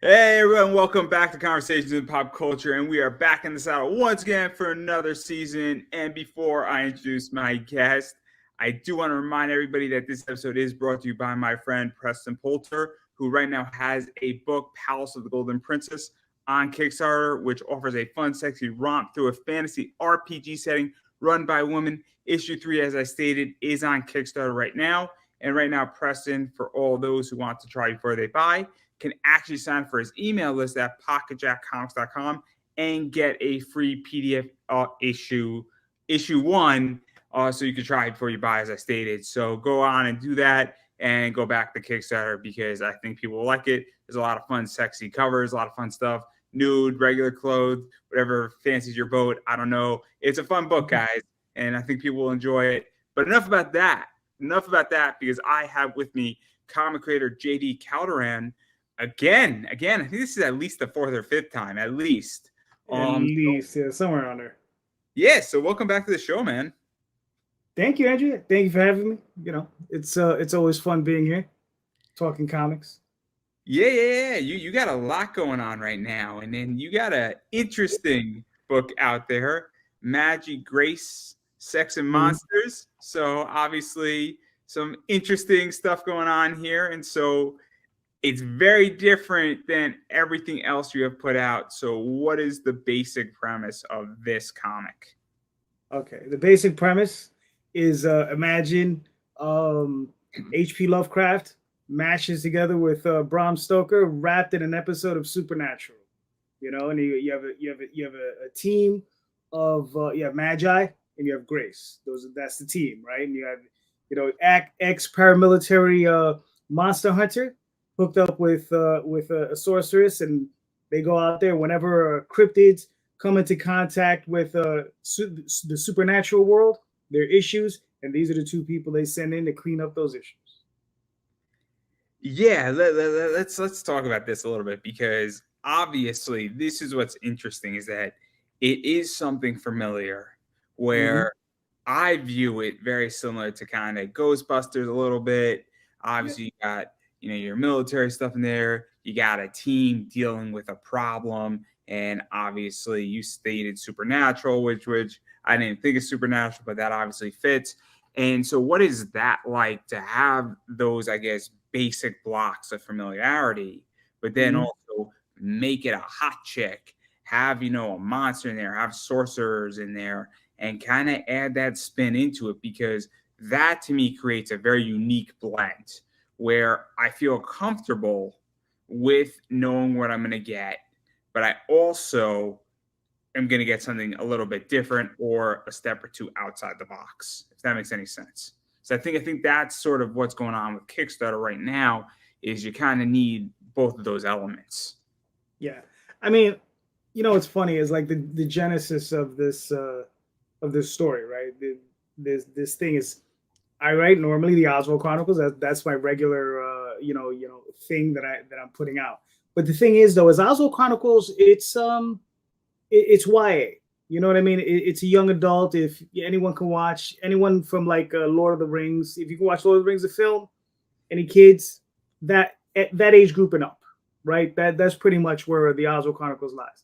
Hey everyone, welcome back to Conversations in Pop Culture, and we are back in the saddle once again for another season. And before I introduce my guest, I do want to remind everybody that this episode is brought to you by my friend Preston Poulter, who right now has a book, Palace of the Golden Princess, on Kickstarter, which offers a fun, sexy romp through a fantasy RPG setting run by a woman. Issue 3, as I stated, is on Kickstarter right now. And right now, Preston, for all those who want to try before they buy, can actually sign for his email list at pocketjackcomics.com and get a free PDF issue one, so you can try it before you buy, as I stated. So go on and do that and go back to Kickstarter because I think people will like it. There's a lot of fun, sexy covers, a lot of fun stuff, nude, regular clothes, whatever fancies your boat. I don't know. It's a fun book, guys, and I think people will enjoy it. But enough about that. Enough about that, because I have with me comic creator JD Calderon, again. I think this is at least the fourth or fifth time, at least. At least, yeah, somewhere around there. Yeah. So welcome back to the show, man. Thank you, Andrew. Thank you for having me. It's always fun being here, talking comics. Yeah. You got a lot going on right now, and then you got a interesting book out there, Magi Grace, Sex and Monsters. So obviously some interesting stuff going on here, and so it's very different than everything else you have put out. So what is the basic premise of this comic? Okay, the basic premise is imagine H.P. Lovecraft mashes together with Bram Stoker, wrapped in an episode of Supernatural. And you have a team of you have Magi and you have Grace. That's the team, right? And you have ex paramilitary monster hunter hooked up with a sorceress, and they go out there whenever cryptids come into contact with the supernatural world, their issues, and these are the two people they send in to clean up those issues. Yeah, let's talk about this a little bit, because obviously this is what's interesting, is that it is something familiar, Mm-hmm. where I view it very similar to kind of Ghostbusters a little bit. Yeah. Obviously, you got your military stuff in there. You got a team dealing with a problem, and obviously you stated supernatural, which I didn't think is supernatural, but that obviously fits. And so, what is that like to have those, I guess, basic blocks of familiarity, but then Mm-hmm. also make it a hot chick, have a monster in there, have sorcerers in there, and kind of add that spin into it, because that to me creates a very unique blend where I feel comfortable with knowing what I'm going to get, but I also am going to get something a little bit different or a step or two outside the box, if that makes any sense. So I think that's sort of what's going on with Kickstarter right now, is you kind of need both of those elements. Yeah. I mean, what's funny is like the genesis of this story, right? This thing is I write normally the Oswald Chronicles. That's my regular thing that I'm putting out. But the thing is though, is Oswald Chronicles, it's YA. You know what I mean? It's a young adult. If anyone can watch, anyone from like Lord of the Rings, if you can watch Lord of the Rings, the film, any kids that at that age group and up, right? That's pretty much where the Oswald Chronicles lies.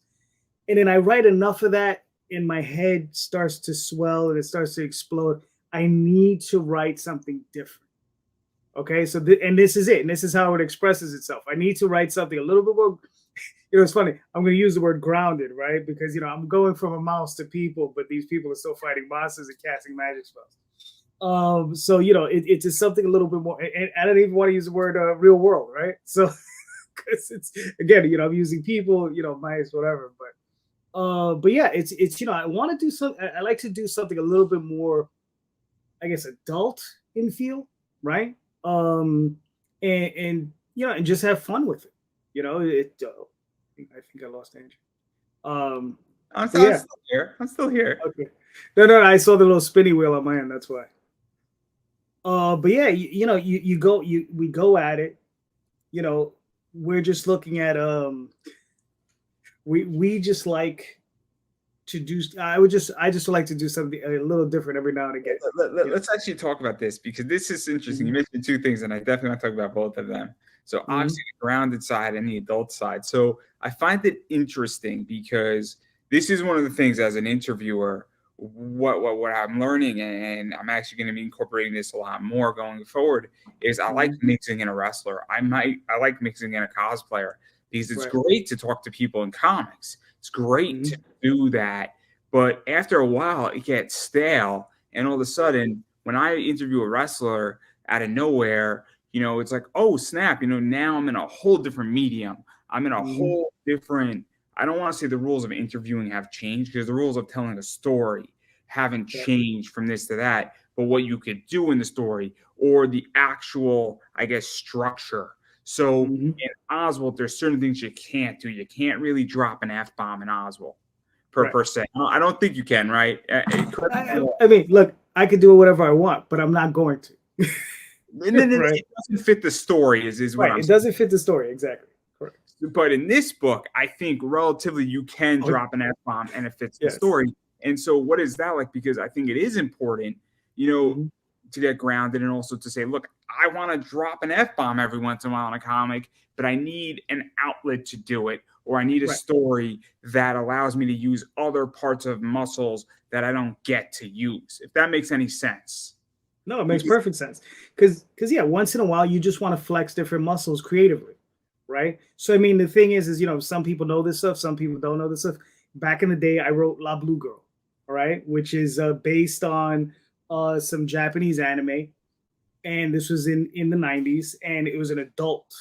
And then I write enough of that, and my head starts to swell and it starts to explode. I need to write something different. Okay, so and this is it, and this is how it expresses itself. I need to write something a little bit more. It's funny. I'm going to use the word grounded, right? Because I'm going from a mouse to people, but these people are still fighting monsters and casting magic spells. So it's just something a little bit more. And I don't even want to use the word real world, right? So because it's again, I'm using people, mice, whatever. But yeah, it's I want to do something. I like to do something a little bit more, I guess, adult in feel, right? And just have fun with it. I think I lost Andrew. I'm, But I'm yeah, still here. I'm still here. okay. No, I saw the little spinny wheel on my end. That's why. But yeah, we go at it. You know, we're just looking at we just like to do. I just like to do something a little different every now and again. You know. Let's actually talk about this, because this is interesting. You mentioned two things, and I definitely want to talk about both of them. So obviously the grounded side and the adult side. So I find it interesting because this is one of the things as an interviewer, what I'm learning, and I'm actually going to be incorporating this a lot more going forward, is I like mixing in a wrestler. I like mixing in a cosplayer because it's great to talk to people in comics. It's great to do that. But after a while, it gets stale. And all of a sudden, when I interview a wrestler out of nowhere, it's like, oh, snap, now I'm in a whole different medium. I'm in a whole different, I don't want to say the rules of interviewing have changed because the rules of telling a story haven't changed from this to that. But what you could do in the story or the actual, I guess, structure. So in Oswald, there's certain things you can't do. You can't really drop an F-bomb in Oswald per se. I don't think you can, right? I mean, look, I could do whatever I want, but I'm not going to. And then it doesn't fit the story, is what I'm saying. It doesn't fit the story, exactly. Correct. But in this book, I think relatively you can drop an F-bomb and it fits the story. And so what is that like? Because I think it is important, to get grounded and also to say, look, I want to drop an F-bomb every once in a while in a comic, but I need an outlet to do it, or I need a story that allows me to use other parts of muscles that I don't get to use, if that makes any sense. No, it makes perfect sense. Because once in a while, you just want to flex different muscles creatively, right? So, I mean, the thing is, some people know this stuff, some people don't know this stuff. Back in the day, I wrote La Blue Girl, all right, which is based on some Japanese anime. And this was in the 90s, and it was an adult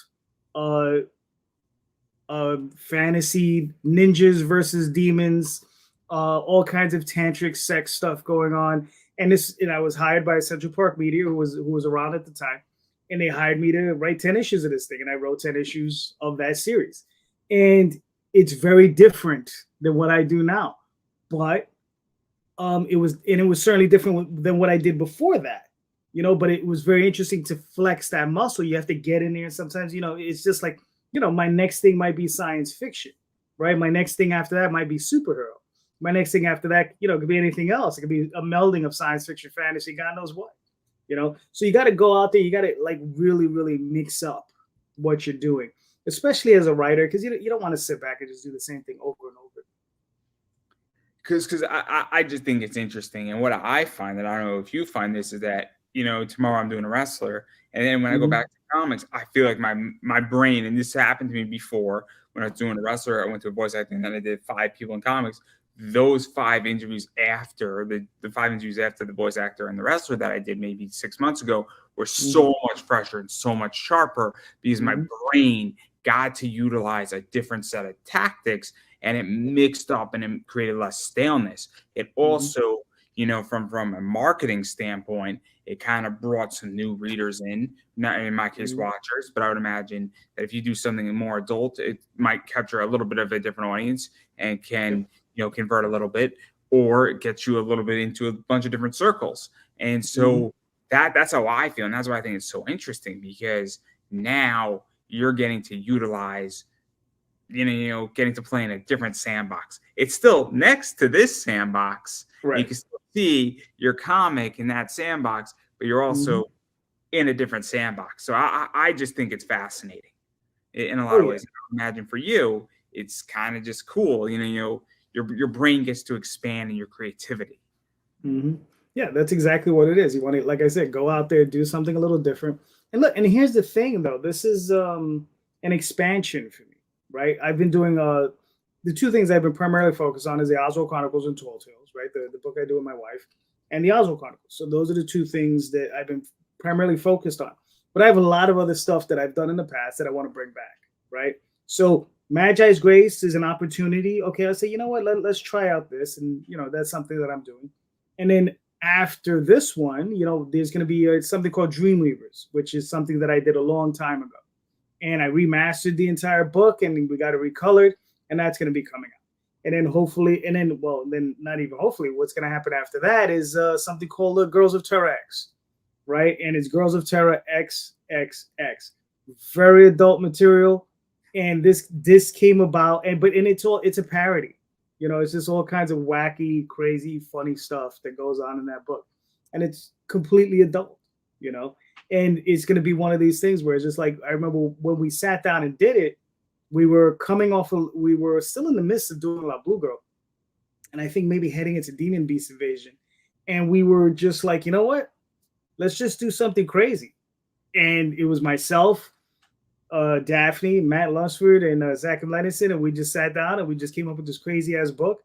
fantasy, ninjas versus demons, all kinds of tantric sex stuff going on. And I was hired by Central Park Media, who was around at the time, and they hired me to write 10 issues of this thing, and I wrote 10 issues of that series. And it's very different than what I do now, but it was certainly different than what I did before that, But it was very interesting to flex that muscle. You have to get in there, and sometimes, it's just like, my next thing might be science fiction, right? My next thing after that might be superhero. My next thing after that, could be anything else. It could be a melding of science fiction, fantasy, God knows what, So you got to go out there. You got to like really, really mix up what you're doing, especially as a writer, because you don't want to sit back and just do the same thing over and over. Because I just think it's interesting. And what I find, that I don't know if you find this, is that, tomorrow I'm doing a wrestler. And then when I go back to comics, I feel like my brain, and this happened to me before when I was doing a wrestler, I went to a voice acting, and then I did 5 people in comics. Those 5 interviews after the 5 interviews after the voice actor and the wrestler that I did maybe 6 months ago were so much fresher and so much sharper because my brain got to utilize a different set of tactics, and it mixed up and it created less staleness. It also, from a marketing standpoint, it kind of brought some new readers in, not in my case watchers, but I would imagine that if you do something more adult, it might capture a little bit of a different audience and can convert a little bit, or it gets you a little bit into a bunch of different circles. And so that's how I feel. And that's why I think it's so interesting, because now you're getting to utilize, getting to play in a different sandbox. It's still next to this sandbox. Right. You can still see your comic in that sandbox, but you're also in a different sandbox. So I just think it's fascinating in a lot of ways. I imagine for you, it's kind of just cool. Your brain gets to expand in your creativity. Yeah, that's exactly what it is. You want to, like I said, go out there, do something a little different. And look, and here's the thing, though. This is an expansion for me, right? I've been doing the 2 things I've been primarily focused on is the Oswald Chronicles and Tall Tales, right? The book I do with my wife, and the Oswald Chronicles. So those are the 2 things that I've been primarily focused on. But I have a lot of other stuff that I've done in the past that I want to bring back, right? So Magi's Grace is an opportunity. Okay, I'll say, you know what, let's try out this. And, that's something that I'm doing. And then after this one, there's going to be something called Dreamweavers, which is something that I did a long time ago. And I remastered the entire book, and we got it recolored, and that's going to be coming out. And then hopefully, then not even hopefully, what's going to happen after that is something called Girls of Terror X, right? And it's Girls of Terror XXX. Very adult material. And this came about, but it's a parody. It's just all kinds of wacky, crazy, funny stuff that goes on in that book, and it's completely adult. And it's going to be one of these things where it's just like, I remember when we sat down and did it, we were we were still in the midst of doing La Blue Girl. And I think maybe heading into Demon Beast Invasion. And we were just like, you know what? Let's just do something crazy. And it was myself, Daphne, Matt Lunsford, and Zach Lenison, and we just sat down and we just came up with this crazy ass book,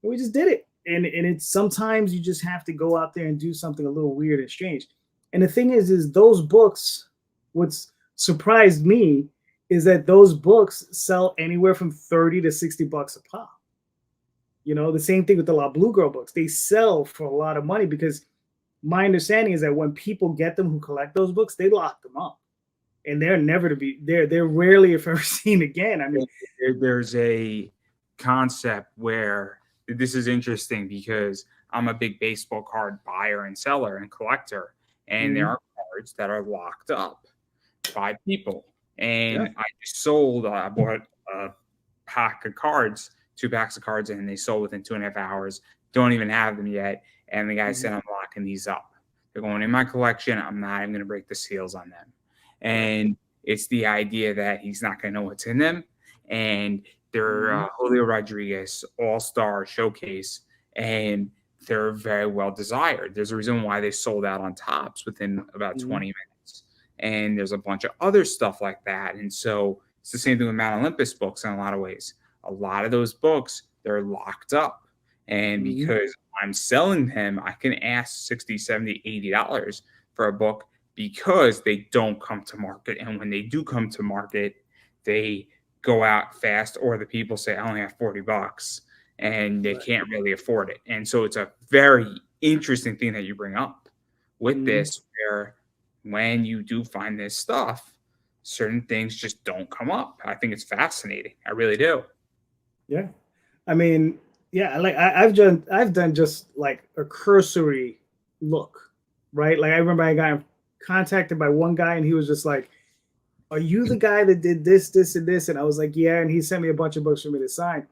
and we just did it. And it's sometimes you just have to go out there and do something a little weird and strange. And the thing is those books, what's surprised me is that those books sell anywhere from 30 to 60 bucks a pop. You know, the same thing with the La Blue Girl books. They sell for a lot of money because my understanding is that when people get them who collect those books, they lock them up. And they're never to be there. They're rarely, if ever, seen again. I mean, there's a concept where this is interesting because I'm a big baseball card buyer and seller and collector, and there are cards that are locked up by people. And I just I bought a pack of cards, 2 packs of cards, and they sold within 2.5 hours. Don't even have them yet. And the guy said, I'm locking these up. They're going in my collection. I'm not even going to break the seals on them. And it's the idea that he's not going to know what's in them. And they're Julio Rodriguez All-Star Showcase, and they're very well desired. There's a reason why they sold out on Topps within about 20 minutes. And there's a bunch of other stuff like that. And so it's the same thing with Mount Olympus books in a lot of ways. A lot of those books, they're locked up. And because I'm selling them, I can ask $60, $70, $80 for a book because they don't come to market. And when they do come to market, they go out fast, or the people say, I only have $40 and they can't really afford it. And so it's a very interesting thing that you bring up with this, where when you do find this stuff, certain things just don't come up. I think it's fascinating. I really do. Yeah. I mean, yeah, like I've done just like a cursory look, right? Like I remember I got contacted by one guy and he was just like, are you the guy that did this, this, and this? And I was like, yeah. And he sent me a bunch of books for me to sign.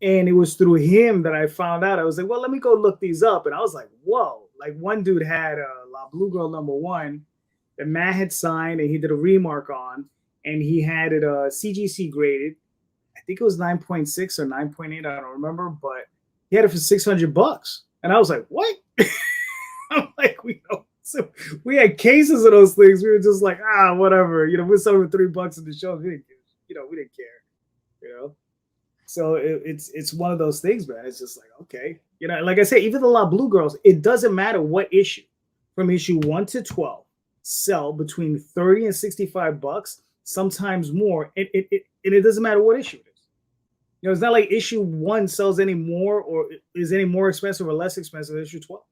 And it was through him that I found out. I was like, well, let me go look these up. And I was like, whoa. Like one dude had La Blue Girl #1 that Matt had signed and he did a remark on. And he had it CGC graded. I think it was 9.6 or 9.8. I don't remember. But he had it for $600. And I was like, what? I'm like, so we had cases of those things. We were just like, whatever. You know, we're selling for $3 in the show. We didn't care. You know. So it's one of those things, man. It's just like, okay. You know, like I said, even the La Blue Girls, it doesn't matter what issue. From issue 1 to 12, sell between 30 and $65, sometimes more. And it doesn't matter what issue it is. You know, it's not like issue 1 sells any more or is any more expensive or less expensive than issue 12.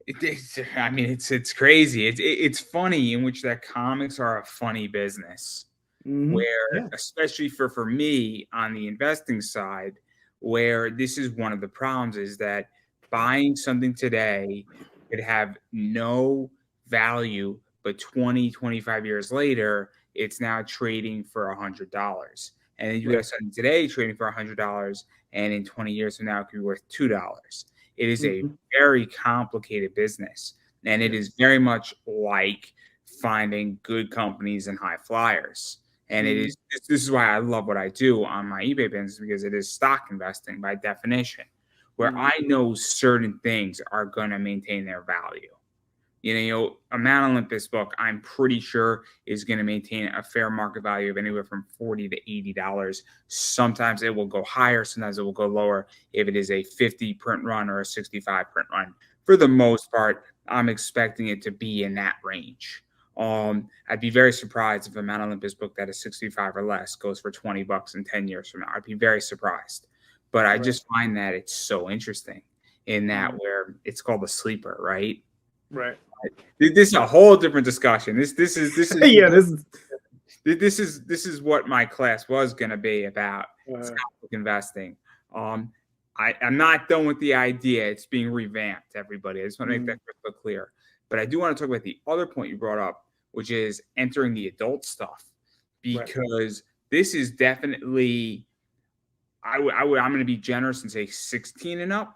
It's crazy. It's funny in which that comics are a funny business. Where, especially for me on the investing side, where this is one of the problems is that buying something today could have no value, but 20, 25 years later, it's now trading for $100. And then you got something today trading for $100, and in 20 years from now, it could be worth $2. It is a very complicated business, and it is very much like finding good companies and high flyers. And this is why I love what I do on my eBay business, because it is stock investing by definition, where I know certain things are going to maintain their value. You know, a Mount Olympus book, I'm pretty sure is going to maintain a fair market value of anywhere from $40 to $80. Sometimes it will go higher. Sometimes it will go lower if it is a 50 print run or a 65 print run. For the most part, I'm expecting it to be in that range. I'd be very surprised if a Mount Olympus book that is 65 or less goes for $20 in 10 years from now. I'd be very surprised. But I just find that it's so interesting in that where it's called a sleeper, right? Right. This is a whole different discussion. This is this is what my class was going to be about stock investing. I'm not done with the idea. It's being revamped, everybody. I just want to make that crystal clear. But I do want to talk about the other point you brought up, which is entering the adult stuff, because this is definitely, I'm going to be generous and say 16 and up,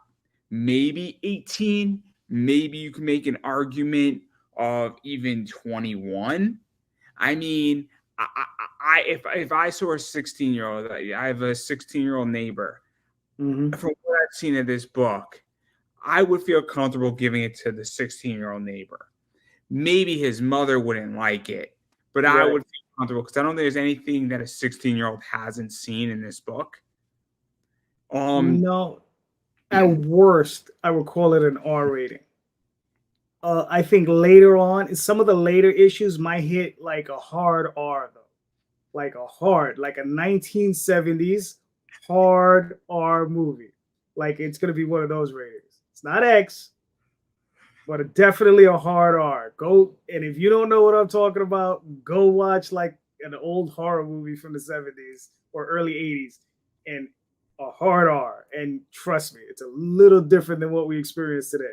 maybe 18. Maybe you can make an argument of even 21. I mean, if I saw a 16-year-old, I have a 16-year-old neighbor. Mm-hmm. From what I've seen of this book, I would feel comfortable giving it to the 16-year-old neighbor. Maybe his mother wouldn't like it, but I Right. would feel comfortable because I don't think there's anything that a 16-year-old hasn't seen in this book. No, at worst, I would call it an R rating. I think later on, some of the later issues might hit like a hard R though, like a 1970s hard R movie. Like it's gonna be one of those ratings. It's not X, but definitely a hard R. Go, and if you don't know what I'm talking about, go watch like an old horror movie from the 70s or early 80s and a hard R. And trust me, it's a little different than what we experience today.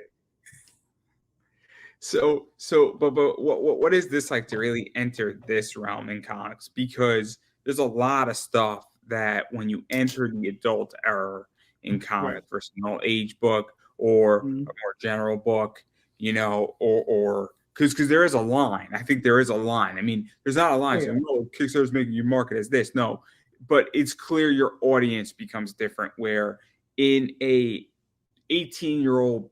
But what is this like to really enter this realm in comics? Because there's a lot of stuff that when you enter the adult era in comics versus an old age book or a more general book, or because there is a line. I think there is a line. I mean, there's not a line saying, "No, Kickstarter's making you market as this." No, but it's clear your audience becomes different. Where in a 18-year-old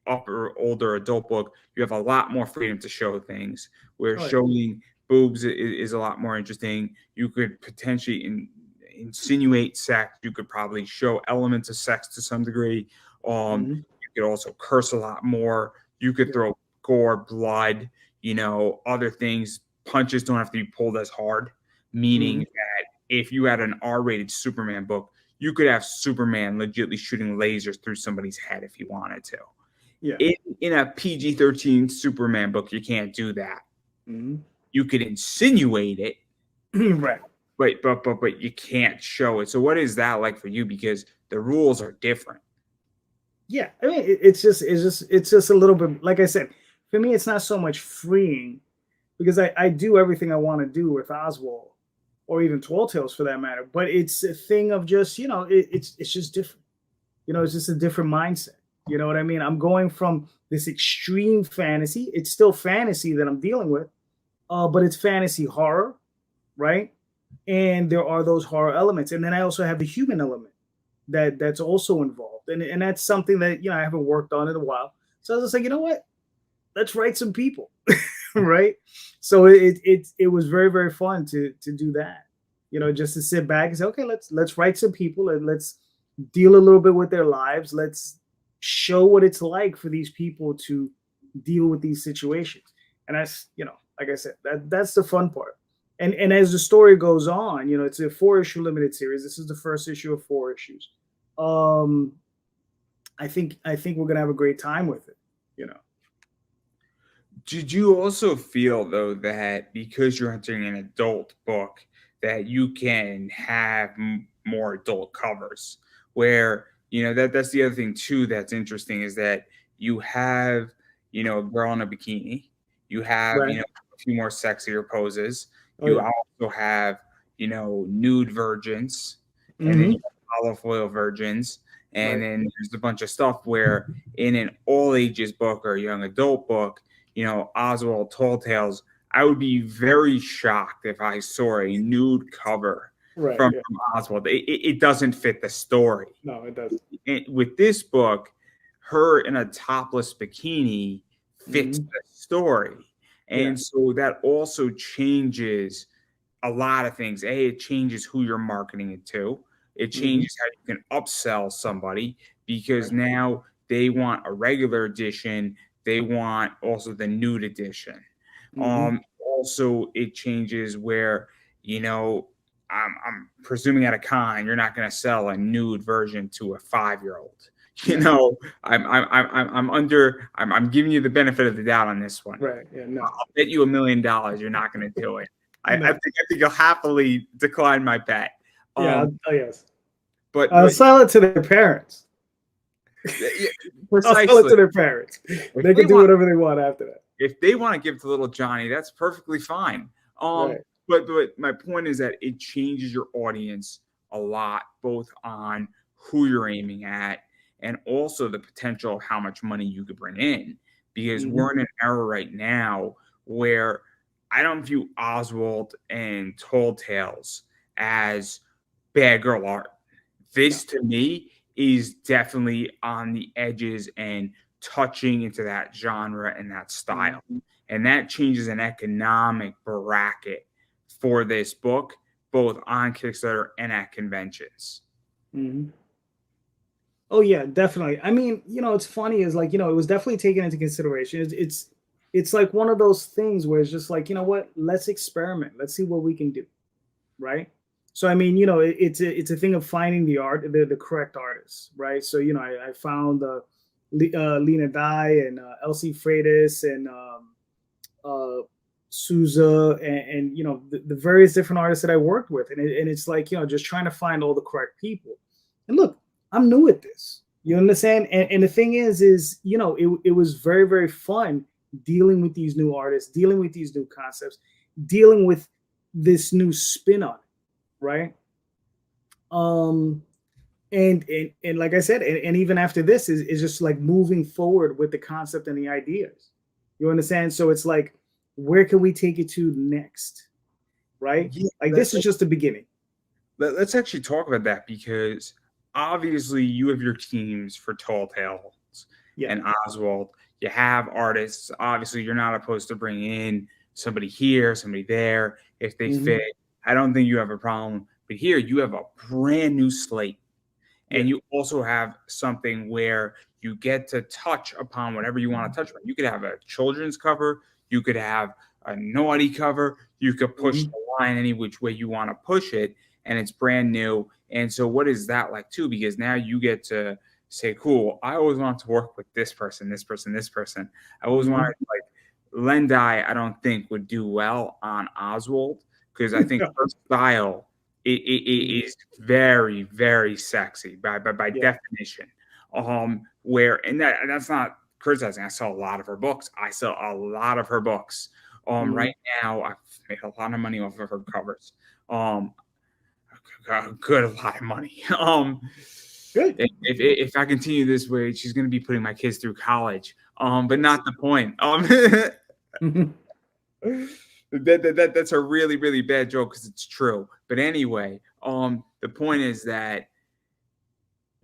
upper older adult book, you have a lot more freedom to show things. Where showing boobs is a lot more interesting. You could potentially insinuate sex. You could probably show elements of sex to some degree. You could also curse a lot more. You could throw gore, blood, other things. Punches don't have to be pulled as hard, meaning that if you had an R-rated Superman book, you could have Superman legitimately shooting lasers through somebody's head if he wanted to. Yeah. In a PG-13 Superman book, you can't do that. Mm-hmm. You could insinuate it, right? But you can't show it. So what is that like for you? Because the rules are different. Yeah, I mean, it's just a little bit. Like I said, for me, it's not so much freeing because I do everything I want to do with Oswald or even Tall Tales for that matter. But it's a thing of just it's just different. It's just a different mindset. You know what I mean? I'm going from this extreme fantasy. It's still fantasy that I'm dealing with, but it's fantasy horror, right? And there are those horror elements, and then I also have the human element that's also involved, and that's something that I haven't worked on in a while. So I was just like, you know what? Let's write some people, right? So it was very, very fun to do that. Just to sit back and say, okay, let's write some people and let's deal a little bit with their lives. Let's show what it's like for these people to deal with these situations. And that's, like I said, that's the fun part. And as the story goes on, it's a 4-issue limited series. This is the first issue of 4 issues. I think we're gonna have a great time with it. Did you also feel though that because you're entering an adult book that you can have more adult covers? Where that's the other thing too that's interesting is that you have a girl in a bikini, you have a few more sexier poses. You also have, nude virgins, and then you have olive oil virgins, and then there's a bunch of stuff where in an all ages book or a young adult book, Oswald Tall Tales, I would be very shocked if I saw a nude cover from Oswald. It doesn't fit the story. No, it doesn't. With this book, her in a topless bikini fits the story. And so that also changes a lot of things. It changes who you're marketing it to. It changes how you can upsell somebody because now they want a regular edition. They want also the nude edition. Also, it changes where, I'm presuming at a con, you're not going to sell a nude version to a 5-year-old. I'm giving you the benefit of the doubt on this one. Right. Yeah. No. I'll bet you $1 million you're not going to do it. I think you'll happily decline my bet. Yes. But I'll sell it to their parents. Precisely. I'll sell it to their parents. They can do whatever they want after that. If they want to give to little Johnny, that's perfectly fine. But my point is that it changes your audience a lot, both on who you're aiming at and also the potential of how much money you could bring in. because we're in an era right now where I don't view Oswald and Tall Tales as bad girl art. This to me is definitely on the edges and touching into that genre and that style. And that changes an economic bracket for this book, both on Kickstarter and at conventions. Oh yeah, definitely. I mean, it's funny is like, it was definitely taken into consideration. It's like one of those things where it's just like, you know what, let's experiment. Let's see what we can do. Right. So, I mean, it's a thing of finding the correct artists. Right. So, I found Lena Dye and Elsie Freitas and Souza and the various different artists that I worked with. And it's like, just trying to find all the correct people. And look, I'm new at this. You understand? And the thing is, it was very, very fun dealing with these new artists, dealing with these new concepts, dealing with this new spin on it, right? And like I said, and even after this is just like moving forward with the concept and the ideas. You understand? So it's like, where can we take it to next? Right? Yeah, like this is just the beginning. Let's actually talk about that, because obviously you have your teams for Tall Tales and Oswald. You have artists. Obviously, you're not opposed to bring in somebody here, somebody there, if they fit. I don't think you have a problem. But here you have a brand new slate. And you also have something where you get to touch upon whatever you want to touch on. You could have a children's cover. You could have a naughty cover. You could push the line any which way you want to push it. And it's brand new. And so what is that like too? Because now you get to say, cool, I always want to work with this person, this person, this person. I always wanted, like, Lendai, I don't think would do well on Oswald, because I think her style it is very, very sexy by definition. Where, and that's not criticizing. I sell a lot of her books. Right now, I've made a lot of money off of her covers. A lot of money. Good. If I continue this way, she's going to be putting my kids through college. But not the point. That's a really, really bad joke because it's true. But anyway, the point is that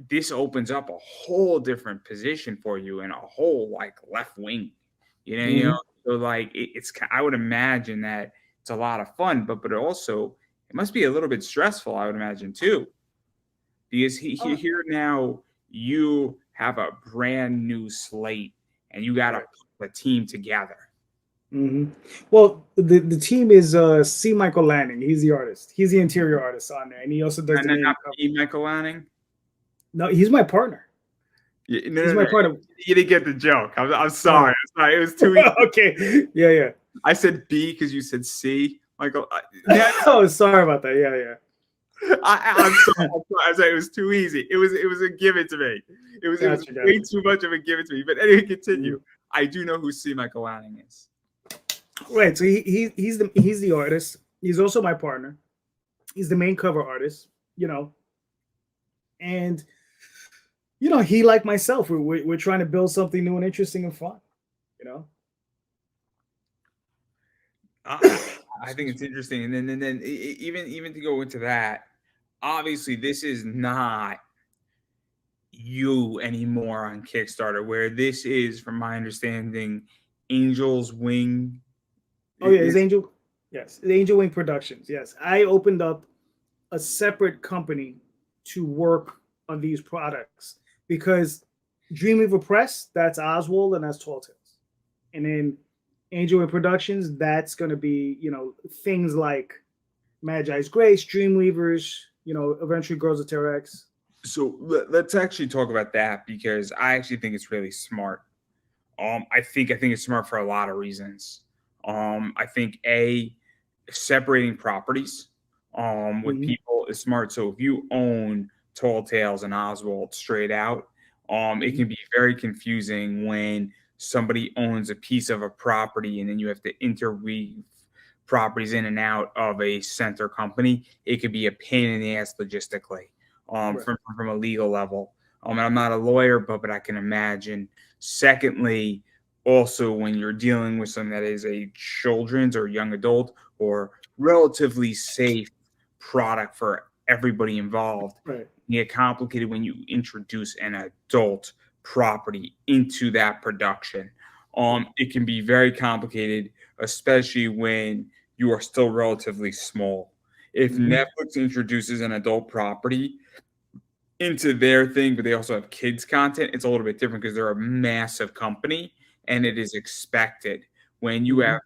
this opens up a whole different position for you in a whole like left wing. You know. So like it's I would imagine that it's a lot of fun, but also it must be a little bit stressful, I would imagine too. Because here now you have a brand new slate and you got to put the team together. Well, the team is C. Michael Lanning. He's the artist. He's the interior artist on there, and he also does the main cover. E. Michael Lanning? No, he's my partner. He's my partner. You didn't get the joke. I'm sorry. It was too easy. Okay. Yeah. I said B because you said C. Michael. Oh, sorry about that. Yeah. I'm sorry. I said it was too easy. It was a given to me. It was way too much of a given to me. But anyway, continue. I do know who C. Michael Lanning is. Right. So he's the artist. He's also my partner. He's the main cover artist. And he, like myself, we're trying to build something new and interesting and fun. I think it's interesting, and then even to go into that, obviously this is not you anymore on Kickstarter, where this is, from my understanding, Angel's Wing. Oh yeah, it's Angel. Yes, Angel Wing Productions. Yes, I opened up a separate company to work on these products because Dreamweaver Press, that's Oswald and that's Tall Tales, and then Angel Wing Productions, that's going to be things like Magi Grace, Dreamweavers, eventually Girls of Terror X. So let's actually talk about that, because I actually think it's really smart. I think it's smart for a lot of reasons. I think separating properties with people is smart. So if you own Tall Tales and Oswald straight out, it can be very confusing when somebody owns a piece of a property and then you have to interweave properties in and out of a center company. It could be a pain in the ass logistically, from a legal level. And I'm not a lawyer, but I can imagine. Secondly, also when you're dealing with something that is a children's or young adult or relatively safe product for everybody involved, Right. you get complicated when you introduce an adult property into that production. It can be very complicated, especially when you are still relatively small. If Mm-hmm. Netflix introduces an adult property into their thing, but they also have kids content, it's a little bit different because they're a massive company and it is expected. When you Mm-hmm. have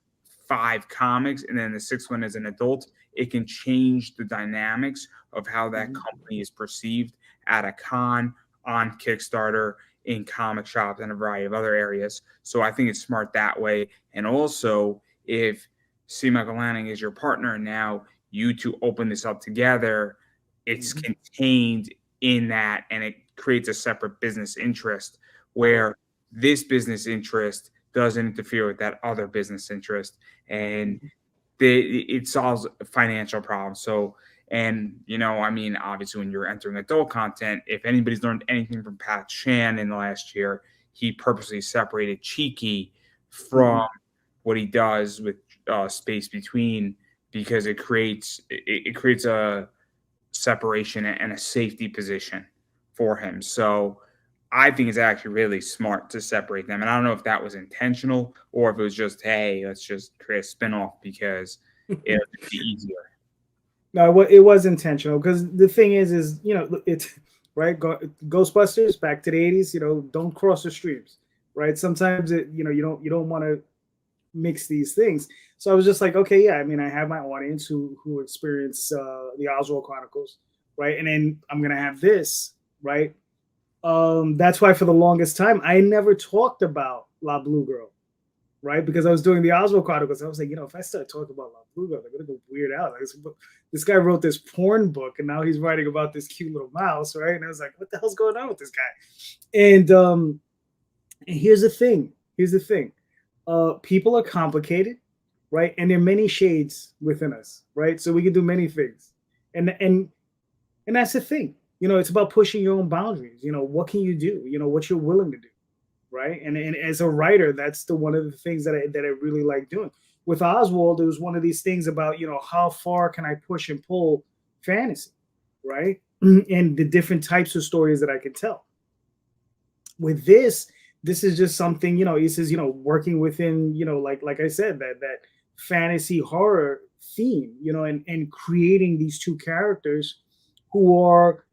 5 comics and then the sixth one is an adult, it can change the dynamics of how that Mm-hmm. company is perceived at a con, on Kickstarter, in comic shops, and a variety of other areas. So I think it's smart that way. And also, if C. Michael Lanning is your partner and now you two open this up together, it's Mm-hmm. contained in that and it creates a separate business interest where this business interest doesn't interfere with that other business interest, and it solves financial problems. So, and I mean, obviously when you're entering adult content, if anybody's learned anything from Pat Chan in the last year, he purposely separated Cheeky Mm-hmm. from what he does with Space Between, because it creates a separation and a safety position for him. So I think it's actually really smart to separate them. And I don't know if that was intentional or if it was just, hey, let's just create a spinoff because it'll be easier. No, it was intentional because the thing is it's right. Ghostbusters back to the 80s. Don't cross the streams, right? Sometimes you don't want to mix these things. So I was just like, okay, yeah. I mean, I have my audience who experience the Oswald Chronicles, right? And then I'm gonna have this, right? That's why for the longest time I never talked about La Blue Girl, right? Because I was doing the Oswald Chronicles. I was like, if I start talking about La Blue Girl, they're gonna go weird out. Like, this guy wrote this porn book, and now he's writing about this cute little mouse, right? And I was like, what the hell's going on with this guy? And here's the thing. Here's the thing. People are complicated, right? And there are many shades within us, right? So we can do many things, and that's the thing. It's about pushing your own boundaries. What can you do? What you're willing to do, right? And as a writer, that's one of the things that I really like doing. With Oswald, it was one of these things about how far can I push and pull fantasy, right? And the different types of stories that I can tell. With this is just something, this is working within, like I said, that fantasy horror theme, and creating these two characters who are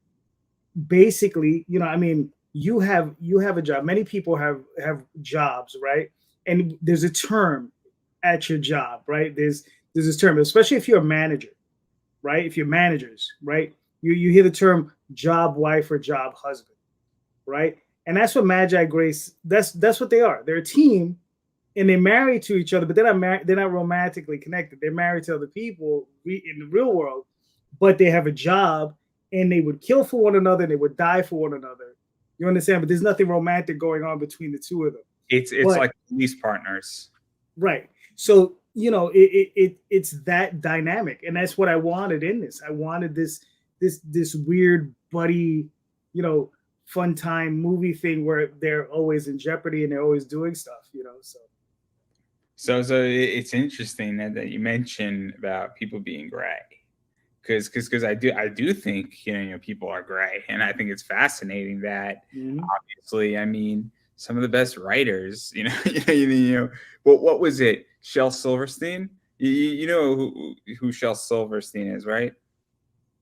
basically, I mean, you have a job. Many people have jobs, right? And there's a term at your job, right? There's this term, especially if you're a manager, right? If you're managers, right? You hear the term job wife or job husband, right? And that's what Magi Grace. That's what they are. They're a team, and they're married to each other, but they're not romantically connected. They're married to other people in the real world, but they have a job, and they would kill for one another, and they would die for one another. You understand? But there's nothing romantic going on between the two of them. It's But like police partners. right, so it's that dynamic, and that's what I wanted in this. I wanted this weird buddy, you know, fun time movie thing where they're always in jeopardy and they're always doing stuff. So it's interesting that you mentioned about people being gray, because I do think people are gray, and I think it's fascinating that Mhm. obviously, I mean, some of the best writers, what was it, Shel Silverstein? You know who Shel Silverstein is, right?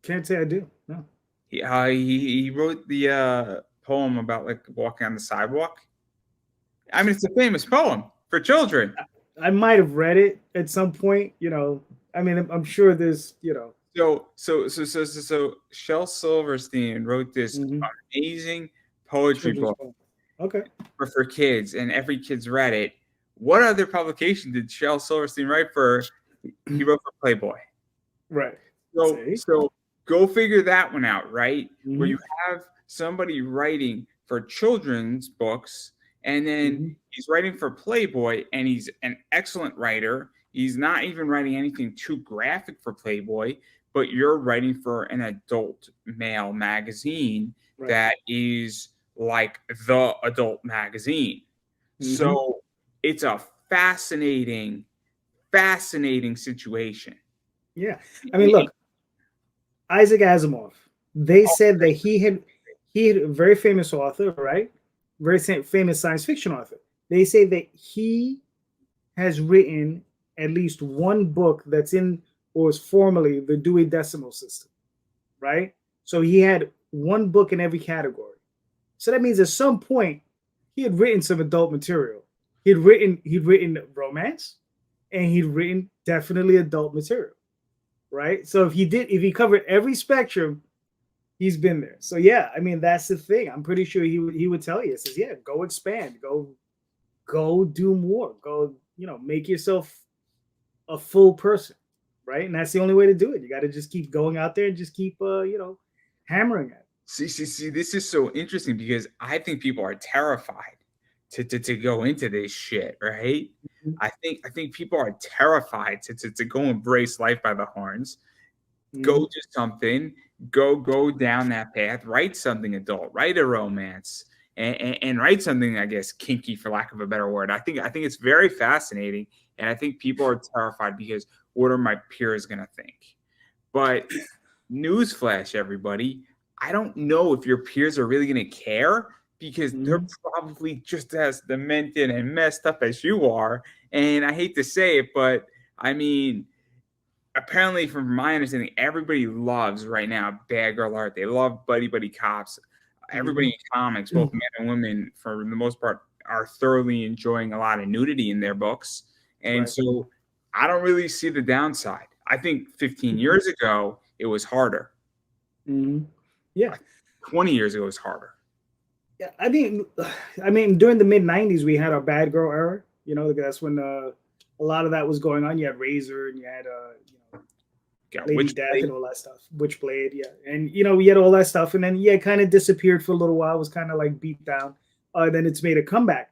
Can't say I do. No, He wrote the poem about like walking on the sidewalk. I mean, it's a famous poem for children. I might have read it at some point. I mean, I'm sure there's. So Shel Silverstein wrote this Mhm. amazing poetry Children's book poem. Okay. for kids, and every kid's read it. What other publication did Shel Silverstein write for? He wrote for Playboy. Right. So See. so go figure that one out, right? Where Mhm. you have somebody writing for children's books, and then Mhm. he's writing for Playboy, and he's an excellent writer. He's not even writing anything too graphic for Playboy, but you're writing for an adult male magazine Right. that is like the adult magazine. Mhm. So it's a fascinating situation. Yeah. I mean, look, Isaac Asimov, they said that he had a very famous author, right? Very famous science fiction author. They say that he has written at least one book that's in or was formerly the Dewey Decimal System, right? So he had one book in every category. So that means at some point he had written some adult material. He'd written romance, and he'd written definitely adult material, right? So if he covered every spectrum, he's been there. So yeah, I mean that's the thing. I'm pretty sure he would tell you. He says, yeah, go expand, go do more, go make yourself a full person, right? And that's the only way to do it. You got to just keep going out there and just keep hammering it. See, this is so interesting because I think people are terrified to go into this shit, right? Mm-hmm. I think people are terrified to go embrace life by the horns, go do something, go down that path, write something adult, write a romance, and write something, I guess, kinky, for lack of a better word. I think it's very fascinating, and I think people are terrified because what are my peers gonna think? But newsflash, everybody, I don't know if your peers are really gonna care because they're probably just as demented and messed up as you are. And I hate to say it, but I mean, apparently, from my understanding, everybody loves right now Bad Girl Art. They love buddy cops. Everybody in comics, both men and women, for the most part, are thoroughly enjoying a lot of nudity in their books. And so I don't really see the downside. I think 15 years ago, it was harder. Yeah. 20 years ago, it was harder. Yeah, I mean, during the mid '90s, we had our Bad Girl era. That's when a lot of that was going on. You had Razor, and you had Lady Death, and all that stuff. Witchblade, yeah, and we had all that stuff, and then it kind of disappeared for a little while. It was kind of like beat down. Then it's made a comeback.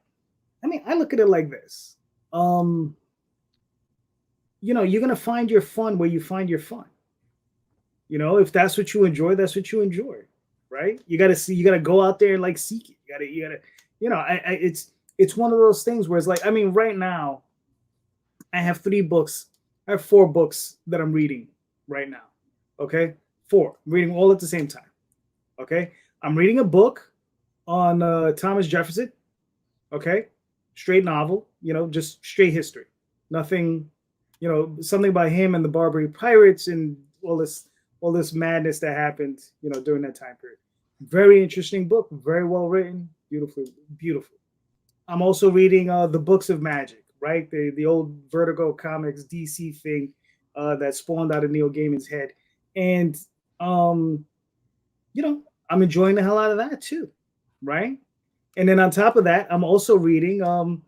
I mean, I look at it like this. You're gonna find your fun where you find your fun. If that's what you enjoy, that's what you enjoy, right? You gotta go out there and like seek it. You gotta, it's one of those things where it's like, I mean, right now, I have 3 books. I have 4 books that I'm reading right now. Okay, 4. I'm reading all at the same time. Okay, I'm reading a book on Thomas Jefferson. Okay, straight novel. Just straight history. Nothing. Something by him and the Barbary Pirates and all this madness that happened, during that time period. Very interesting book, very well written, beautiful. I'm also reading the Books of Magic, right? The old Vertigo Comics DC thing that spawned out of Neil Gaiman's head, and I'm enjoying the hell out of that too, right? And then on top of that, I'm also reading I'm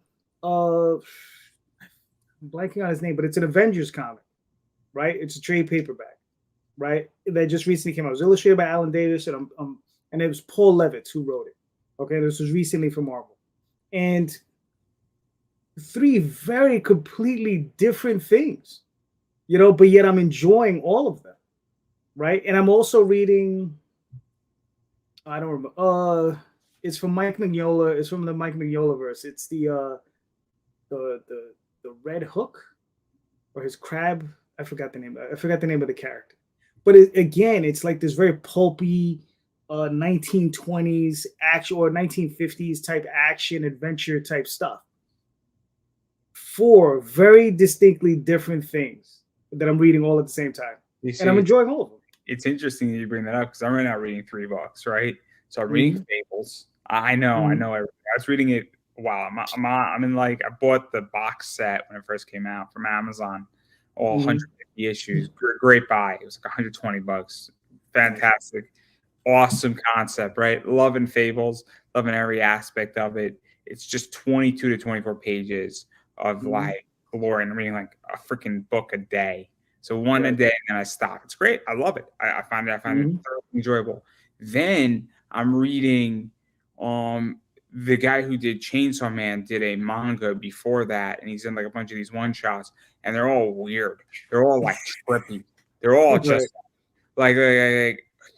blanking on his name, but it's an Avengers comic, right? It's a trade paperback, right? That just recently came out. It was illustrated by Alan Davis, and it was Paul Levitz who wrote it. Okay, this was recently from Marvel, and 3 very completely different things, but yet I'm enjoying all of them, right? And I'm also reading. I don't remember. It's from Mike Mignola. It's from the Mike Mignola verse. It's the Red Hook, or his crab. I forgot the name of the character. But again, it's like this very pulpy 1920s action or 1950s type action adventure type stuff. 4 very distinctly different things that I'm reading all at the same time. And I'm enjoying all of them. It's interesting that you bring that up because I'm right now reading 3 books, right? So I'm reading Fables. I know everything. I was reading it. Wow, I'm in I bought the box set when it first came out from Amazon, all 150 issues. Great buy. It was like $120. Fantastic, awesome concept, right? Loving Fables, loving every aspect of it. It's just 22 to 24 pages of glory, and I'm reading like a freaking book a day. So one a day, and then I stop. It's great. I love it. I find it thoroughly enjoyable. Then I'm reading the guy who did Chainsaw Man did a manga before that, and he's in like a bunch of these one shots, and they're all weird. They're all like trippy. They're all just like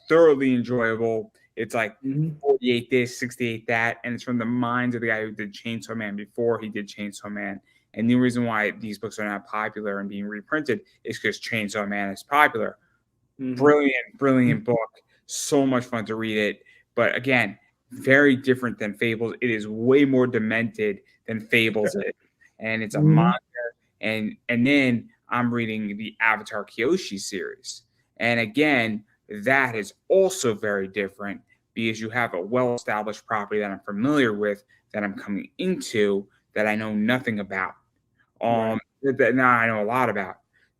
thoroughly enjoyable. It's like 48 this, 68 that, and it's from the minds of the guy who did Chainsaw Man before he did Chainsaw Man. And the reason why these books are not popular and being reprinted is because Chainsaw Man is popular. Brilliant book. So much fun to read it. But again, very different than Fables. It is way more demented than Fables is. And it's a manga. And then I'm reading the Avatar Kyoshi series. And again, that is also very different because you have a well-established property that I'm familiar with, that I'm coming into, that I know nothing about. That now I know a lot about.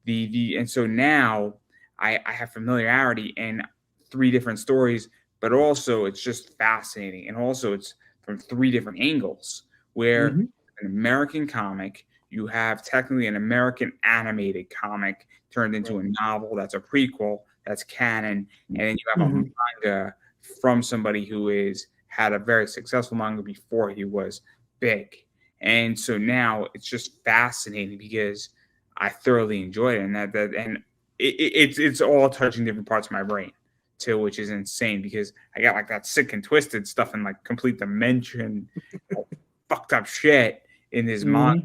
And so now I have familiarity in 3 different stories, but also it's just fascinating. And also it's from 3 different angles, where an American comic, you have technically an American animated comic turned into a novel that's a prequel, that's canon, and then you have a manga from somebody who had a very successful manga before he was big. And so now it's just fascinating because I thoroughly enjoyed it, and it's all touching different parts of my brain too, which is insane because I got like that sick and twisted stuff and like complete dimension, fucked up shit in this manga.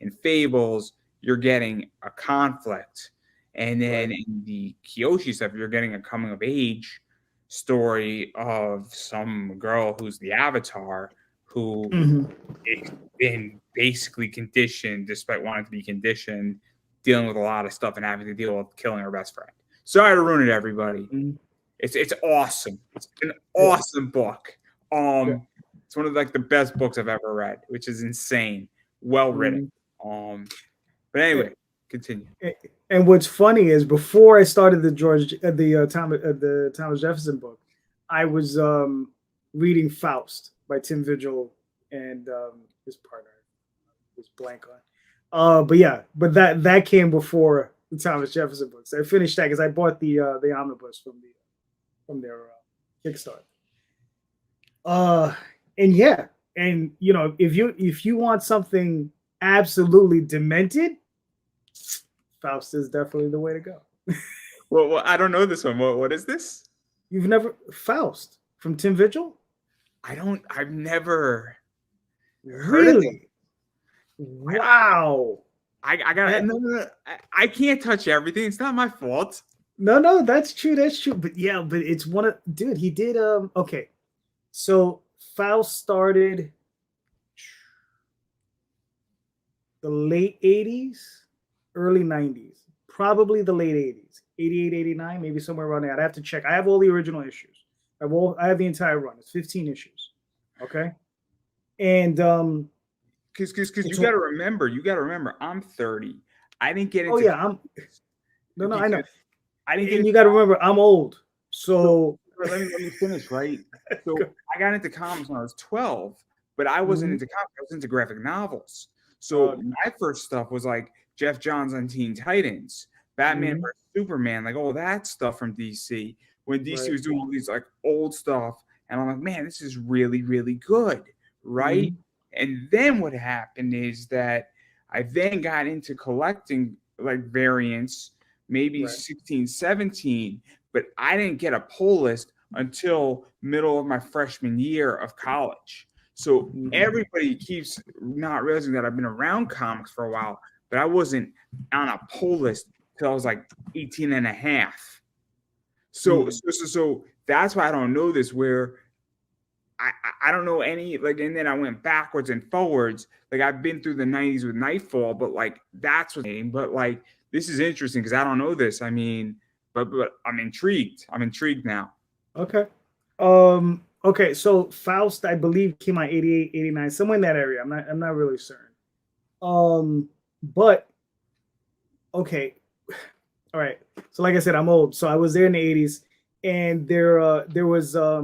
In Fables, you're getting a conflict. And then in the Kyoshi stuff, you're getting a coming of age story of some girl who's the Avatar who has been basically conditioned, despite wanting to be conditioned, dealing with a lot of stuff and having to deal with killing her best friend. Sorry to ruin it, everybody. It's awesome. It's an awesome book. It's one of like the best books I've ever read, which is insane. Well written. But anyway, continue. And what's funny is before I started the Thomas Jefferson book, I was reading Faust by Tim Vigil and his partner was blank on. But that came before the Thomas Jefferson books. I finished that because I bought the omnibus from their Kickstarter. And you know, if you want something absolutely demented, Faust is definitely the way to go. Well, I don't know this one. What is this? You've never Faust from Tim Vigil? I've never heard of it. Wow. I got no. I can't touch everything. It's not my fault. No, that's true. But it's one of he did okay. So Faust started the late 80s, early 90s, probably the late 80s, 88, 89, maybe somewhere around there. I'd have to check. I have all the original issues. I have the entire run. It's 15 issues. Okay. And because you got to remember, I'm 30. I didn't get into. Oh yeah, I know. I didn't get. And you got to remember, I'm old. So let me finish, right? So I got into comics when I was 12, but I wasn't into comics. I was into graphic novels. So my first stuff was like Jeff Johns on Teen Titans, Batman vs Superman, like all that stuff from DC. When DC was doing all these like old stuff, and I'm like, man, this is really, really good, right? And then what happened is that I then got into collecting like variants, maybe 16, 17, but I didn't get a pull list until middle of my freshman year of college. So everybody keeps not realizing that I've been around comics for a while, but I wasn't on a pull list until I was like 18 and a half. So that's why I don't know this, where I don't know any, like, and then I went backwards and forwards. Like I've been through the 90s with Nightfall, but like that's what's but like this is interesting because I don't know this. I mean, but I'm intrigued. I'm intrigued now. Okay. Okay, so Faust, I believe, came out 88, 89, somewhere in that area. I'm not really certain. But okay. All right. So like I said, I'm old. So I was there in the 80s, and there was a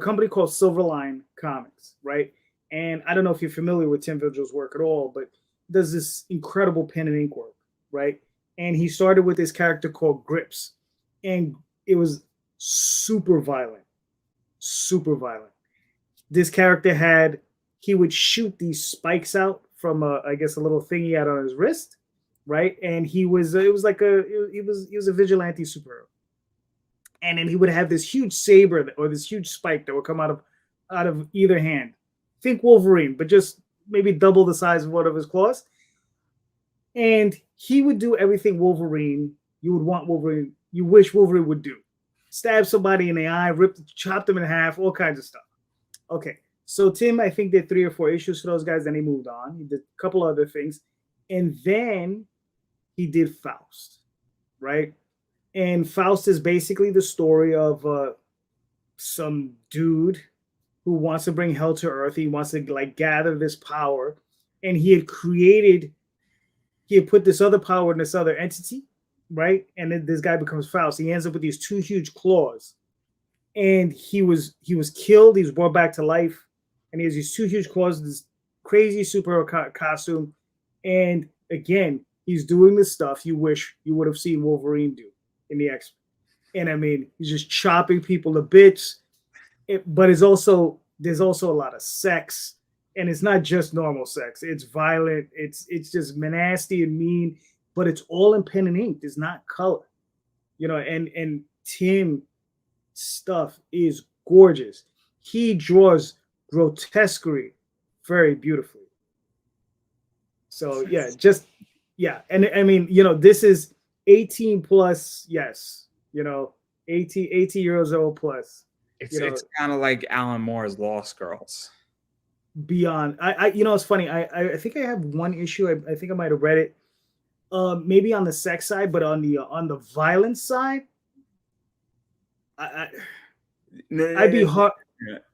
company called Silverline Comics, right? And I don't know if you're familiar with Tim Vigil's work at all, but does this incredible pen and ink work, right? And he started with this character called Grips, and it was super violent. This character he would shoot these spikes out from I guess a little thing he had on his wrist, right? And he was a vigilante superhero. and then he would have this huge saber or this huge spike that would come out of either hand. Think Wolverine, but just maybe double the size of one of his claws. And he would do everything Wolverine you would want Wolverine, you wish Wolverine would do. Stab somebody in the eye, chop them in half, all kinds of stuff. Okay, so Tim, I think, did 3 or 4 issues for those guys. Then he moved on. He did a couple other things. And then he did Faust, right? And Faust is basically the story of some dude who wants to bring hell to earth. He wants to like gather this power. And he had put this other power in this other entity, right? And then this guy becomes Faust. He ends up with these 2 huge claws. And he was killed. He was brought back to life. And he has these 2 huge claws, this crazy superhero costume. And again, he's doing the stuff you wish you would have seen Wolverine do in the X-Men. And I mean, he's just chopping people to bits. But there's also a lot of sex. And it's not just normal sex. It's violent. It's just nasty and mean. But it's all in pen and ink. There's not color. You know, and Tim stuff is gorgeous. He draws grotesquerie very beautifully. So yeah, and I mean, you know, this is 18 plus, yes, you know, 80 years old plus. It's kind of like Alan Moore's Lost Girls. Beyond, I you know, it's funny. I think I have one issue. I think I might have read it. Maybe on the sex side, but on the violence side, I'd be hard.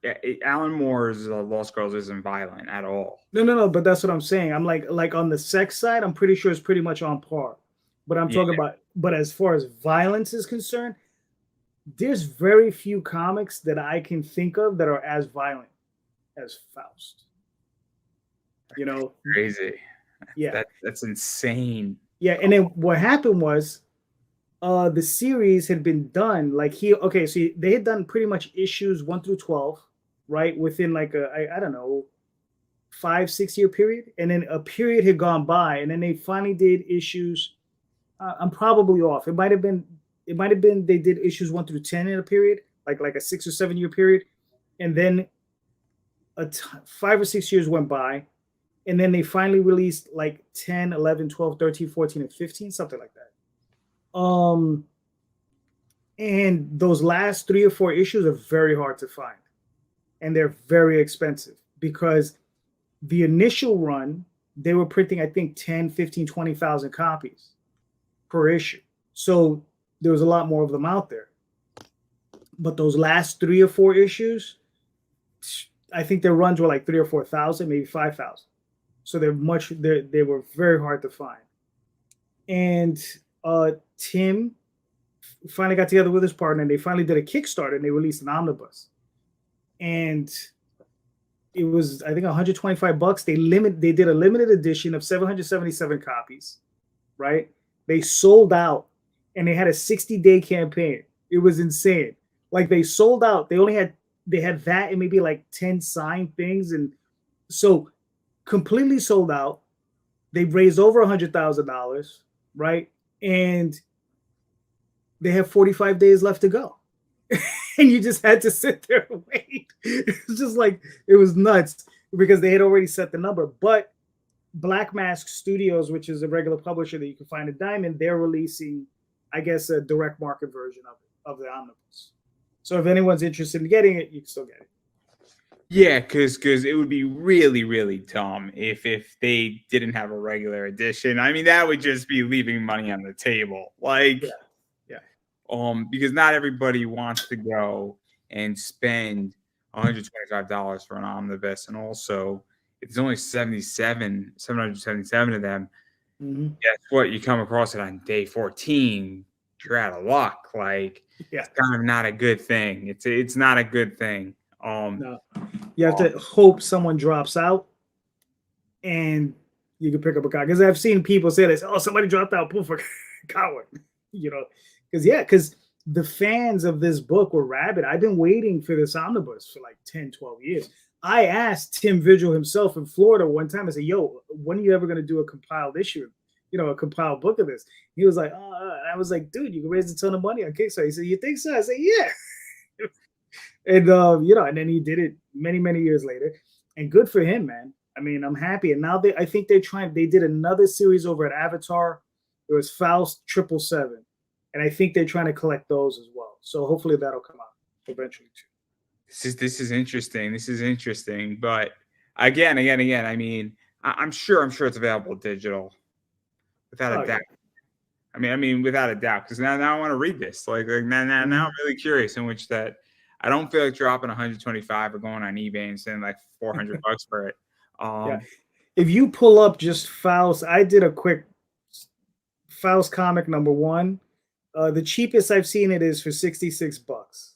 Yeah, Alan Moore's Lost Girls isn't violent at all. No, but that's what I'm saying. I'm like on the sex side, I'm pretty sure it's pretty much on par. But I'm talking about, but as far as violence is concerned, there's very few comics that I can think of that are as violent as Faust. You know, crazy. Yeah, that's insane. Yeah, and then what happened was, the series had been done so they had done pretty much issues 1 through 12, right, within like I don't know, 5-6 year period, and then a period had gone by, and then they finally did issues. I'm probably off. It might have been they did issues 1 through 10 in a period, like a 6 or 7 year period, and then 5 or 6 years went by, and then they finally released like 10, 11, 12, 13, 14, and 15, something like that. And those last 3 or 4 issues are very hard to find, and they're very expensive because the initial run, they were printing, I think, 10, 15, 20,000 copies per issue. So there was a lot more of them out there. But those last 3 or 4 issues, I think their runs were like 3,000 or 4,000, maybe 5,000. So they were very hard to find. And Tim finally got together with his partner, and they finally did a Kickstarter, and they released an omnibus. And it was, I think, $125. They did a limited edition of 777 copies, right? They sold out, and they had a 60-day campaign. It was insane. Like, they sold out. They had that and maybe like 10 signed things, and so completely sold out. They raised over $100,000, right? And they have 45 days left to go. And you just had to sit there and wait. It's just like, it was nuts because they had already set the number. But Black Mask Studios, which is a regular publisher that you can find at Diamond, they're releasing, I guess, a direct market version of the omnibus. So if anyone's interested in getting it, you can still get it. Yeah, because it would be really, really dumb if they didn't have a regular edition. I mean, that would just be leaving money on the table. Like, yeah. Because not everybody wants to go and spend $125 for an omnibus, and also if there's only 777 of them, guess what? You come across it on day 14, you're out of luck. Like, it's kind of not a good thing. It's not a good thing. No. You have to hope someone drops out and you can pick up a copy. Because I've seen people say this, oh, somebody dropped out, poof, I got one. You know, because the fans of this book were rabid. I've been waiting for this omnibus for like 10, 12 years. I asked Tim Vigil himself in Florida one time, I said, yo, when are you ever going to do a compiled issue? a compiled book of this. He was like, oh, and I was like, dude, you can raise a ton of money on Kickstarter. He said, you think so? I said, yeah. And and then he did it many, many years later. And good for him, man. I mean, I'm happy. And now I think they did another series over at Avatar. It was Faust 777. And I think they're trying to collect those as well. So hopefully that'll come out eventually too. This is interesting. This is interesting. But again, I mean, I'm sure it's available digital without a doubt. Yeah. I mean, without a doubt, because now I want to read this. Like now I'm really curious. In which that I don't feel like dropping 125 or going on eBay and saying like $400 for it. Yeah. If you pull up just Faust, I did a quick Faust comic #1. The cheapest I've seen it is for $66.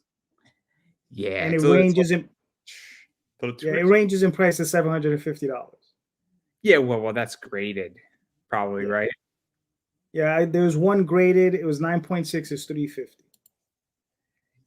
Yeah, and it ranges in price to $750. Yeah, well, that's graded, probably, right? Yeah, there's one graded. It was 9.6. It's $350.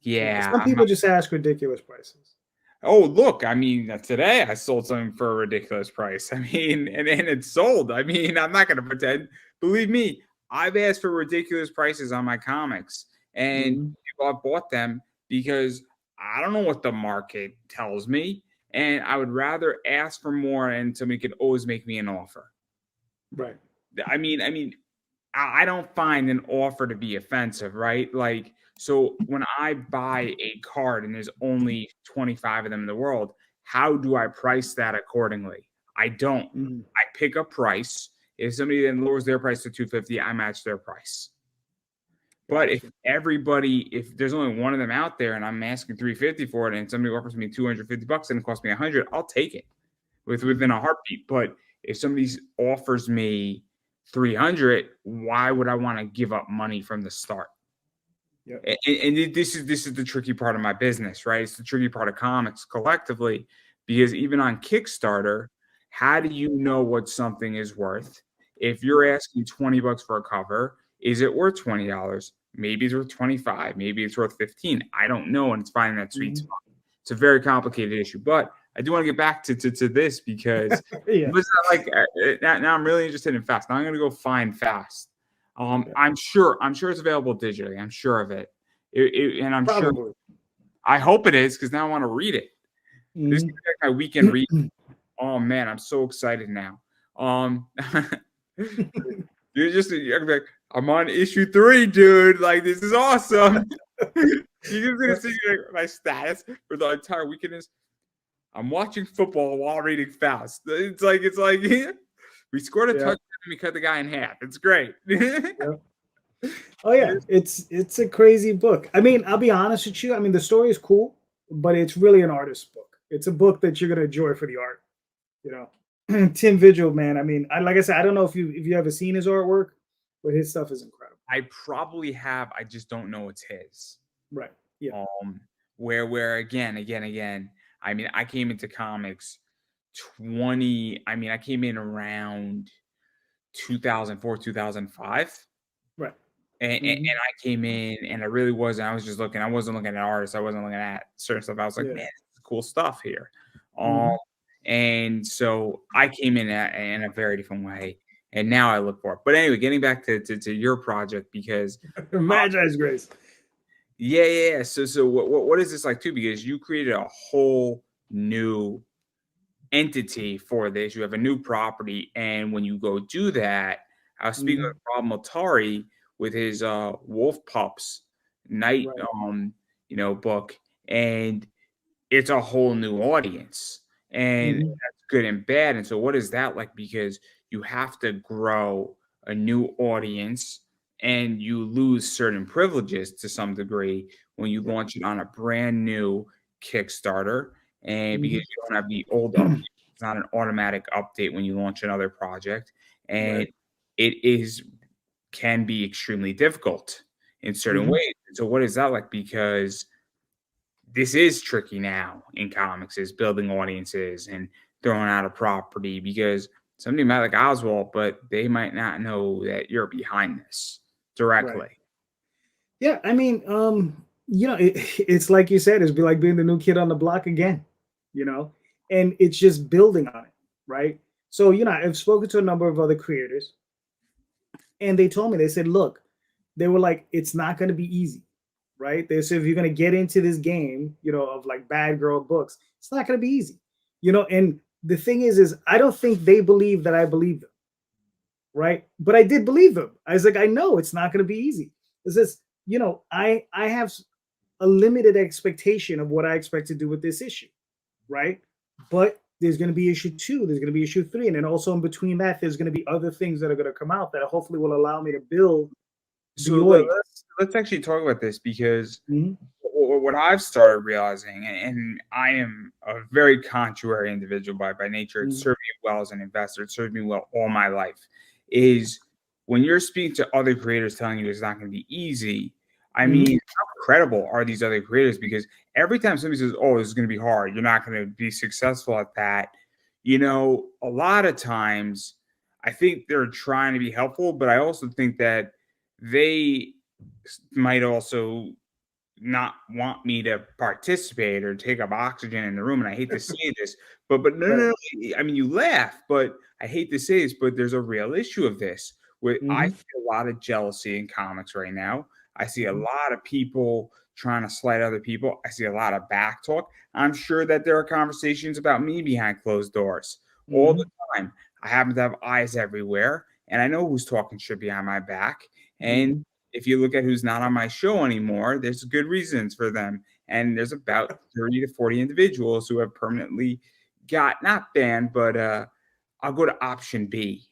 Yeah, some people just ask ridiculous prices. Oh, look, I mean, today I sold something for a ridiculous price. I mean, and it's sold. I mean, I'm not going to pretend. Believe me, I've asked for ridiculous prices on my comics, and people have bought them because I don't know what the market tells me, and I would rather ask for more, and somebody could always make me an offer. Right. I mean, I don't find an offer to be offensive, right? Like, so when I buy a card and there's only 25 of them in the world, how do I price that accordingly? I don't. I pick a price. If somebody then lowers their price to $250, I match their price. But if there's only one of them out there and I'm asking $350 for it, and somebody offers me $250 and it costs me $100, I'll take it within a heartbeat. But if somebody offers me $300, why would I want to give up money from the start? Yep. And this is the tricky part of my business, right? It's the tricky part of comics collectively, because even on Kickstarter, how do you know what something is worth? If you're asking $20 for a cover, is it worth $20? Maybe it's worth $25. Maybe it's worth $15. I don't know, and it's finding that sweet spot. It's a very complicated issue, but I do want to get back to this because now I'm really interested in Fast. Now I'm going to go find Fast. I'm sure it's available digitally. I'm sure of it, and I'm Probably. sure. I hope it is, because now I want to read it. This is like my weekend read. Oh man, I'm so excited now. You're like, I'm on issue 3, dude. Like, this is awesome. You're gonna see my status for the entire weekend is I'm watching football while reading Faust. It's like we scored a touchdown and we cut the guy in half. It's great. Oh yeah, it's a crazy book. I mean, I'll be honest with you. I mean, the story is cool, but it's really an artist's book. It's a book that you're gonna enjoy for the art. Tim Vigil, man. I mean, like I said, I don't know if you ever seen his artwork, but his stuff is incredible. I probably have. I just don't know it's his. Right. Yeah. Where again. I mean, I came into comics I came in around 2004, 2005. Right. And I came in and I really wasn't. I was just looking. I wasn't looking at artists. I wasn't looking at certain stuff. I was like, man, this is cool stuff here. And so I came in a very different way. And now I look for it. But anyway, getting back to your project, because Magi Grace. Yeah. So what is this like too? Because you created a whole new entity for this. You have a new property, and when you go do that, I was speaking with Rob Motari with his Wolf Pups Night book, and it's a whole new audience, and that's good and bad. And so what is that like? Because you have to grow a new audience, and you lose certain privileges to some degree when you launch it on a brand new Kickstarter, and because you don't have the old update, it's not an automatic update when you launch another project, and it can be extremely difficult in certain ways. So what is that like? Because this is tricky now in comics, is building audiences and throwing out a property, because somebody might like Oswald, but they might not know that you're behind this directly. Right. Yeah, I mean, it's like you said, it's like being the new kid on the block again, and it's just building on it, right? So, I've spoken to a number of other creators, And they told me, they said, look, they were like, it's not going to be easy, right? They said, if you're going to get into this game, of like bad girl books, it's not going to be easy, and the thing is I don't think they believe that I believe them, right? But I did believe them. I was like, I know it's not going to be easy. It's just, I have a limited expectation of what I expect to do with this issue, right? But there's going to be issue 2, there's going to be issue 3, and then also in between that, there's going to be other things that are going to come out that hopefully will allow me to build the So audience. let's actually talk about this, because Mhm. what I've started realizing, and I am a very contrary individual by nature, it Mhm. served me well as an investor, it served me well all my life, is when you're speaking to other creators telling you it's not going to be easy. I mean, how credible are these other creators? Because every time somebody says, oh, this is going to be hard, you're not going to be successful at that, a lot of times I think they're trying to be helpful, but I also think that they might also not want me to participate or take up oxygen in the room. And I hate to say this, but no. I mean, you laugh, but I hate to say this, but there's a real issue of this where I see a lot of jealousy in comics right now. I see a lot of people trying to slight other people. I see a lot of back talk. I'm sure that there are conversations about me behind closed doors all the time. I happen to have eyes everywhere, and I know who's talking shit behind my back. And if you look at who's not on my show anymore, there's good reasons for them. And there's about 30 to 40 individuals who have permanently not banned, but I'll go to option B.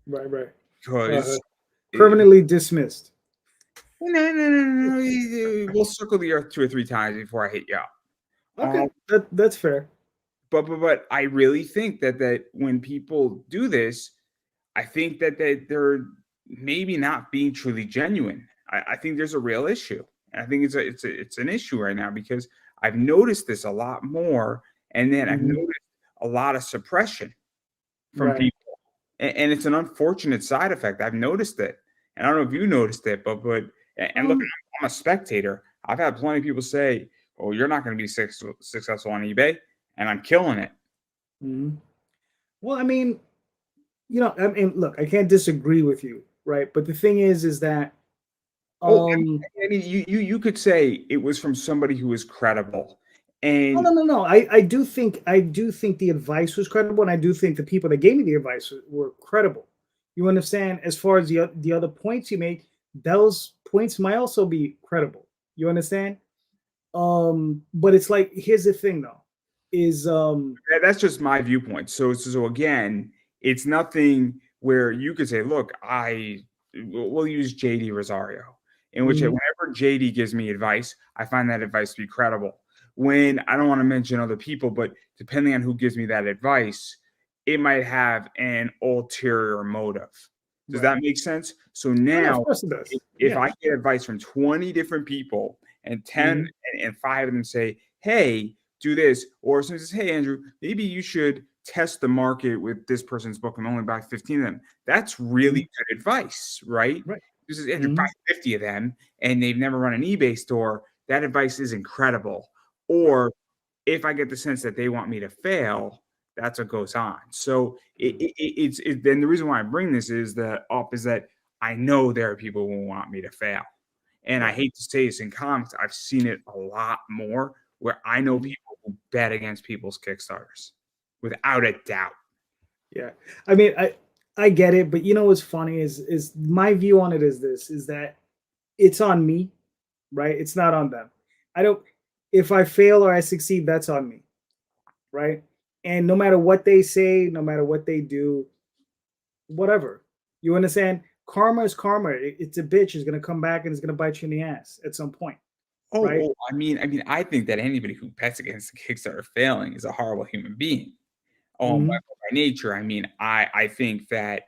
Right. Because Permanently dismissed. no. We'll circle the earth 2 or 3 times before I hit you up. Okay, that's fair. But I really think that when people do this, I think that they're maybe not being truly genuine. I think there's a real issue. And I think it's an issue right now, because I've noticed this a lot more, and then I've noticed a lot of suppression from Right. people, and it's an unfortunate side effect. I've noticed it, and I don't know if you noticed it, but look, I'm a spectator. I've had plenty of people say, "Oh, you're not going to be successful on eBay," and I'm killing it. Well, I mean, look, I can't disagree with you, right? But the thing is that Oh, I mean, you could say it was from somebody who was credible, and no. I do think the advice was credible, and I do think the people that gave me the advice were credible. You understand? As far as the other points you made, those points might also be credible. You understand? But it's like, here's the thing though, is that's just my viewpoint. So again, it's nothing where you could say, look, we'll use JD Rosario, in which whenever JD gives me advice, I find that advice to be credible. When I don't want to mention other people, but depending on who gives me that advice, it might have an ulterior motive. Does that make sense? So now, of course it does. if I get advice from 20 different people and 10 and 5 of them say, hey, do this, or someone says, hey, Andrew, maybe you should test the market with this person's book and only buy 15 of them. That's really good advice, right? This is Andrew, buy 50 of them and they've never run an eBay store. That advice is incredible. Or if I get the sense that they want me to fail, that's what goes on. So it's then the reason why I bring this is that I know there are people who want me to fail. And I hate to say this in comics, I've seen it a lot more, where I know people who bet against people's Kickstarters without a doubt. Yeah. I mean, I get it, but what's funny is my view on it is this, is that it's on me, right? It's not on them. If I fail or I succeed, that's on me, right? And no matter what they say, no matter what they do, whatever. You understand? Karma is karma. It's a bitch. It's gonna come back and it's gonna bite you in the ass at some point. Right? I mean, I think that anybody who bets against the Kickstarter failing is a horrible human being. By nature, I mean, I think that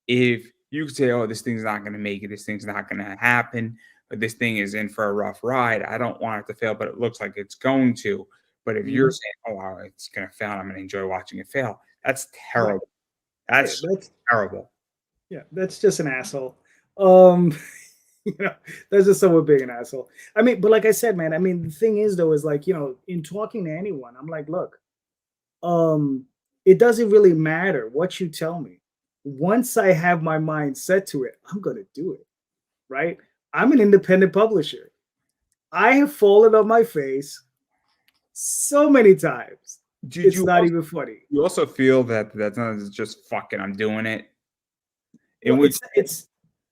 if you say, "Oh, this thing's not going to make it, this thing's not going to happen, but this thing is in for a rough ride," I don't want it to fail, but it looks like it's going to. But if you're saying, "Oh, wow, it's going to fail, I'm going to enjoy watching it fail," that's terrible. That's terrible. Yeah, that's just an asshole. That's just someone being an asshole. I mean, but like I said, man, I mean, the thing is though, is like, in talking to anyone, I'm like, look, it doesn't really matter what you tell me, once I have my mind set to it, I'm going to do it. Right? I'm an independent publisher. I have fallen on my face so many times. Did It's you not also, even funny. you also feel that that's not just fucking I'm doing it? In Well, which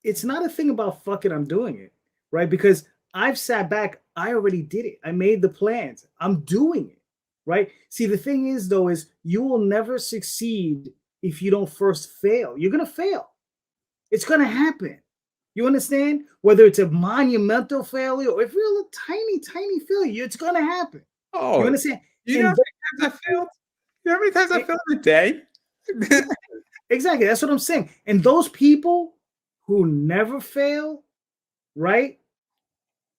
it's not a thing about fucking I'm doing it, right? Because I've sat back, I already did it. I made the plans. I'm doing it, right? See, the thing is though is you will never succeed if you don't first fail. You're going to fail. It's going to happen. You understand? Whether it's a monumental failure or if you're a tiny failure, it's going to happen. You oh, understand? you know how And many times I failed? You know how many times I failed in a day? exactly. That's what I'm saying. And those people who never fail, right?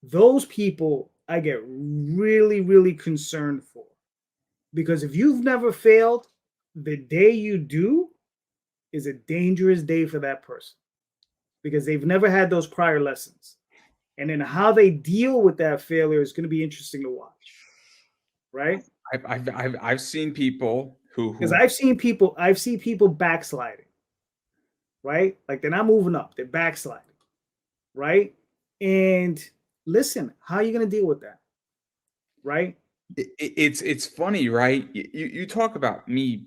Those people I get really, really concerned for. Because if you've never failed, the day you do is a dangerous day for that person because they've never had those prior lessons. And then how they deal with that failure is going to be interesting to watch, right? I've seen people Because who I've seen people backsliding, right? Like they're not moving up, they're backsliding, right? And listen, how are you going to deal with that, right? it's funny, right? You talk about me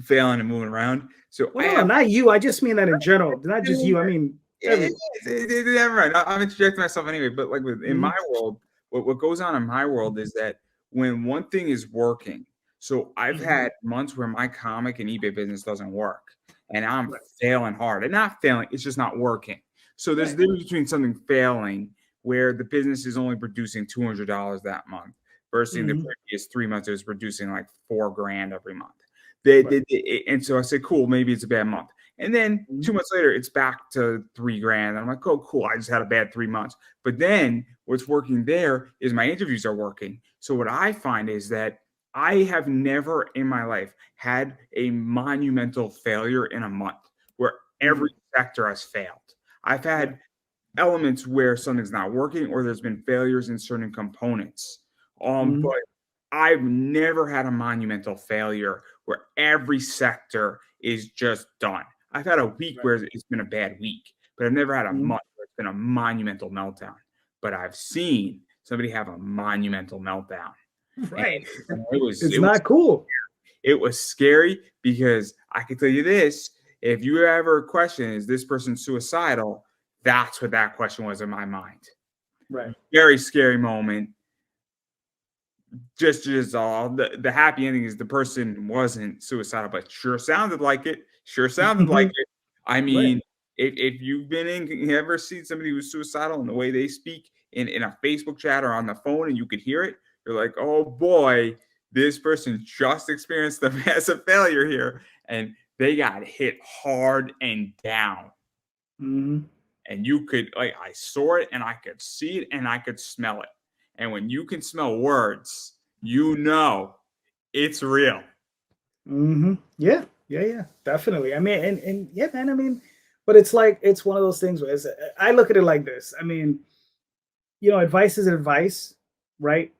failing and moving around. So Well, I no, have not you. I just mean that in general, not just you. I mean yeah, everyone. never mind. I'm interjecting myself anyway, but like in Mm-hmm. my world, what goes on in my world is that when one thing is working, so I've Mm-hmm. had months where my comic and eBay business doesn't work, and I'm Right, failing hard, and not failing, it's just not working. So there's a right. difference between something failing where the business is only producing $200 that month versus the Mm-hmm. previous 3 months it was producing like 4 grand every month. Right. And so I said, cool, maybe it's a bad month. And then Mm-hmm. 2 months later, it's back to 3 grand. And I'm like, oh, cool. I just had a bad 3 months. But then what's working there is my interviews are working. So what I find is that I have never in my life had a monumental failure in a month where Mm-hmm. every sector has failed. I've Right. had elements where something's not working or there's been failures in certain components. Mm-hmm. But I've never had a monumental failure where every sector is just done. I've had a week Right. where it's been a bad week, but I've never had a Mm-hmm. month where it's been a monumental meltdown. But I've seen somebody have a monumental meltdown, and Right. it was It's it was not cool. it was scary because I can tell you this: if you ever question is this person suicidal, that's what that question was in my mind. Right. Very scary moment. Just all the happy ending is the person wasn't suicidal, but sure sounded like it. Sure sounded like Mm-hmm. it. I Right. mean, if you've been in, you ever seen somebody who's suicidal and the way they speak in a Facebook chat or on the phone and you could hear it, you're like, oh boy, this person just experienced a massive failure here. And they got hit hard and down. Mm-hmm. And you could, like, I saw it and I could see it and I could smell it. And when you can smell words, you know it's real. Mm-hmm. Yeah. Yeah. Yeah. Definitely. I mean, and yeah, man. I mean, but it's like it's one of those things where I look at it like this. I mean, advice is advice, right?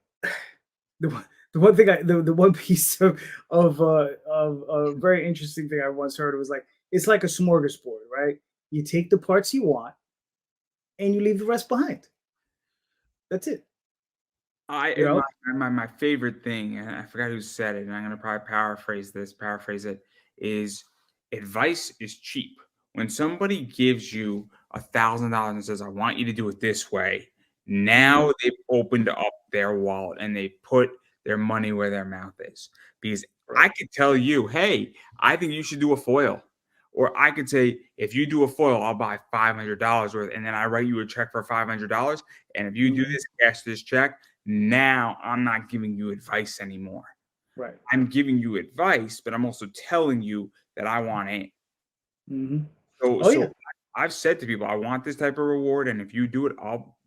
The one thing the one piece of a very interesting thing I once heard was like it's like a smorgasbord, right? You take the parts you want and you leave the rest behind. That's it. You know? My favorite thing, and I forgot who said it, and I'm gonna probably paraphrase it, is advice is cheap. When somebody gives you $1,000 and says, I want you to do it this way, Mhm. now they've opened up their wallet and they put their money where their mouth is. Because Right. I could tell you, hey, I think you should do a foil. Or I could say, if you do a foil, I'll buy $500 worth, and then I write you a check for $500. And if you do Mhm. this, cash this check, now I'm not giving you advice anymore. Right. I'm giving you advice, but I'm also telling you that I want in. Mhm. So, Oh, yeah. so I've said to people, I want this type of reward, and if you do it, I'll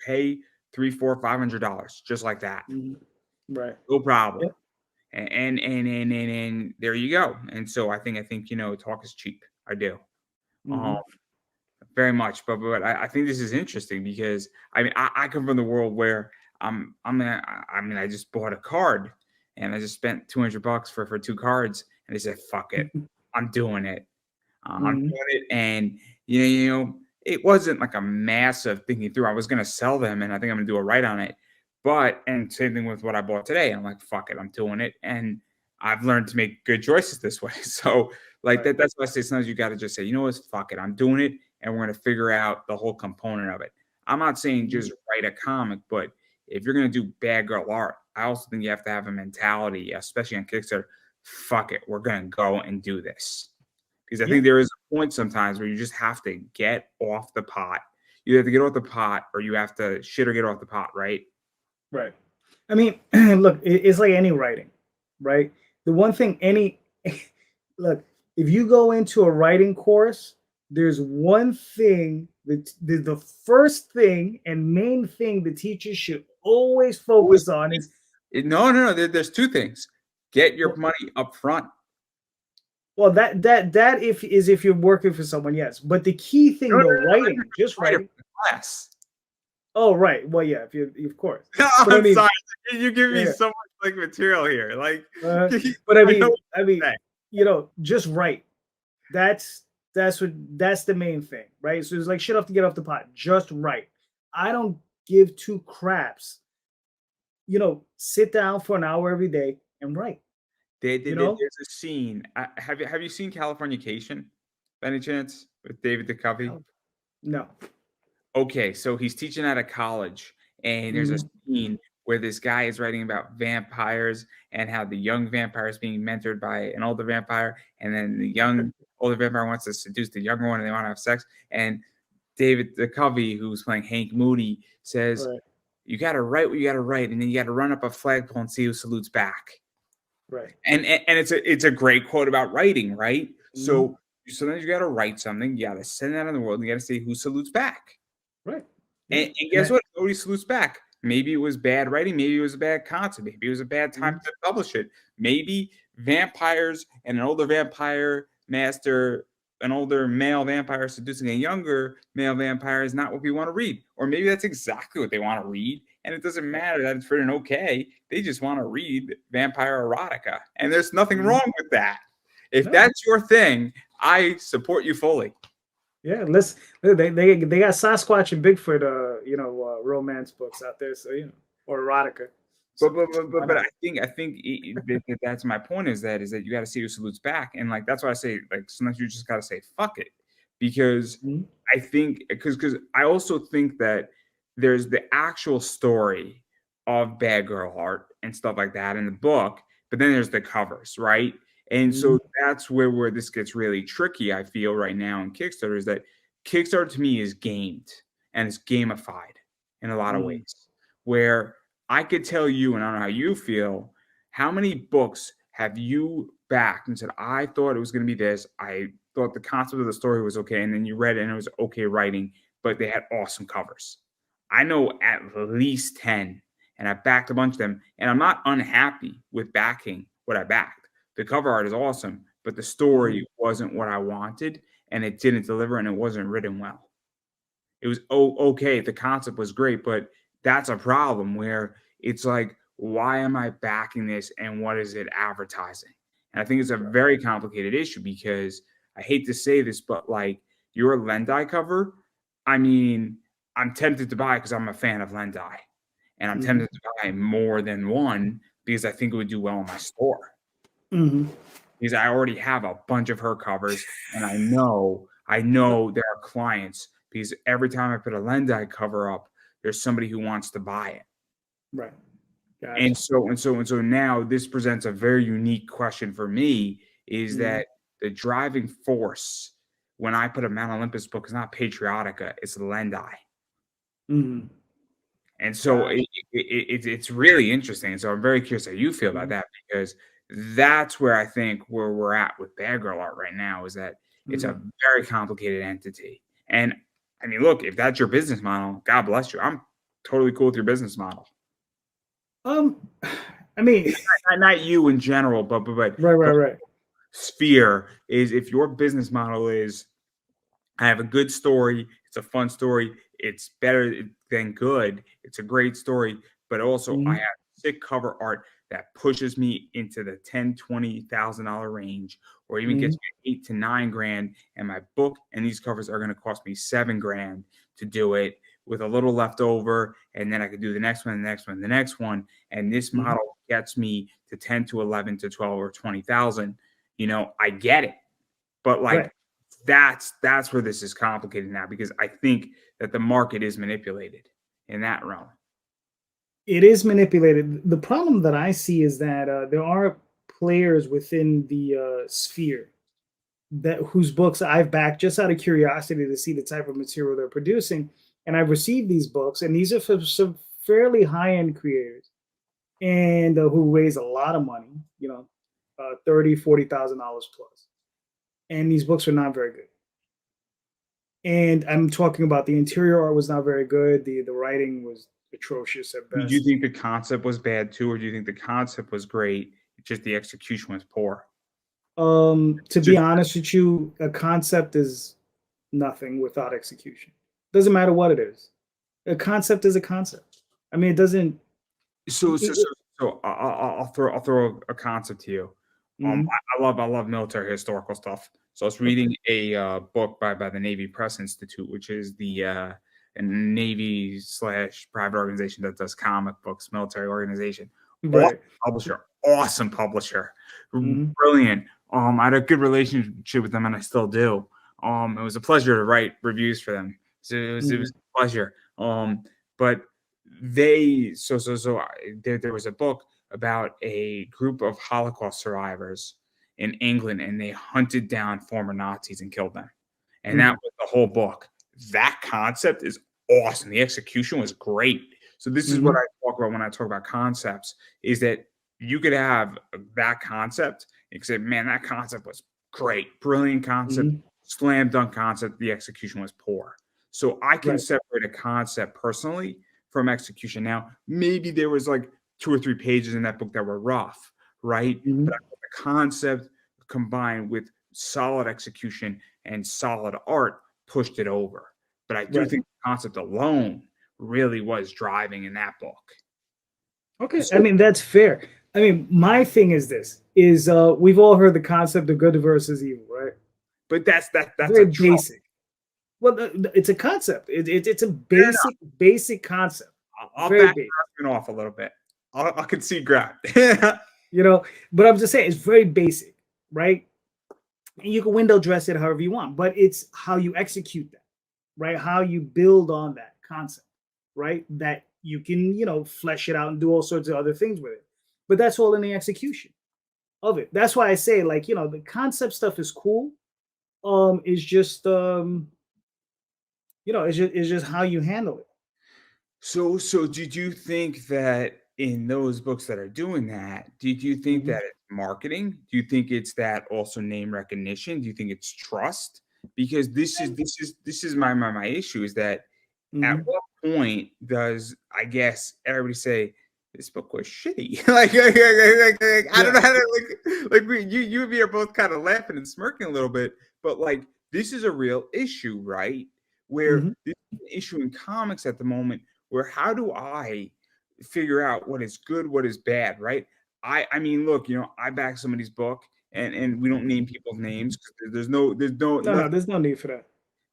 pay three, four, $500 just like that. Mhm. Right. No problem. Yep. And there you go. And so I think talk is cheap. I do. Um, Mhm. very much. But I think this is interesting because I mean I come from the world where I just bought a card and I just spent $200 for two cards and I said fuck it, I'm doing it. I'm doing it, and you know, it wasn't like a massive thinking through. I was gonna sell them, and I think I'm gonna do a write on it. But and same thing with what I bought today. I'm like, fuck it, I'm doing it, and I've learned to make good choices this way. So like Right. that's why I say sometimes you got to just say, you know what, fuck it, I'm doing it, and we're gonna figure out the whole component of it. I'm not saying just write a comic, but if you're gonna do bad girl art, I also think you have to have a mentality, especially on Kickstarter. Fuck it, we're gonna go and do this. Because I Yeah. think there is a point sometimes where you just have to get off the pot. You have to get off the pot, or you have to shit or get off the pot, right? Right. I mean, look, it's like any writing, right? The one thing look, if you go into a writing course, there's one thing that the first thing and main thing the teacher should always focus on is No. There's two things. Get your money up front. well, that if you're working for someone, yes. But the key thing, No, though, no, no, writing, just write it writing. for the class. Oh, right. Well, yeah, if you of course. No, But I I'm mean, sorry. You give me yeah. so much like material here. Like, But I I know mean, what I mean, you're saying. you know, just write. That's that's the main thing, right? So it's like shit off to get off the pot. Just write. I don't give two craps. You know, sit down for an hour every day and write. You know? There's a scene. Have you seen Californication by any chance with David Duchovny? No. Okay, so he's teaching at a college, and there's a Mhm. scene where this guy is writing about vampires and how the young vampire is being mentored by an older vampire, and then the young older vampire wants to seduce the younger one, and they want to have sex. And David Duchovny, who's playing Hank Moody, says, Right. "You got to write what you got to write, and then you got to run up a flagpole and see who salutes back." Right. And it's a great quote about writing, right? Mhm. So sometimes you got to write something, you got to send that in the world, and you got to see who salutes back. Right. Yeah. And guess what? Nobody salutes back. Maybe it was bad writing. Maybe it was a bad concept. Maybe it was a bad time to publish it. Maybe vampires and an older vampire master, an older male vampire seducing a younger male vampire is not what we want to read. Or maybe that's exactly what they want to read. And it doesn't matter that it's written okay. They just want to read vampire erotica. And there's nothing wrong with that. If No. that's your thing, I support you fully. Yeah, they got Sasquatch and Bigfoot romance books out there, so you know, or erotica. So why But not? I think that's my point is that you got to see who salutes back, and like that's why I say like sometimes you just got to say fuck it, because Mhm. I think because I also think that there's the actual story of Bad Girl Art and stuff like that in the book, but then there's the covers, right? And so that's where this gets really tricky. I feel right now in Kickstarter is that Kickstarter to me is gamed and it's gamified in a lot of Mhm. ways, where I could tell you, and I don't know how you feel, how many books have you backed and said, I thought it was going to be this. I thought the concept of the story was okay. And then you read it and it was okay writing, but they had awesome covers. I know at least 10, and I backed a bunch of them. And I'm not unhappy with backing what I backed. The cover art is awesome, but the story wasn't what I wanted, and it didn't deliver, and it wasn't written well. It was okay. The concept was great, but that's a problem where it's like, why am I backing this and what is it advertising? And I think it's a very complicated issue because I hate to say this, but like your Lendai cover, I mean, I'm tempted to buy because I'm a fan of Lendai, and I'm tempted to buy more than one because I think it would do well in my store. Because I already have a bunch of her covers, and I know there are clients because every time I put a Lendai cover up, there's somebody who wants to buy it. Right. Gotcha. And so now this presents a very unique question for me is that the driving force when I put a Mount Olympus book is not Patriotica, it's Lendai. And so Gotcha. it's really interesting. And so I'm very curious how you feel about that because that's where I think where we're at with Bad Girl Art right now is that it's a very complicated entity. And I mean, look, if that's your business model, God bless you. I'm totally cool with your business model. I mean, Not you in general, but right. sphere is if your business model is I have a good story, it's a fun story, it's better than good, it's a great story, but also I have sick cover art that pushes me into the $10,000, $20,000 range or even gets me 8 to 9 grand, and my book and these covers are going to cost me 7 grand to do it with a little left over, and then I could do the next one, the next one, the next one, and this model gets me to 10 to 11 to 12 or 20,000. I get it, but like that's where this is complicated now, because I think that the market is manipulated in that realm. It is manipulated. The problem that I see is that there are players within the sphere that whose books I've backed just out of curiosity to see the type of material they're producing, and I've received these books, and these are for some fairly high-end creators, and who raise a lot of money, $30,000-$40,000 plus, and these books are not very good. And I'm talking about the interior art was not very good. The writing was atrocious at best. Do you think the concept was bad too, or do you think the concept was great, just the execution was poor? To be honest with you, a concept is nothing without execution. Doesn't matter what it is. A concept is a concept. I mean, it doesn't. So I'll throw a concept to you. I love military historical stuff. So I was reading a book by the Navy Press Institute, which is the a Navy/private organization that does comic books, military organization. Right. Awesome publisher, brilliant. I had a good relationship with them, and I still do. It was a pleasure to write reviews for them. So it was a pleasure. But there was a book about a group of Holocaust survivors in England, and they hunted down former Nazis and killed them. And that was the whole book. That concept is awesome. The execution was great. So this is what I talk about when I talk about concepts, is that you could have that concept and say, man, that concept was great. Brilliant concept, slam dunk concept. The execution was poor. So I can separate a concept personally from execution. Now, maybe there was like 2 or 3 pages in that book that were rough, right? But the concept combined with solid execution and solid art pushed it over. But I do think the concept alone really was driving in that book. Okay, so, I mean, that's fair. I mean, my thing is this: we've all heard the concept of good versus evil, right? But that's very basic. Well, it's a concept. It's a basic concept. I'll back off a little bit. I can see ground. But I'm just saying it's very basic, right? And you can window dress it however you want, but it's how you execute that, right? How you build on that concept, right? That you can, flesh it out and do all sorts of other things with it. But that's all in the execution of it. That's why I say, like, the concept stuff is cool. It's just it's just how you handle it. So did you think that in those books that are doing that, did you think that it's marketing? Do you think it's that also name recognition? Do you think it's trust? Because this is my issue, is that at what point does, I guess, everybody say this book was shitty? like I don't know how to you and me are both kind of laughing and smirking a little bit, but like this is a real issue, right? Where this is an issue in comics at the moment, where how do I figure out what is good, what is bad, right? I mean, look, I back somebody's book, and we don't name people's names because there's no need for that.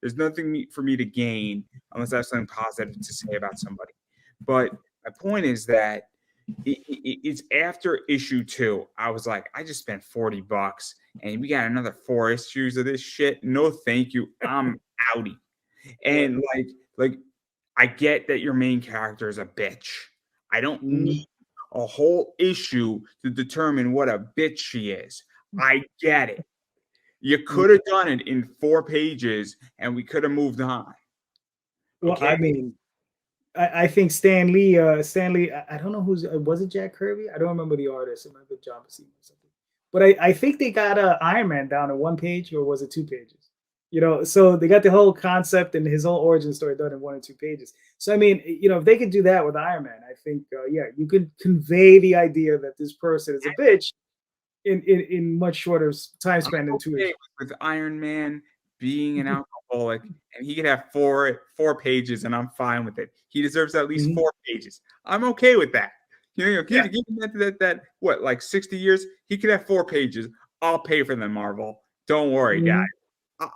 There's nothing for me to gain unless I have something positive to say about somebody. But my point is that it's after issue 2. I was like, I just spent $40 and we got another 4 issues of this shit. No, thank you. I'm outie. And like I get that your main character is a bitch. I don't need a whole issue to determine what a bitch she is. I get it. You could have done it in 4 pages and we could have moved on. Okay? Well, I mean, I think Stan Lee, I don't know was it Jack Kirby? I don't remember the artist. It might be John Bacino or something. But I think they got Iron Man down in 1 page, or was it 2 pages? So they got the whole concept and his whole origin story done in 1 or 2 pages. So, I mean, if they could do that with Iron Man, I think, you could convey the idea that this person is a bitch in much shorter time span than 2 issues. With Iron Man being an alcoholic, and he could have 4 pages, and I'm fine with it. He deserves at least 4 pages. I'm okay with that. Give him that what, like 60 years? He could have 4 pages. I'll pay for them, Marvel. Don't worry, Mhm. guys.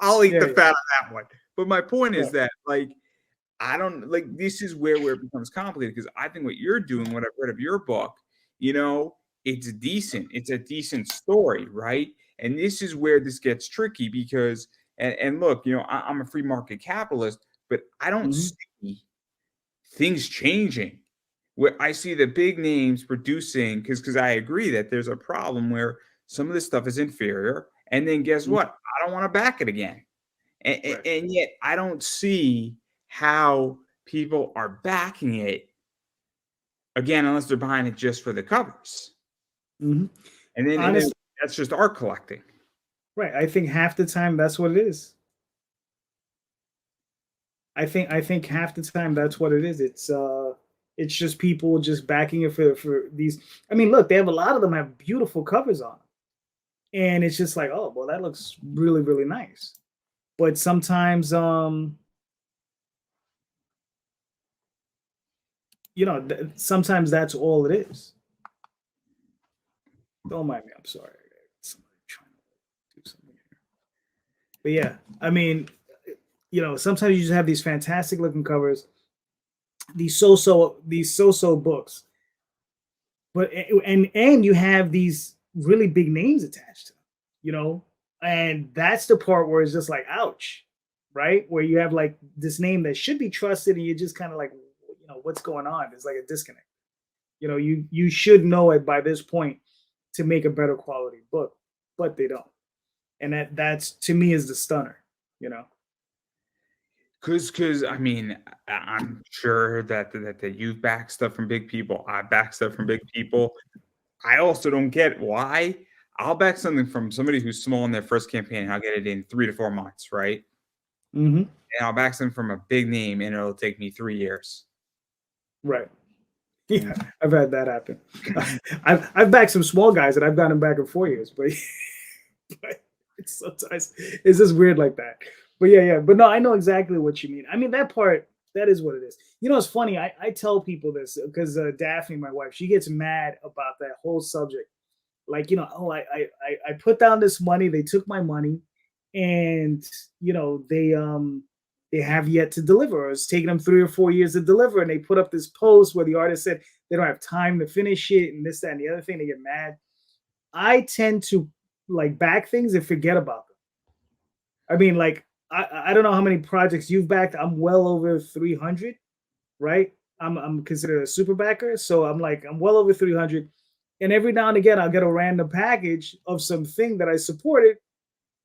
I'll eat the Yeah. fat on that one. But my point is Right. that, like, I don't like this is where it becomes complicated because I think what you're doing, what I've read of your book, you know, it's decent. It's a decent story, right? And this is where this gets tricky because, and look, you know, I'm a free market capitalist, but I don't Mhm. see things changing. Where I see the big names producing, because I agree that there's a problem where some of this stuff is inferior, and then guess Mhm. what? I don't want to back it again. And, Right. and yet I don't see how people are backing it again unless they're buying it just for the covers. Mhm. And then Honestly, that's just art collecting. right. I think half the time that's what it is. I think half the time that's what it is. It's just people just backing it for these. I mean, look, they have a lot of them have beautiful covers on, and it's just like, oh, well, that looks really really nice. But sometimes, sometimes that's all it is. Don't mind me. I'm sorry. Somebody trying to do something here. But yeah, I mean, sometimes you just have these fantastic looking covers, these so-so books, but and you have these really big names attached to them, and that's the part where it's just like, ouch, right? Where you have like this name that should be trusted, and you're just kind of like, what's going on? There's like a disconnect. You should know it by this point to make a better quality book, but they don't, and that's to me is the stunner, you know. Because I mean, I'm sure that you've backed stuff from big people. I back stuff from big people. I also don't get why. I'll back something from somebody who's small in their first campaign, and I'll get it in 3 to 4 months, right? Mm-hmm. And I'll back something from a big name, and it'll take me 3 years. Right. Yeah, I've had that happen. I've backed some small guys and I've gotten them back in 4 years, but, but it's just weird like that. But yeah. But no, I know exactly what you mean. I mean, that part, that is what it is. It's funny. I tell people this because Daphne, my wife, she gets mad about that whole subject. Like, oh, I put down this money. They took my money, and they have yet to deliver. It's taken them 3 or 4 years to deliver, and they put up this post where the artist said they don't have time to finish it, and this, that, and the other thing. They get mad. I tend to like back things and forget about them. I mean, like I don't know how many projects you've backed. I'm well over 300, right? I'm considered a super backer, so I'm well over 300. And every now and again, I'll get a random package of something that I supported.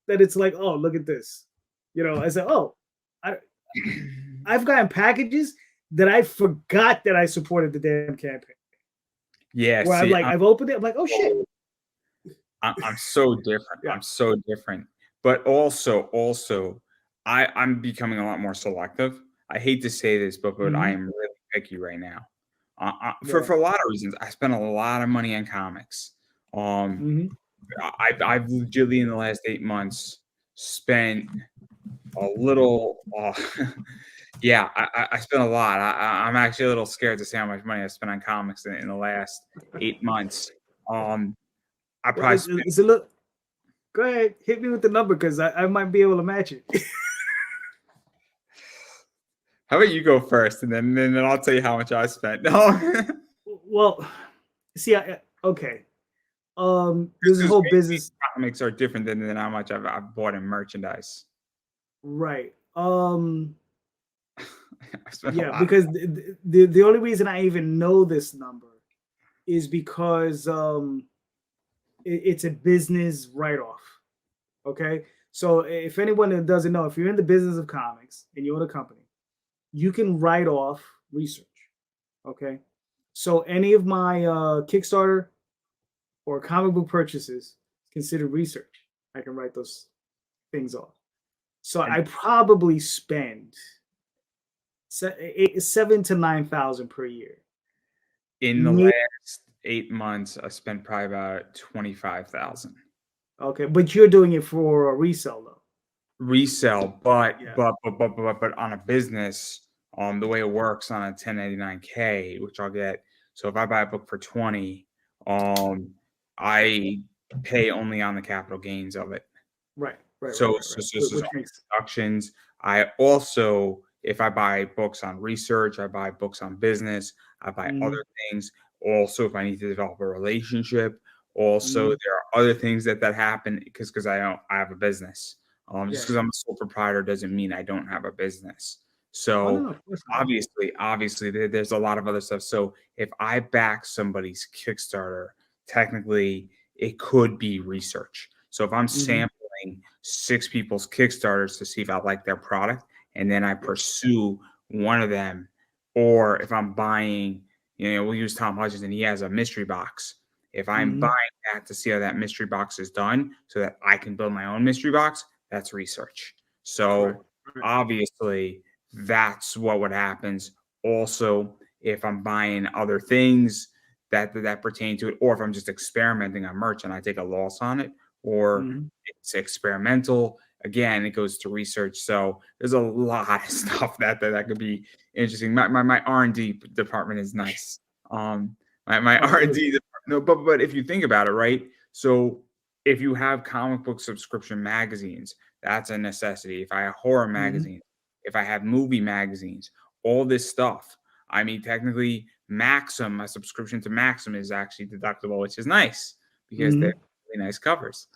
That it's like, oh, look at this. I said, oh, I, I've gotten packages that I forgot that I supported the damn campaign. Yeah, Where see, I've opened it, I'm like, oh shit. I'm so different. Yeah. I'm so different. But also, I'm becoming a lot more selective. I hate to say this, but I Mm-hmm. am really picky right now. For Right. a lot of reasons, I spent a lot of money on comics. Um, Mm-hmm. I've legitimately in the last 8 months spent a little. Yeah, I spent a lot. I'm actually a little scared to say how much money I spent on comics in the last 8 months. I Well, probably spent. it's a look. Go ahead, hit me with the number because I might be able to match it. How about you go first, and then I'll tell you how much I spent. No, Well, see, okay. This because whole business, comics are different than how much I've bought in merchandise. right? I spent a Yeah, lot. because the only reason I even know this number is because it's a business write off. Okay, so if anyone that doesn't know, if you're in the business of comics and you own a company, you can write off research. Okay, so any of my Kickstarter or comic book purchases considered research. I can write those things off. So And I probably spend 7 to 9 thousand per year. in the last 8 months, I spent probably about 25,000 Okay, but you're doing it for a resale though. resale. But Yeah. but but but but but on a business, the way it works on a 1099K, which I'll get. So if I buy a book for 20, I pay only on the capital gains of it. Right. So Which makes deductions. I also, if I buy books on research, I buy books on business, I buy mm, other things. Also, if I need to develop a relationship, also mm, there are other things that happen because I have a business. Just yeah. because I'm a sole proprietor doesn't mean I don't have a business. Oh no, So no, of course not. obviously there's a lot of other stuff. So if I back somebody's Kickstarter, technically it could be research. So if I'm Hmm. sampling 6 people's Kickstarters to see if I like their product, and then I Yeah. pursue one of them, or if I'm buying, we'll use Tom Hutchins, he has a mystery box. If I'm Hmm. buying that to see how that mystery box is done so that I can build my own mystery box, that's research. Right. So Right. obviously that's what would happen. Also, if I'm buying other things that pertain to it, or if I'm just experimenting on merch and I take a loss on it, or Hmm. it's experimental. Again, it goes to research. So there's a lot of stuff that could be interesting. My R&D department is nice. My Oh, good. R&D no, but if you think about it, right? So if you have comic book subscription magazines, that's a necessity. If I have horror Hmm. magazines, if I have movie magazines, all this stuff. I mean, technically, Maxim, my subscription to Maxim is actually deductible, which is nice because they're Hmm. really nice covers.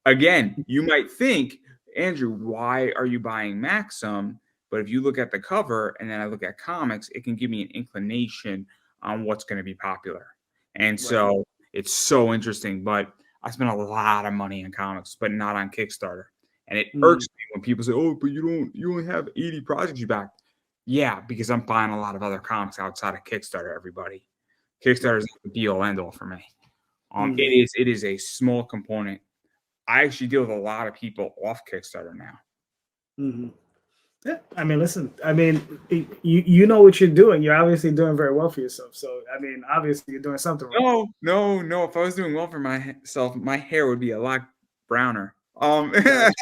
Again, you might think, Andrew, why are you buying Maxim? But if you look at the cover and then I look at comics, it can give me an inclination on what's going to be popular. And Right. so it's so interesting. But I spent a lot of money on comics, but not on Kickstarter. And it irks Mm. me when people say, "Oh, but you only have 80 projects you backed." Yeah, because I'm buying a lot of other comics outside of Kickstarter, everybody. Kickstarter Right. is not the be all end all for me. Hmm. It is a small component. I actually deal with a lot of people off Kickstarter now. Hmm. Yeah. I mean, listen. I mean, you know what you're doing. You're obviously doing very well for yourself. So I mean, obviously you're doing something right. No. If I was doing well for myself, my hair would be a lot browner. Gotcha.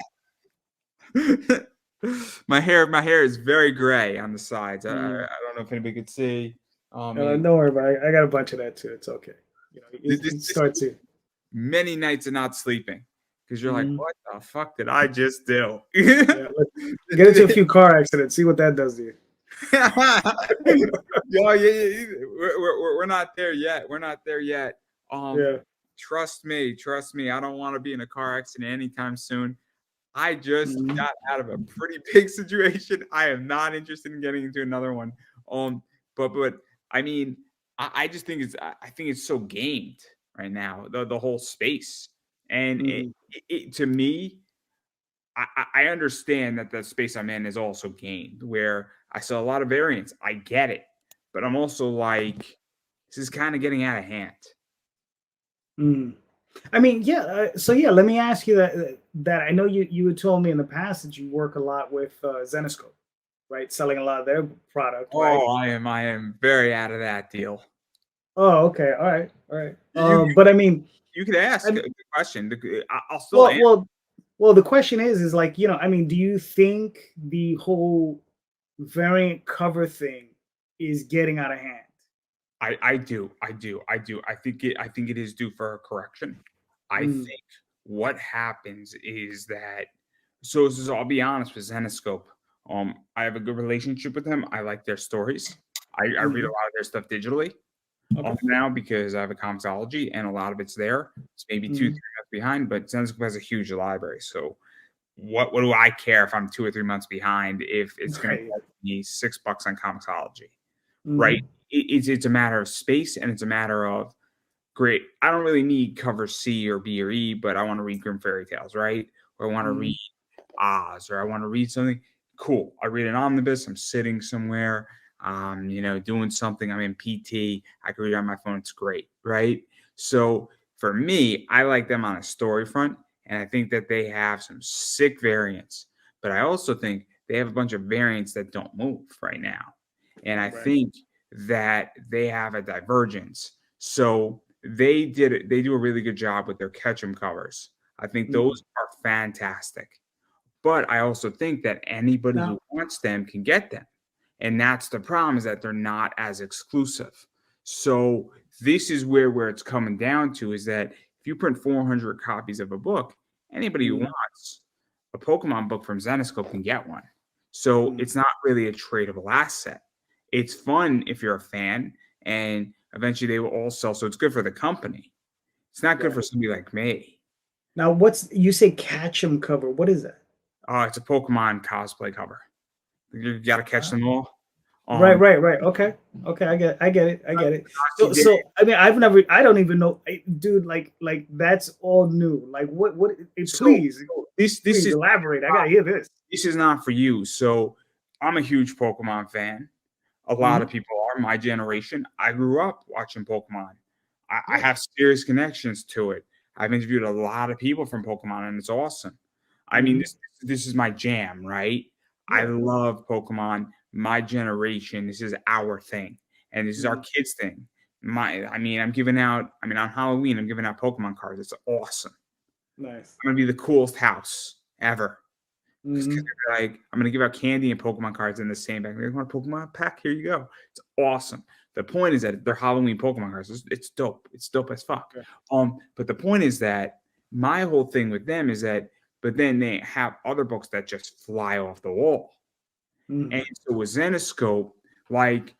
My hair is very gray on the sides. Mm. I don't know if anybody could see. Don't worry about it. I got a bunch of that too. It's okay. You know, it This starts to. many nights of not sleeping because you're like, Mm. what the fuck did I just do? Yeah. Get into a few car accidents. See what that does to you. Yeah. We're not there yet. We're not there yet. Um, Yeah. trust me. I don't want to be in a car accident anytime soon. I just Mhm. got out of a pretty big situation. I am not interested in getting into another one. Um, but I mean, I just think I think it's so gamed right now, the whole space. And Mhm. to me, I understand that the space I'm in is also gamed, where I saw a lot of variants. I get it, but I'm also like, this is kind of getting out of hand. Mhm. I mean, yeah. So yeah, let me ask you that I know you had told me in the past that you work a lot with Zenoscope, right? Selling a lot of their product, right? Oh, I am very out of that deal. Oh, okay. All right. All right. You But I mean, you could ask I'm a good question. I'll still well, answer. well, well. The question is like, I mean, do you think the whole variant cover thing is getting out of hand? I do. I think it is due for a correction. I Mm, think what happens is that so I'll be honest with Zenoscope. I have a good relationship with them. I like their stories. I read a mhm. lot of their stuff digitally Okay. now because I have a comicsology and a lot of it's there. It's maybe 2, 3 Mhm. months behind, but Zenoscope has a huge library. So what do I care if I'm 2 or 3 months behind if it's gonna Right. cost me $6 on comicsology, right? Mhm. It's a matter of space and it's a matter of great. I don't really need cover C or B or E, but I want to read Grim Fairy Tales, right? Or I want to read Mhm. Oz, or I want to read something cool. I read an omnibus. I'm sitting somewhere, doing something. I'm in PT. I can read it on my phone. It's great, right? So for me, I like them on a story front, and I think that they have some sick variants. But I also think they have a bunch of variants that don't move right now, and I Right. think that they have a divergence. So they do a really good job with their Ketchum covers. I think Mhm. those are fantastic. But I also think that anybody who Now, wants them can get them. And that's the problem, is that they're not as exclusive. So this is where it's coming down to, is that if if you print 400 copies of a book, anybody who wants a Pokemon book from Zenescope can get one. So it's not really a tradable asset. It's fun if you're a fan, and eventually they will all sell. So it's good for the company. It's not good for somebody like me. Now, you say Catch 'em cover? What is that? It's a Pokemon cosplay cover. You got to catch them all. Right. Okay. I get it. So I mean, I don't even know, dude. Like that's all new. Like what? Please This is elaborate. I gotta hear this. This is not for you. So I'm a huge Pokemon fan. A lot of people are my generation. I grew up watching Pokemon. I have serious connections to it. I've interviewed a lot of people from Pokemon, and it's awesome. I mean, this is my jam, right? I love Pokemon. My generation, this is our thing, and this is our kids' thing. I'm giving out. I mean, on Halloween, I'm giving out Pokemon cards. It's awesome. Nice. I'm gonna be the coolest house ever. Like, I'm gonna give out candy and Pokemon cards in the same bag. You want a Pokemon pack? Here you go. It's awesome. The point is that they're Halloween Pokemon cards. It's dope. It's dope as fuck. But the point is that my whole thing with them is that, but then they have other books that just fly off the wall. And so with Zenescope, like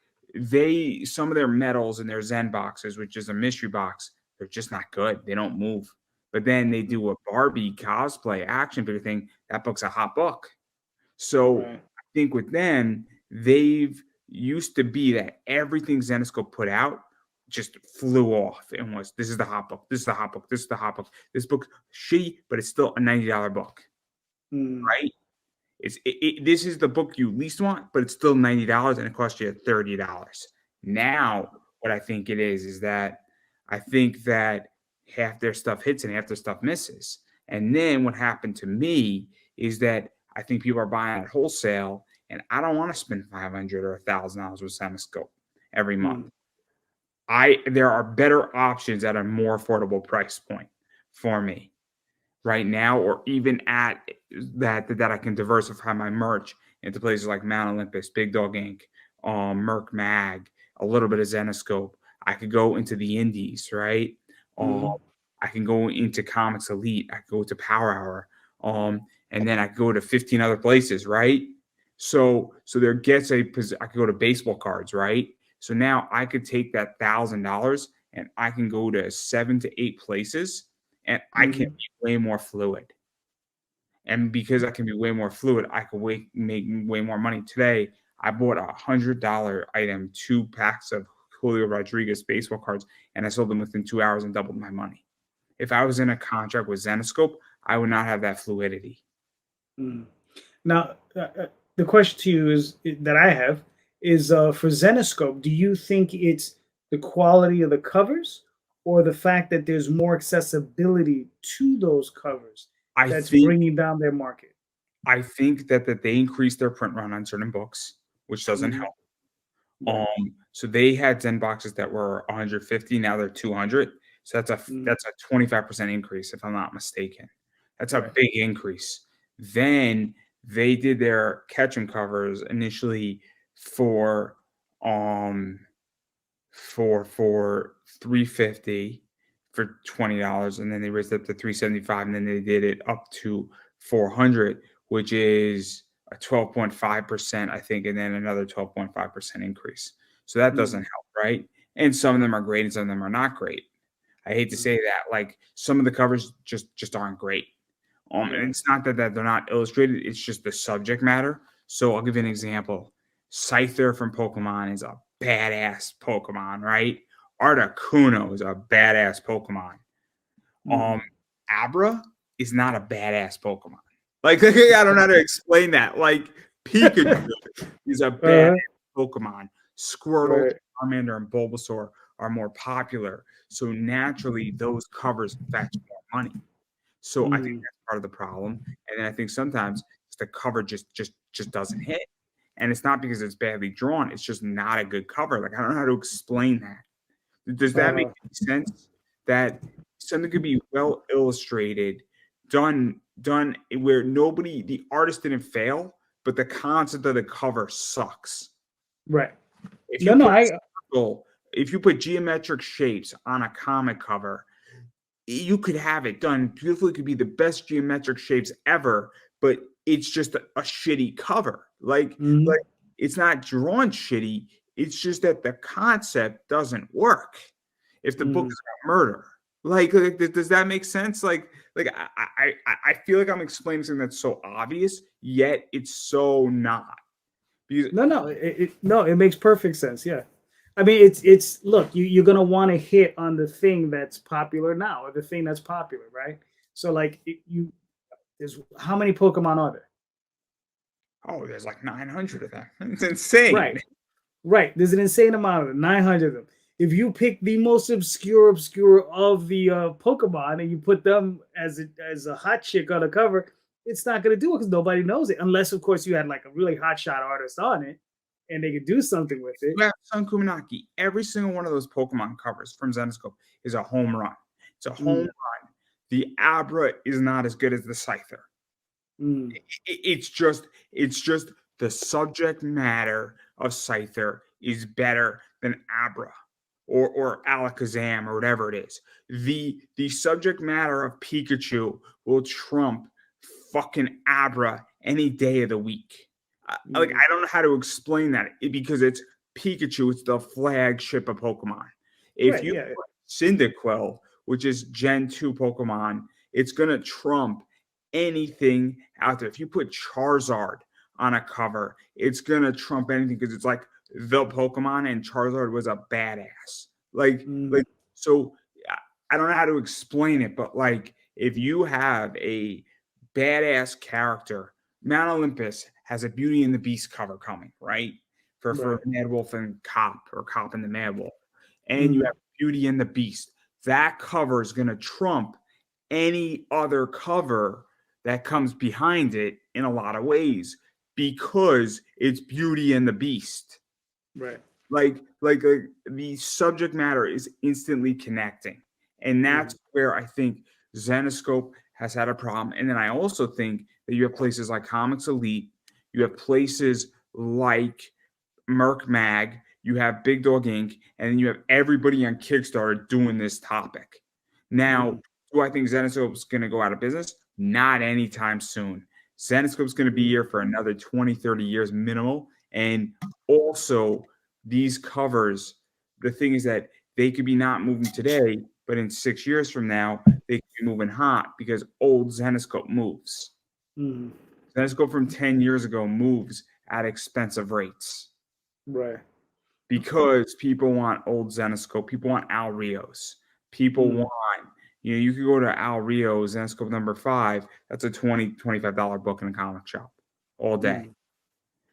some of their medals in their Zen boxes, which is a mystery box, they're just not good. They don't move. But then they do a Barbie cosplay action figure thing. That book's a hot book. So I think with them, they've used to be that everything Zenescope put out just flew off and was, this is the hot book. This is the hot book. This is the hot book. This book's shitty, but it's still a $90 book. Right? This is the book you least want, but it's still $90 and it costs you $30. Now, what I think it is that I think that half their stuff hits and half their stuff misses. And then what happened to me is that I think people are buying at wholesale, and I don't want to spend $500 or $1,000 with Zenescope every month. There are better options at a more affordable price point for me right now, or even at that I can diversify my merch into places like Mount Olympus, Big Dog Inc., Merc Mag, a little bit of Zenescope. I could go into the indies, right? I can go into Comics Elite. I could go to Power Hour, and then I could go to 15 other places, right? So there gets I could go to baseball cards, right? So now I could take that $1,000 and I can go to 7 to 8 places, and I can be way more fluid. And because I can be way more fluid, I can make way more money. Today, I bought a $100 item, 2 packs of Julio Rodriguez baseball cards, and I sold them within 2 hours and doubled my money. If I was in a contract with Zenescope, I would not have that fluidity. Now, the question to you that I have is for Zenescope, do you think it's the quality of the covers or the fact that there's more accessibility to those covers that's bringing down their market? I think that they increased their print run on certain books, which doesn't help. So they had Zen boxes that were 150, now they're 200. So that's a 25% increase, if I'm not mistaken. That's a big increase. Then they did their Catch 'em covers initially for $350 for $20, and then they raised it up to $375, and then they did it up to $400, which is a 12.5%, I think, and then another 12.5% increase. So that doesn't help, right? And some of them are great and some of them are not great. I hate to say that, like some of the covers just aren't great. And it's not that they're not illustrated, it's just the subject matter. So I'll give you an example. Scyther from Pokemon is a badass Pokemon, right? Articuno is a badass Pokemon. Abra is not a badass Pokemon. Like, I don't know how to explain that. Like, Pikachu is a badass Pokemon. Squirtle, Charmander, and Bulbasaur are more popular. So naturally, those covers fetch more money. So I think that's part of the problem. And then I think sometimes the cover just doesn't hit. And it's not because it's badly drawn. It's just not a good cover. Like, I don't know how to explain that. Does that make sense? That something could be well illustrated, done where the artist didn't fail, but the concept of the cover sucks. Right. If you put geometric shapes on a comic cover, you could have it done beautifully. It could be the best geometric shapes ever, but it's just a shitty cover. Like it's not drawn shitty. It's just that the concept doesn't work. If the book is about murder, does that make sense? I feel like I'm explaining something that's so obvious, yet it's so not. Because, it makes perfect sense. Yeah. I mean, it's look, you're gonna want to hit on the thing that's popular now, or the thing that's popular, right? So like there's how many Pokemon are there? Oh, there's like 900 of them. It's insane. Right. There's an insane amount of them, 900 of them. If you pick the most obscure of the Pokemon and you put them as a hot chick on the cover, it's not gonna do it because nobody knows it, unless of course you had like a really hot shot artist on it and they could do something with it. Yeah, Sun Kuminaki. Every single one of those Pokemon covers from Zenoscope is a home run. It's a home run. The Abra is not as good as the Scyther. It's just the subject matter of Scyther is better than Abra or Alakazam or whatever it is. The subject matter of Pikachu will trump fucking Abra any day of the week. I don't know how to explain that because it's Pikachu. It's the flagship of Pokemon. If you put Cyndaquil, which is Gen 2 Pokemon, it's going to trump anything out there. If you put Charizard on a cover, it's going to trump anything because it's like the Pokemon and Charizard was a badass. So I don't know how to explain it, but like if you have a badass character, Mount Olympus has a Beauty and the Beast cover coming, right? For Mad Wolf and Cop, or Cop and the Mad Wolf. And you have Beauty and the Beast. That cover is going to trump any other cover that comes behind it in a lot of ways because it's Beauty and the Beast. Right. Like the subject matter is instantly connecting. And that's where I think Zenoscope has had a problem. And then I also think that you have places like Comics Elite, you have places like Merc Mag, you have Big Dog Inc., and then you have everybody on Kickstarter doing this topic. Now, do I think Zenoscope's going to go out of business? Not anytime soon. Zenoscope's going to be here for another 20, 30 years minimal. And also, these covers, the thing is that they could be not moving today, but in 6 years from now, they could be moving hot because old Zenoscope moves. Zenoscope from 10 years ago moves at expensive rates. Right. Because people want old Zenoscope. People want Al Rios. People want, you could go to Al Rio, Zenoscope number 5. That's a $20, $25 book in a comic shop all day.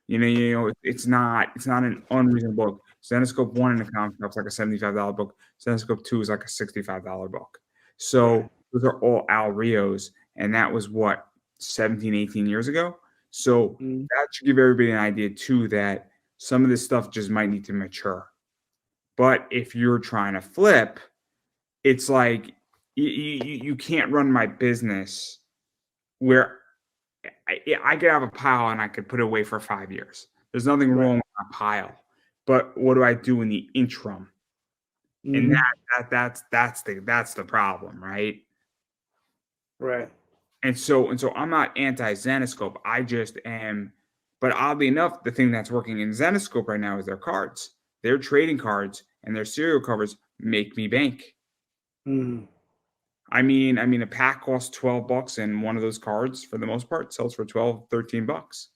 It's not an unreasonable book. Zenoscope 1 in the comic shop is like a $75 book. Zenoscope 2 is like a $65 book. So those are all Al Rios, and that was what, 17, 18 years ago? So that should give everybody an idea too that some of this stuff just might need to mature. But if you're trying to flip, it's like you can't run my business where I could have a pile and I could put it away for 5 years. There's nothing wrong with a pile. But what do I do in the interim? And that's the problem, right? Right. And so I'm not anti-Zenoscope. I just am. But oddly enough, the thing that's working in Zenoscope right now is their cards. Their trading cards and their serial covers make me bank. I mean, a pack costs $12, and one of those cards, for the most part, sells for $12, $13.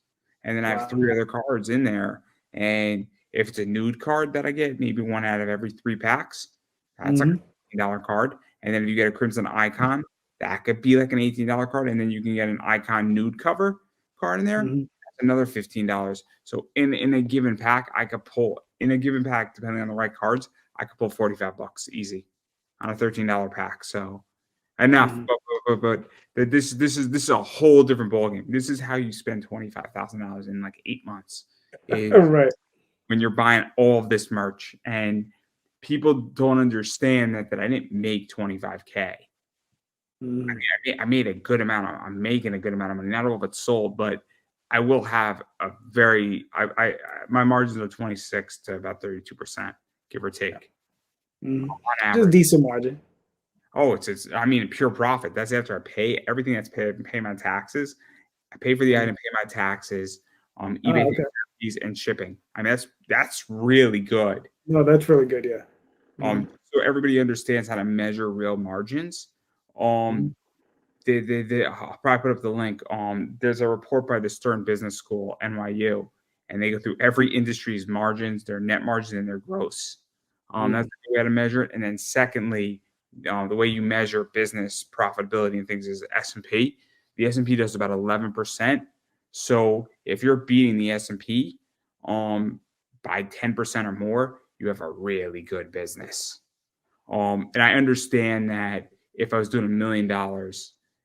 And then I have 3 other cards in there. And if it's a nude card that I get, maybe 1 out of every 3 packs, that's like a $15 card. And then if you get a Crimson Icon, that could be like an $18 card. And then you can get an Icon nude cover card in there. That's another $15. So in a given pack, I could pull, depending on the right cards, I could pull $45 easy on a $13 pack. So enough. But this is a whole different ballgame. This is how you spend $25,000 in like 8 months. Right. When you're buying all of this merch, and people don't understand that I didn't make $25K. I made a good amount. I'm making a good amount of money. Not all of it's sold, but I will have a very. My margins are 26 to about 32%, give or take. On average. Just decent margin. Oh, it's I mean, pure profit. That's after I pay everything that's paid, pay my taxes. I pay for the Mm. item, pay my taxes, eBay Oh, okay. fees and shipping. I mean, that's really good. No, that's really good. Yeah. Hmm. So everybody understands how to measure real margins. Hmm. Um, I'll probably put up the link. There's a report by the Stern Business School, NYU, and they go through every industry's margins, their net margins, and their gross. That's Hmm. the way to measure it. And then secondly, the way you measure business profitability and things is S&P. The S&P does about 11%. So if you're beating the S&P by 10% or more, you have a really good business. And I understand that if I was doing $1 million,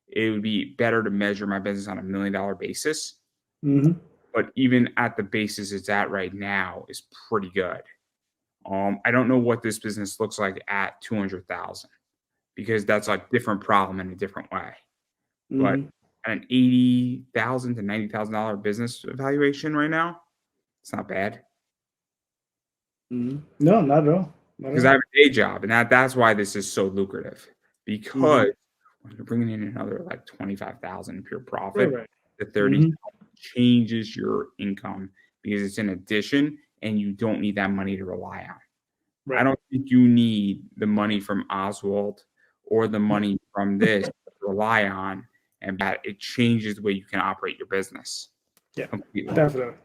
it would be better to measure my business on $1 million basis. Hmm. But even at the basis it's at right now is pretty good. I don't know what this business looks like at 200,000 because that's a different problem in a different way. But Hmm. at an $80,000 to $90,000 business evaluation right now, it's not bad Hmm. No, not at all. Not at because I all. have a day job, and that's why this is so lucrative. Hmm. Because when you're bringing in another like 25,000 in pure Right. profit, Right. the 30 Hmm. changes your income because it's an addition and you don't need that money to rely on. I Right. don't think you need the money from Oswald or the money from this to rely on, and that it changes the way you can operate your business Yeah. completely. Definitely.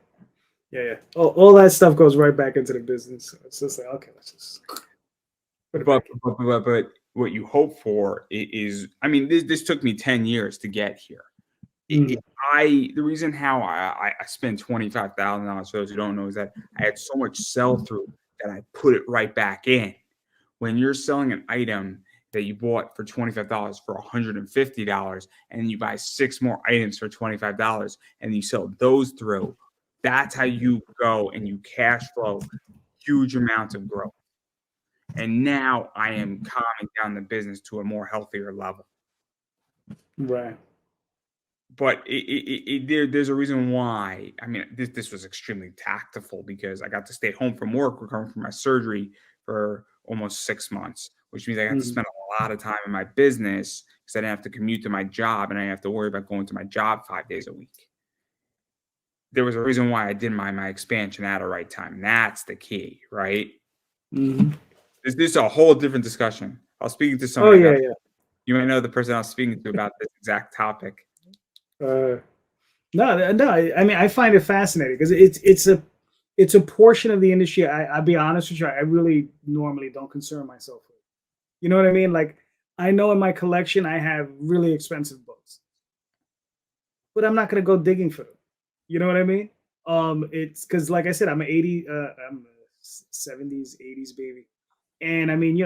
Yeah. Yeah. All that stuff goes right back into the business. So it's just like, okay, let's just put it But back in. but what you hope for is, I mean, this took me 10 years to get here. Mm. The reason how I spent $25,000, for those who don't know, is that I had so much sell through that I put it right back in. When you're selling an item that you bought for $25 for $150, and then you buy 6 more items for $25 and you sell those through, that's how you go and you cash flow huge amounts of growth. And now I am calming down the business to a more healthier level. Right. But there's a reason why. I mean, this was extremely tactful because I got to stay home from work, recovering from my surgery for almost 6 months, which means I got to Mm. spend a lot of time in my business because I didn't have to commute to my job and I didn't have to worry about going to my job 5 days a week. There was a reason why I did my expansion at a right time. That's the key, right? Hmm. This is a whole different discussion. I was speaking to Oh somebody yeah, about, yeah. you might know the person I was speaking to about this exact topic. Uh, no. I mean, I find it fascinating because it's a portion of the industry. I'll be honest with you. I really normally don't concern myself with. You know what I mean? Like, I know in my collection I have really expensive books, but I'm not gonna go digging for them. You know what I mean? It's because, like I said, I'm a 70s, 80s baby, and I mean,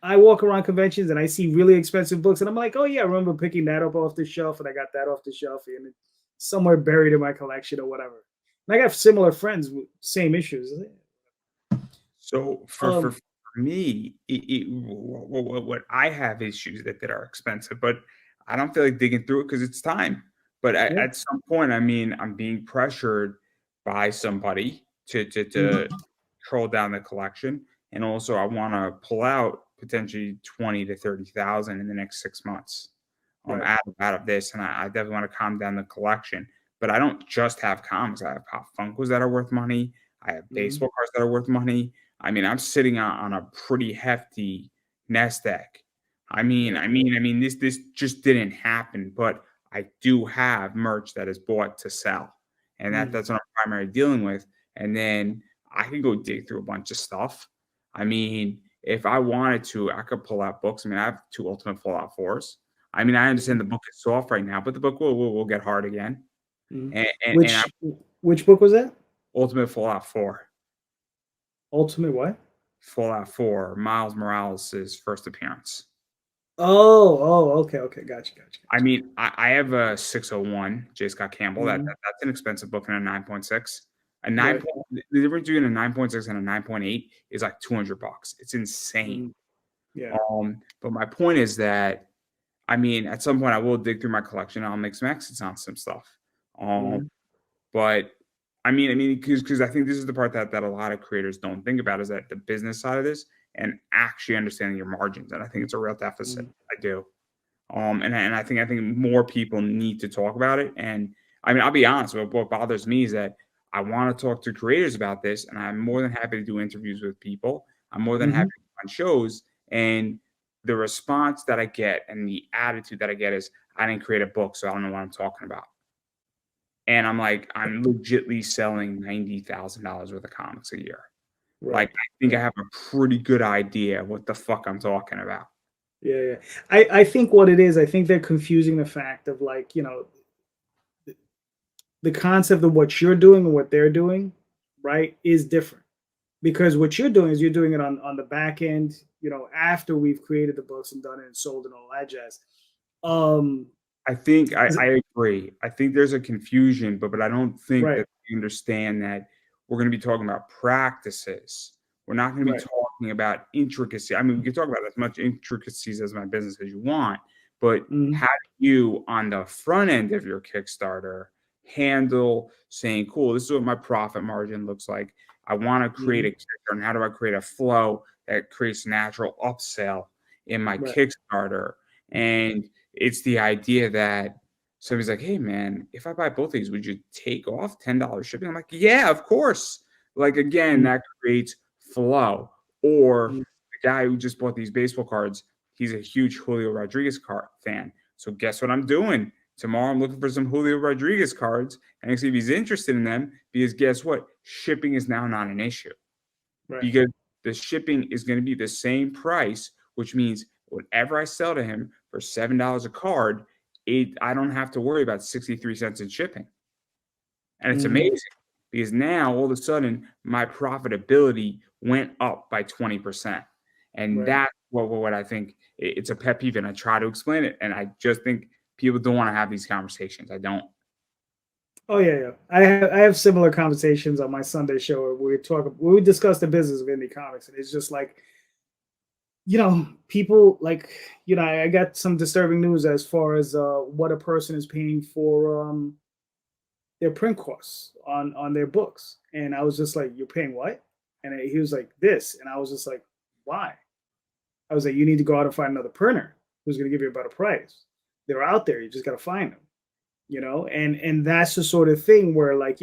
I walk around conventions and I see really expensive books, and I'm like, oh yeah, I remember picking that up off the shelf, and I got that off the shelf, and it's somewhere buried in my collection or whatever. And I got similar friends with same issues. So for Um, me, what I have issues that are expensive, but I don't feel like digging through it because it's time. But yeah. at some point, I mean, I'm being pressured by somebody to Mhm. troll down the collection, and also I want to pull out potentially 20 to 30,000 in the next 6 months. Right. Out of this, and I definitely want to calm down the collection. But I don't just have comics. I have Pop Funkos that are worth money. I have Mhm. baseball cards that are worth money. I mean, I'm sitting on a pretty hefty nest egg. Yeah. This just didn't happen, but I do have merch that is bought to sell, and Mhm. that's what I'm primarily dealing with. And then I can go dig through a bunch of stuff. I mean, if I wanted to, I could pull out books. I mean, I have 2 Ultimate Fallout 4s. I mean, I understand the book is soft right now, but the book will get hard again. Mhm. And I Which book was that? Ultimate Fallout 4. Ultimate what? Fallout 4, Miles Morales' first appearance. Okay, okay, I gotcha. mean, I have a 601 J. Scott Campbell. Mhm. That's an expensive book and a 9.6. A 9 Right. point, the difference between a 9.6 and a 9.8 is like $200. It's insane. Mhm. Yeah. But my point is that, I mean, at some point I will dig through my collection. I'll make some exits on some stuff. Um, Mhm. but because I think this is the part that a lot of creators don't think about is that the business side of this and actually understanding your margins. And I think it's a real deficit. I do. And I think more people need to talk about it. And I mean, I'll be honest, what bothers me is that I want to talk to creators about this, and I'm more than happy to do interviews with people. I'm more than happy to go on shows, and the response that I get and the attitude that I get is, I didn't create a book, so I don't know what I'm talking about. And I'm like, I'm legitly selling $90,000 worth of comics a year. Right. Like, I think I have a pretty good idea what the fuck I'm talking about. Yeah. I think what it is, I think they're confusing the fact of, like, the concept of what you're doing and what they're doing, right, is different. Because what you're doing is you're doing it on the back end, after we've created the books and done it and sold and all that jazz. I think I agree. I think there's a confusion, but I don't think Right. that they understand that we're going to be talking about practices. We're not going to be talking about intricacy. I mean, we can talk about as much intricacies as my business as you want, but how do you, on the front end of your Kickstarter, handle saying, cool, this is what my profit margin looks like. I want to create a Kickstarter, and how do I create a flow that creates natural upsell in my Kickstarter? And it's the idea that somebody's like, hey, man, if I buy both these, would you take off $10 shipping? I'm like, yeah, of course. Like, again, that creates flow. Or the guy who just bought these baseball cards, he's a huge Julio Rodriguez card fan. So guess what I'm doing? Tomorrow I'm looking for some Julio Rodriguez cards and see if he's interested in them, because guess what? Shipping is now not an issue. Because the shipping is going to be the same price, which means whatever I sell to him for $7 a card, I don't have to worry about 63 cents in shipping. And it's amazing, because now all of a sudden my profitability went up by 20%. And that's what I think, it's a pet peeve, and I try to explain it. And I just think people don't want to have these conversations. I don't. Oh yeah. I have similar conversations on my Sunday show where we discuss the business of indie comics, and it's just like, people, like, I got some disturbing news as far as what a person is paying for their print costs on their books, and I was just like, you're paying what? And he was like, this, and I was just like, why? I was like, you need to go out and find another printer who's going to give you a better price. They're out there, you just got to find them. And that's the sort of thing where, like,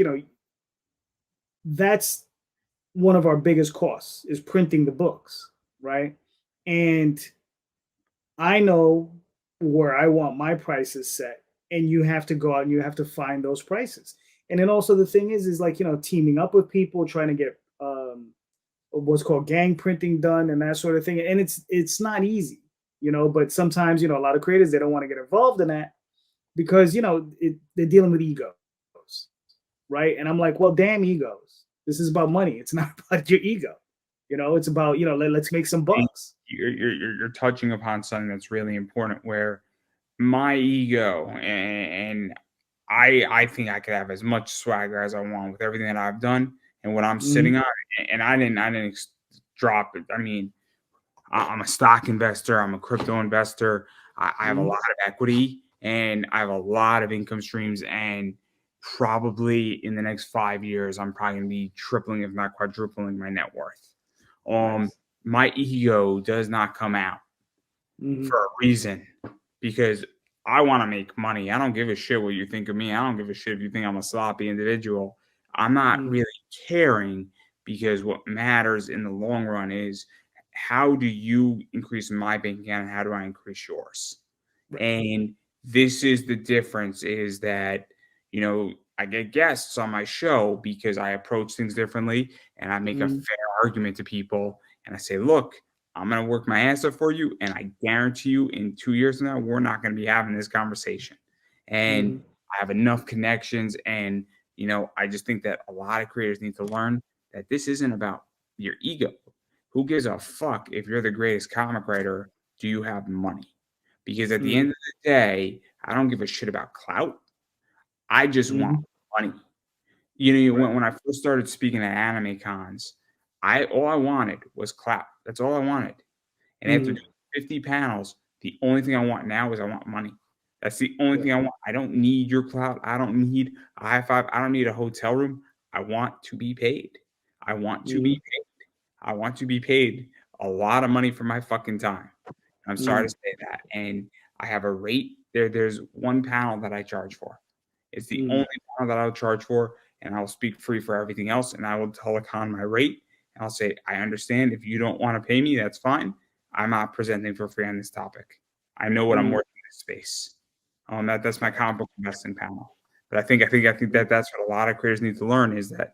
that's one of our biggest costs, is printing the books, right? And I know where I want my prices set, and you have to go out and you have to find those prices. And then also the thing is like, teaming up with people, trying to get what's called gang printing done and that sort of thing. And it's not easy, but sometimes, a lot of creators, they don't want to get involved in that, because they're dealing with egos, right? And I'm like, well, damn egos. This is about money. It's not about your ego. It's about, let's make some bucks. You're touching upon something that's really important, where my ego, and I think I could have as much swagger as I want with everything that I've done and what I'm sitting on. And I didn't drop it. I mean, I'm a stock investor. I'm a crypto investor. I have a lot of equity, and I have a lot of income streams. And probably in the next 5 years, I'm probably going to be tripling, if not quadrupling, my net worth. My ego does not come out for a reason, because I want to make money. I don't give a shit what you think of me. I don't give a shit if you think I'm a sloppy individual. I'm not really caring, because what matters in the long run is, how do you increase my bank account, and how do I increase yours? And this is the difference, is that, I get guests on my show because I approach things differently, and I make a fair argument to people, and I say, look, I'm going to work my ass off for you, and I guarantee you in 2 years from now, we're not going to be having this conversation. And I have enough connections, and, I just think that a lot of creators need to learn that this isn't about your ego. Who gives a fuck if you're the greatest comic writer? Do you have money? Because at the end of the day, I don't give a shit about clout. I just want money. When I first started speaking at anime cons, all I wanted was clout. That's all I wanted. And after doing 50 panels, the only thing I want now is I want money. That's the only thing I want. I don't need your clout. I don't need a high five. I don't need a hotel room. I want to be paid. I want to be paid. I want to be paid a lot of money for my fucking time. I'm sorry to say that. And I have a rate. There's one panel that I charge for. It's the only panel that I'll charge for, and I'll speak free for everything else. And I will telecon my rate. And I'll say, I understand if you don't want to pay me, that's fine. I'm not presenting for free on this topic. I know what I'm worth in this space. That's my comic book investing panel. But I think that that's what a lot of creators need to learn is that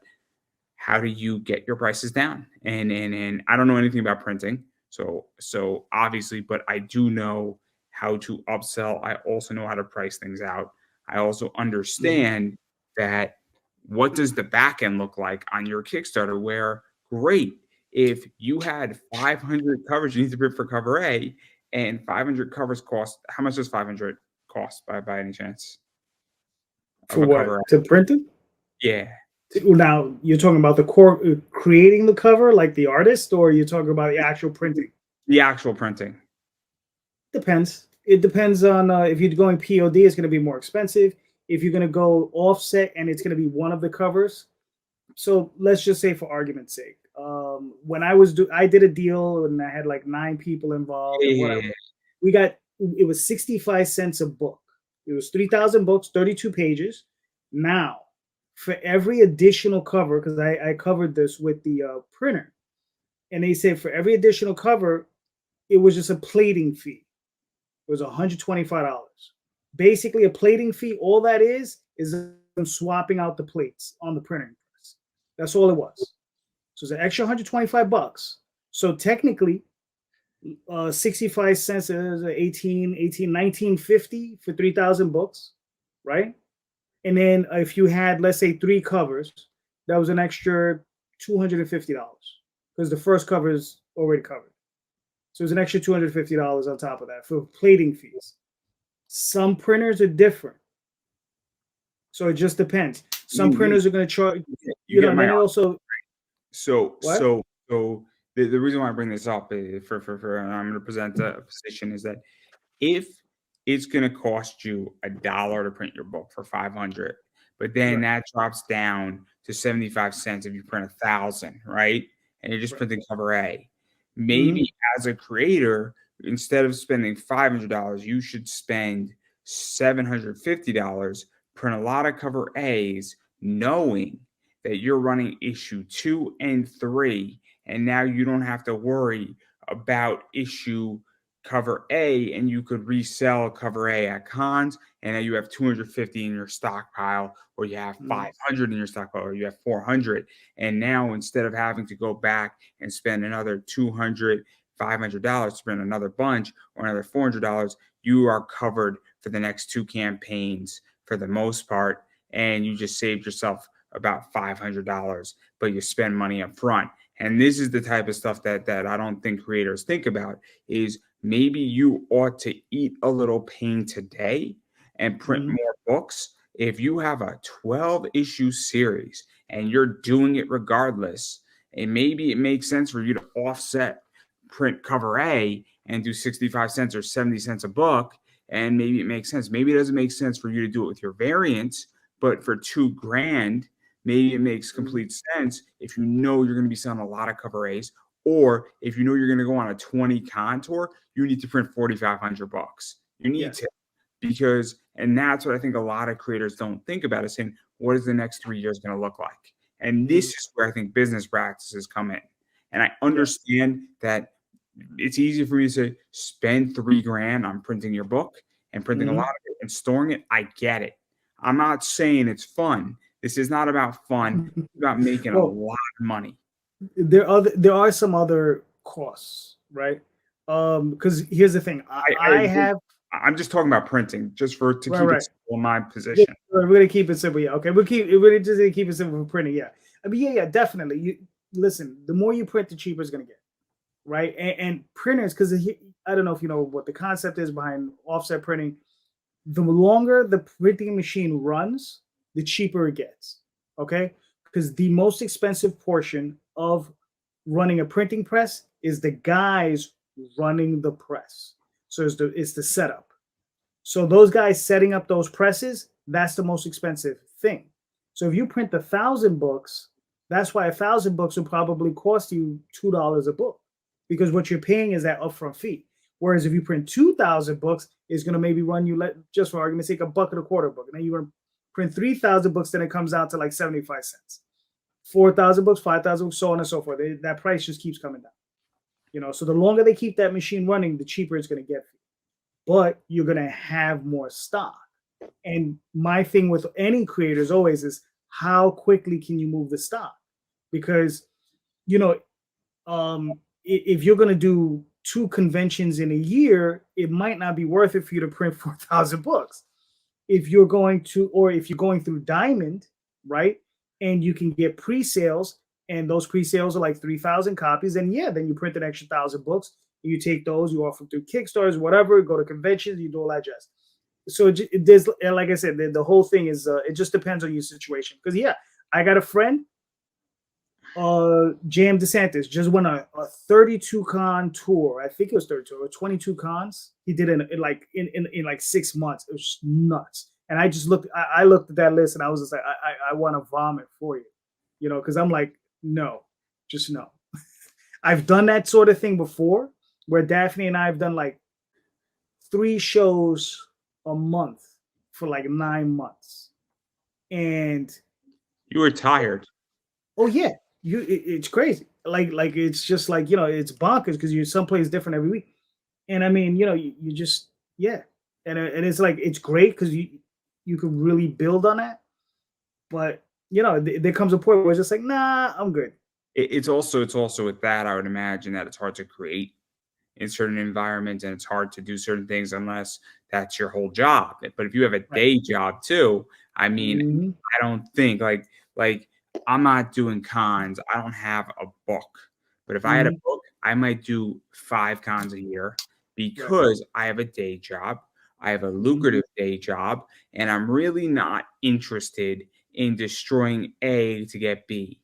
how do you get your prices down? And I don't know anything about printing, so obviously, but I do know how to upsell. I also know how to price things out. I also understand that what does the back end look like on your Kickstarter? Where great, if you had 500 covers, you need to print for cover A, and 500 covers cost. How much does 500 cost by any chance? For what? Cover To print it? Yeah. Now you're talking about the core creating the cover, like the artist, or you're talking about the actual printing? The actual printing. Depends. It depends on if you're going POD, it's going to be more expensive. If you're going to go offset and it's going to be one of the covers. So let's just say, for argument's sake, when I did a deal and I had like 9 people involved and whatever. It was 65 cents a book. It was 3,000 books, 32 pages. Now, for every additional cover, because I covered this with the printer, and they said for every additional cover, it was just a plating fee. It was $125. Basically, a plating fee, all that is them swapping out the plates on the printing press. That's all it was. So it's an extra $125. So technically, 65 cents is 1950 for 3,000 books, right? And then if you had, let's say, 3 covers, that was an extra $250 because the first cover is already covered. So it's an extra $250 on top of that for plating fees. Some printers are different. So it just depends. Some printers are going to charge, and then also. So the reason why I bring this up for and I'm going to present a position is that if it's going to cost you $1 to print your book for 500, but then that drops down to 75 cents if you print 1,000, right? And you're just printing cover A. Maybe as a creator, instead of spending $500, you should spend $750, print a lot of cover A's, knowing that you're running issue 2 and 3, and now you don't have to worry about issue cover A, and you could resell cover A at cons, and now you have 250 in your stockpile, or you have 500 in your stockpile, or you have 400. And now instead of having to go back and spend another $200, $500 to print another bunch or another $400, you are covered for the next 2 campaigns for the most part, and you just saved yourself about $500, but you spend money up front. And this is the type of stuff that I don't think creators think about is maybe you ought to eat a little pain today and print more books. If you have a 12-issue series and you're doing it regardless, and maybe it makes sense for you to offset print cover A and do 65 cents or 70 cents a book, and maybe it makes sense. Maybe it doesn't make sense for you to do it with your variants, but for $2,000, maybe it makes complete sense if you know you're going to be selling a lot of cover A's, or if you know you're going to go on a 20 con tour, you need to print 4,500 bucks. You need to, because, and that's what I think a lot of creators don't think about is saying, what is the next 3 years going to look like? And this is where I think business practices come in. And I understand that it's easy for me to say, spend $3,000 on printing your book and printing a lot of it and storing it. I get it. I'm not saying it's fun. This is not about fun. It's about making a lot of money. There are some other costs, right? Because here's the thing. I'm just talking about printing, just to keep it simple in my position. Yeah, we're gonna keep it simple. Yeah, okay. We're just gonna keep it simple for printing. Yeah, I mean, yeah, definitely. You listen. The more you print, the cheaper it's gonna get, right? And printers, because I don't know if you know what the concept is behind offset printing. The longer the printing machine runs, the cheaper it gets. Okay, because the most expensive portion of running a printing press is the guys running the press. So it's the setup. So those guys setting up those presses, that's the most expensive thing. So if you print 1,000 books, that's why 1,000 books will probably cost you $2 a book. because what you're paying is that upfront fee. Whereas if you print 2,000 books, it's going to maybe run you, just for argument's sake, $1.25 book. And then you're going to print 3,000 books, then it comes out to like 75 cents. 4,000 books, 5,000 books, so on and so forth. That price just keeps coming down. So the longer they keep that machine running, the cheaper it's going to get for you. But you're going to have more stock. And my thing with any creators always is, how quickly can you move the stock? Because, if you're going to do 2 conventions in a year, it might not be worth it for you to print 4,000 books. If you're going through Diamond, right, and you can get pre-sales, and those pre-sales are like 3,000 copies, and then you print an extra 1,000 books. You take those, you offer them through Kickstarters, whatever, go to conventions, you do all that jazz. So there's, like I said, the whole thing is, it just depends on your situation. Because I got a friend, J.M. DeSantis, just went a 32 con tour. I think it was 32 or 22 cons. He did in like 6 months. It was just nuts. And I just looked at that list and I was just like, I want to vomit for you, because I'm like, no, just no. I've done that sort of thing before, where Daphne and I have done like 3 shows a month for like 9 months. And you were tired. Oh yeah. It's crazy. Like it's just like, it's bonkers because you're someplace different every week. And I mean, you just, and it's like, it's great because you can really build on that. But, there comes a point where it's just like, nah, I'm good. It's also with that, I would imagine that it's hard to create in certain environments and it's hard to do certain things unless that's your whole job. But if you have a day job too, I mean, I don't think like I'm not doing cons. I don't have a book. But if I had a book, I might do 5 cons a year because I have a day job. I have a lucrative day job, and I'm really not interested in destroying A to get B.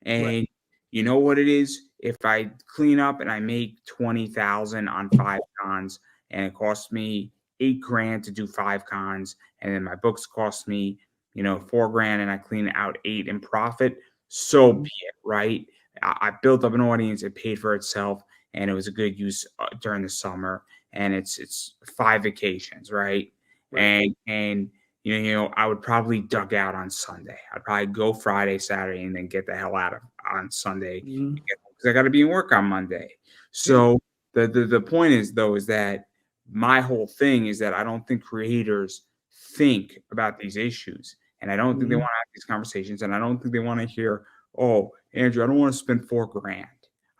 And you know what it is? If I clean up and I make 20,000 on 5 cons, and it costs me $8,000 to do 5 cons, and then my books cost me, $4,000, and I clean out 8 in profit, so be it, right? I built up an audience, it paid for itself, and it was a good use during the summer, and it's 5 vacations, right? And I would probably duck out on Sunday. I'd probably go Friday, Saturday, and then get the hell out of on Sunday because I got to be in work on Monday. So the point is that my whole thing is that I don't think creators think about these issues, and I don't think they want to have these conversations, and I don't think they want to hear, "Oh, Andrew, I don't want to spend $4,000.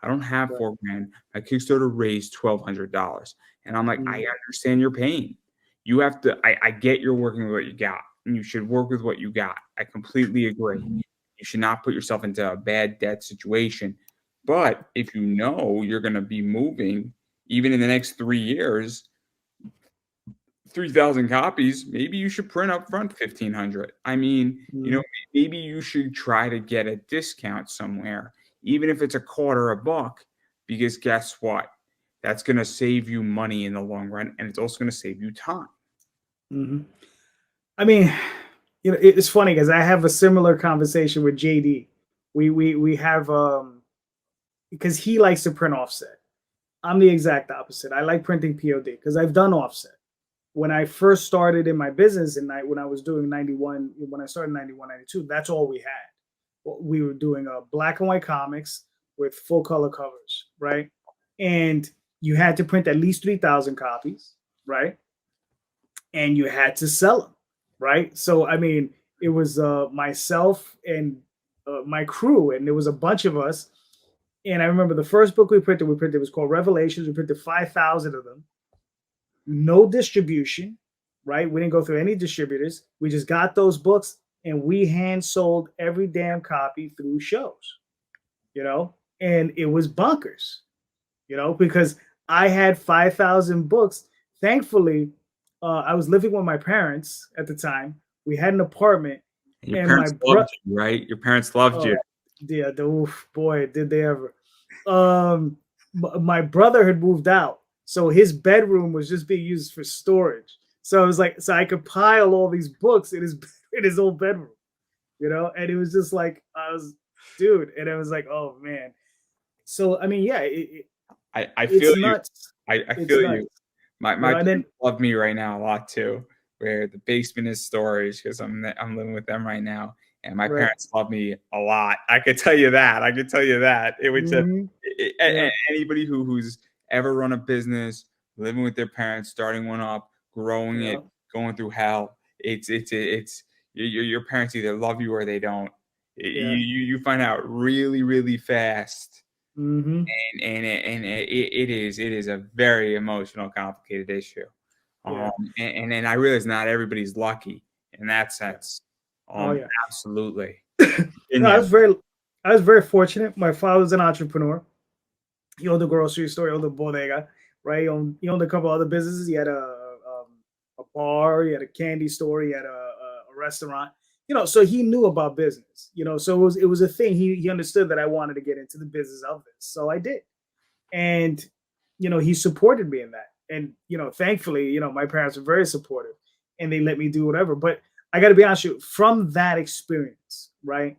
I don't have $4,000. My Kickstarter raised $1,200." And I'm like, I understand your pain. You have to. I get you're working with what you got, and you should work with what you got. I completely agree. You should not put yourself into a bad debt situation. But if you know you're going to be moving, even in the next 3 years, 3,000 copies, maybe you should print up front 1,500. I mean, maybe you should try to get a discount somewhere, even if it's $0.25, because guess what? That's going to save you money in the long run, and it's also going to save you time. I mean, it's funny because I have a similar conversation with JD. We have because he likes to print offset. I'm the exact opposite. I like printing POD because I've done offset. When I first started in my business and when I was doing 91, when I started 91, 92, that's all we had. We were doing black and white comics with full color covers, right? And you had to print at least 3,000 copies, right? And you had to sell them, right? So, I mean, it was myself and my crew, and there was a bunch of us. And I remember the first book we printed was called Revelations. We printed 5,000 of them. No distribution, right? We didn't go through any distributors. We just got those books and we hand sold every damn copy through shows, and it was bonkers, because I had 5,000 books. Thankfully, I was living with my parents at the time. We had an apartment. And your parents loved you, right? Your parents loved you. Yeah, boy, did they ever. My brother had moved out. So his bedroom was just being used for storage. So it was like, so I could pile all these books in his old bedroom, and it was just like, and it was like, oh man. So, I mean, I It's feel you. nuts. I It's feel nuts. you. My You know, and parents then love me right now a lot too. Where the basement is storage because I'm living with them right now, and my right. parents love me a lot. I could tell you that. I could tell you that. It would just Mhm. Yeah. anybody who's ever run a business, living with their parents, starting one up, growing Yeah. it, going through hell. It's your parents either love you or they don't. Yeah. You find out really really fast, Mm-hmm. it is a very emotional, complicated issue. Yeah. And I realize not everybody's lucky in that Yeah. sense. Oh yeah. Absolutely. No, Yeah. I was very fortunate. My father's an entrepreneur. He owned a grocery store, he owned a bodega, right? He owned a couple other businesses. He had a bar, he had a candy store, he had a restaurant. You know, so he knew about business. You know, so it was a thing. He understood that I wanted to get into the business of this, so I did. And you know, he supported me in that. And you know, thankfully, you know, my parents were very supportive, and they let me do whatever. But I got to be honest with you, from that experience, right?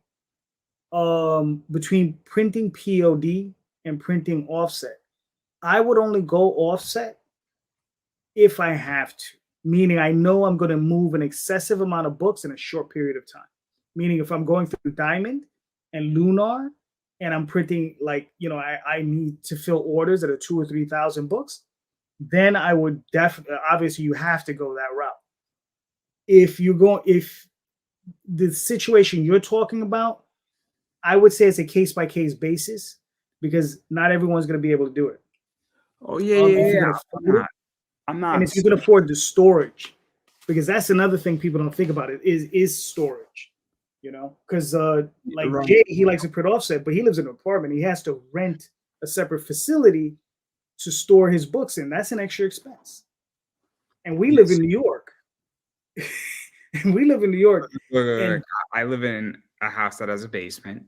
Between printing POD and printing offset, I would only go offset if I have to, meaning I know I'm going to move an excessive amount of books in a short period of time. Meaning, if I'm going through Diamond and Lunar and I'm printing, like, you know, I need to fill orders that are 2 or 3,000 books, then I would definitely, obviously, you have to go that route. If the situation you're talking about, I would say it's a case by case basis because not everyone's going to be able to do it. Oh yeah, If yeah, you yeah. can I'm afford it, not. I'm and not. if you can afford the storage, because that's another thing people don't think about, it is storage. You know, because like Right. Jay, he likes to print offset, but he lives in an apartment. He has to rent a separate facility to store his books in. That's an extra expense. And we live in Yes. New York. And we live in New York, Look, and I live in a house that has a basement,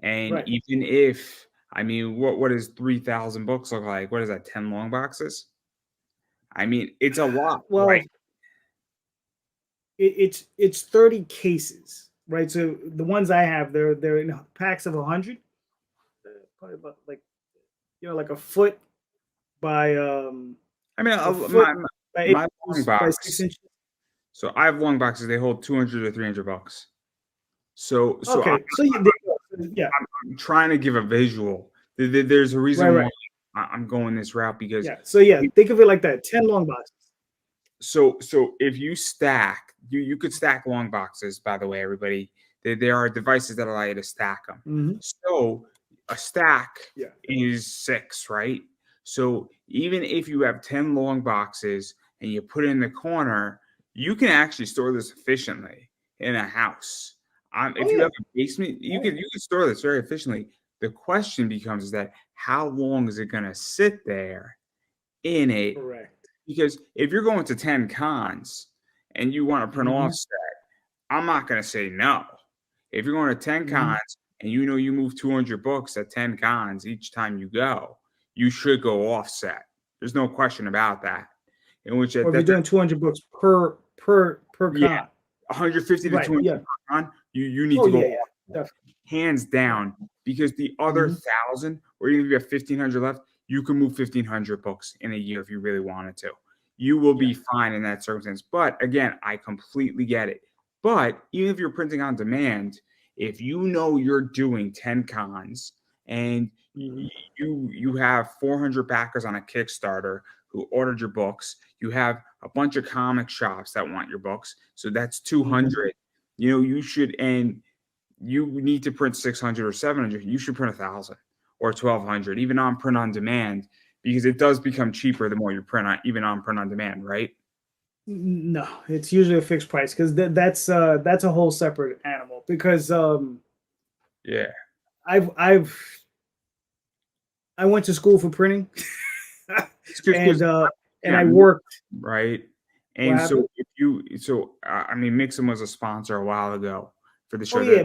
and right. even if I mean, what is 3,000 books look like? What is that? 10 long boxes? I mean, it's a lot, right? Well, it's 30 cases, right? So the ones I have, they're in packs of 100, probably about like, you know, like a foot by I mean, a foot by 8 my long inches by 6 box. inches. So I have long boxes. They hold 200 or 300 bucks. So Okay, so yeah, I'm trying to give a visual. There's a right, reason right, why I'm going this route because yeah. So yeah, think of it like that: 10 long boxes. so if you stack, you could stack long boxes. By the way, everybody, there are devices that allow you to stack them. Mm-hmm. So a stack Yeah. is 6, right? So even if you have 10 long boxes and you put it in the corner, you can actually store this efficiently in a house. Oh If you yeah. have a basement, you Oh, can store this very efficiently. The question becomes is that how long is it going to sit there in it? correct. Because if you're going to 10 cons and you want to print Mm-hmm. offset, I'm not going to say no. If you're going to 10 Mm-hmm. cons and you know you move 200 books at 10 cons each time you go, you should go offset. There's no question about that. In which Or if you're doing 200 books per yeah, con, 150 to right? 200 Yeah. per con, you need Oh to go yeah, offset, yeah, definitely. hands Yeah. down, because the other Mm-hmm. 1,000, or even if you have 1,500 left, you can move 1,500 books in a year if you really wanted to. You will Yeah. be fine in that circumstance. But again, I completely get it. But even if you're printing on demand, if you know you're doing 10 cons and Mm-hmm. you have 400 backers on a Kickstarter who ordered your books, you have a bunch of comic shops that want your books, so that's 200. Mm-hmm. You know, you should, and you need to print 600 or 700, you should print 1,000 or 1,200, even on print on demand, because it does become cheaper the more you print on, even on print on demand, right? No, it's usually a fixed price because that's a whole separate animal. Because Yeah. I've I went to school for printing, It's good and because uh, and yeah, I worked. right. What And so happened? if I mean, Mixum was a sponsor a while ago for the Oh show. yeah,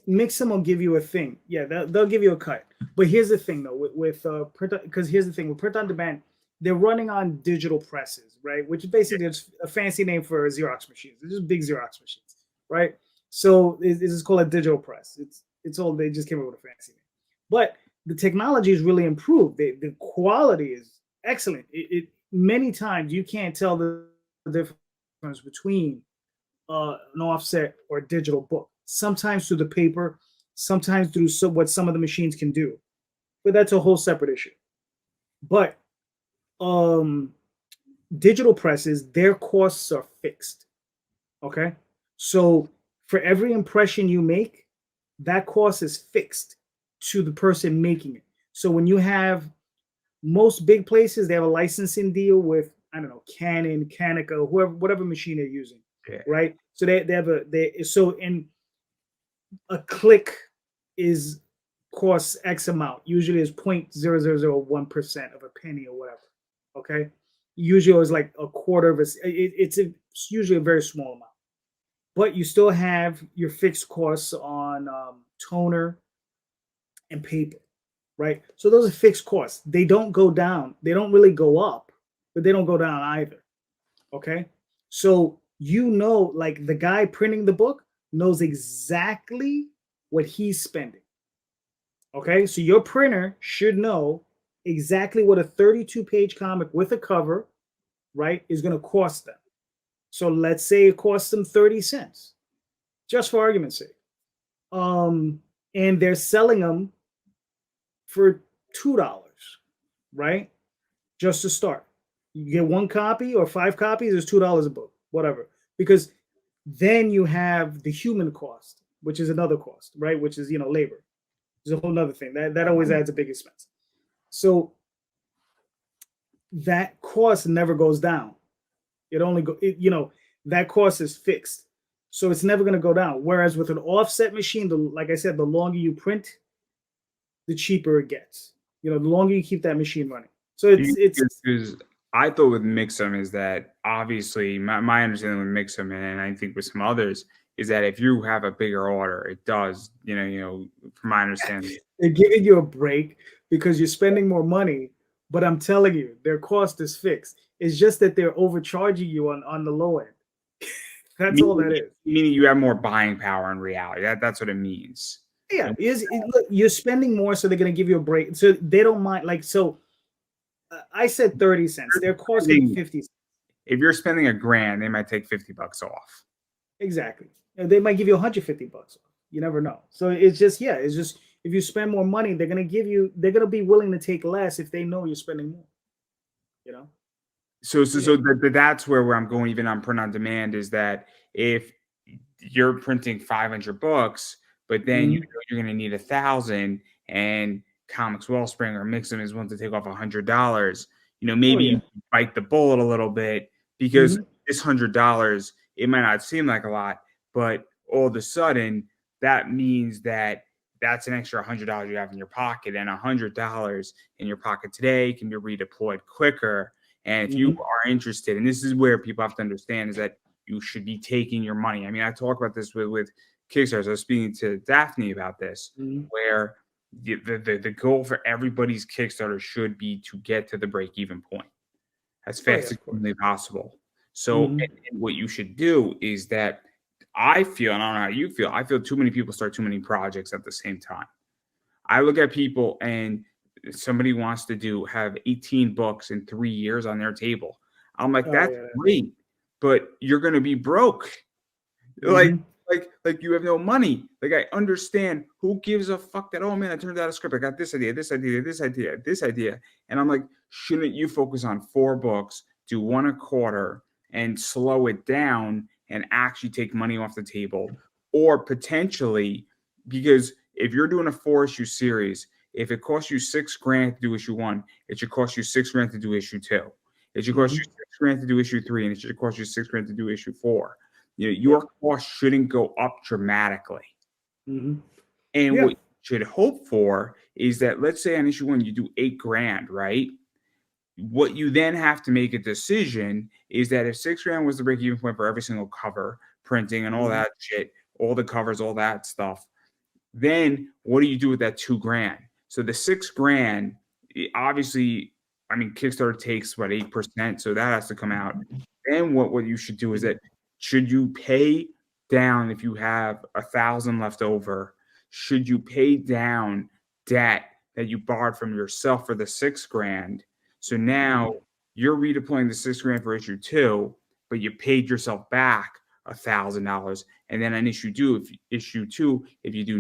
Mixum will give you a thing. Yeah, they'll give you a cut. But here's the thing though, with print, because here's the thing with print on demand, they're running on digital presses, right? Which is basically just a fancy name for Xerox machines. They're just big Xerox machines, right? So this is called a digital press. It's all, they just came up with a fancy name. But the technology is really improved. The quality is excellent. Many times you can't tell the difference between an offset or a digital book. Sometimes through the paper, sometimes through what some of the machines can do. But that's a whole separate issue. But digital presses, their costs are fixed. Okay, so for every impression you make, that cost is fixed to the person making it. So when you have most big places, they have a licensing deal with, I don't know, Canon, Canica, whoever, whatever machine they're using, right? So they have so in a click is costs X amount. Usually is 0.0001% of a penny or whatever. Okay, usually it's like a quarter of it's usually a very small amount. But you still have your fixed costs on toner and paper, right? So those are fixed costs. They don't go down. They don't really go up, but they don't go down either. Okay, so like the guy printing the book knows exactly what he's spending. Okay, so your printer should know exactly what a 32-page comic with a cover, right, is going to cost them. So let's say it costs them 30 cents, just for argument's sake. And they're selling them for $2, right? Just to start. You get one copy or 5 copies, it's $2 a book, whatever. Because then you have the human cost, which is another cost, right? Which is, labor. It's a whole other thing. That always adds a big expense. So that cost never goes down. It only that cost is fixed. So it's never going to go down. Whereas with an offset machine, like I said, the longer you print, the cheaper it gets. The longer you keep that machine running. So it's I thought with Mixum is that obviously my understanding with Mixum and I think with some others is that if you have a bigger order, it does, from my understanding. They're giving you a break because you're spending more money, but I'm telling you, their cost is fixed. It's just that they're overcharging you on the low end. That's all that is. Meaning you have more buying power in reality. That's what it means. Yeah, look, you're spending more, so they're going to give you a break. So they don't mind. I said 30 cents. They're costing 50 cents. If you're spending $1,000, they might take $50 off. Exactly. They might give you $150 off. You never know. So it's just if you spend more money, they're going to be willing to take less if they know you're spending more. So that's where I'm going even on print on demand is that if you're printing 500 books, but then you're going to need 1,000 and Comics Wellspring or Mixum is willing to take off $100, maybe you bite the bullet a little bit because this $100, it might not seem like a lot, but all of a sudden that means that that's an extra $100 you have in your pocket, and $100 in your pocket today can be redeployed quicker. And if you are interested, and this is where people have to understand, is that you should be taking your money. I mean, I talk about this with Kickstarter. I was speaking to Daphne about this, where the goal for everybody's Kickstarter should be to get to the break-even point as fast as humanly possible. So and what you should do is that I feel, and I don't know how you feel, I feel too many people start too many projects at the same time. I look at people and somebody wants to have 18 books in 3 years on their table. I'm like, that's great, but you're going to be broke. Like you have no money. Like, I understand who gives a fuck that, oh man, I turned out a script. I got this idea, this idea, this idea, this idea. And I'm like, shouldn't you focus on 4 books, do 1 a quarter and slow it down and actually take money off the table? Or potentially, because if you're doing a 4-issue series, if it costs you $6,000 to do issue 1, it should cost you $6,000 to do issue 2. It should cost you $6,000 to do issue 3, and it should cost you $6,000 to do issue 4. Your cost shouldn't go up dramatically. And what you should hope for is that, let's say on issue 1 you do $8,000, right? What you then have to make a decision is that if $6,000 was the break-even point for every single cover, printing and all that shit, all the covers, all that stuff, then what do you do with that $2,000? So the $6,000, obviously, I mean, Kickstarter takes 8%, so that has to come out. Then what you should do is that, should you pay down, if you have 1,000 left over, should you pay down debt that you borrowed from yourself for the $6,000. So now you're redeploying the $6,000 for issue 2, but you paid yourself back $1,000. And then on issue 2, if you do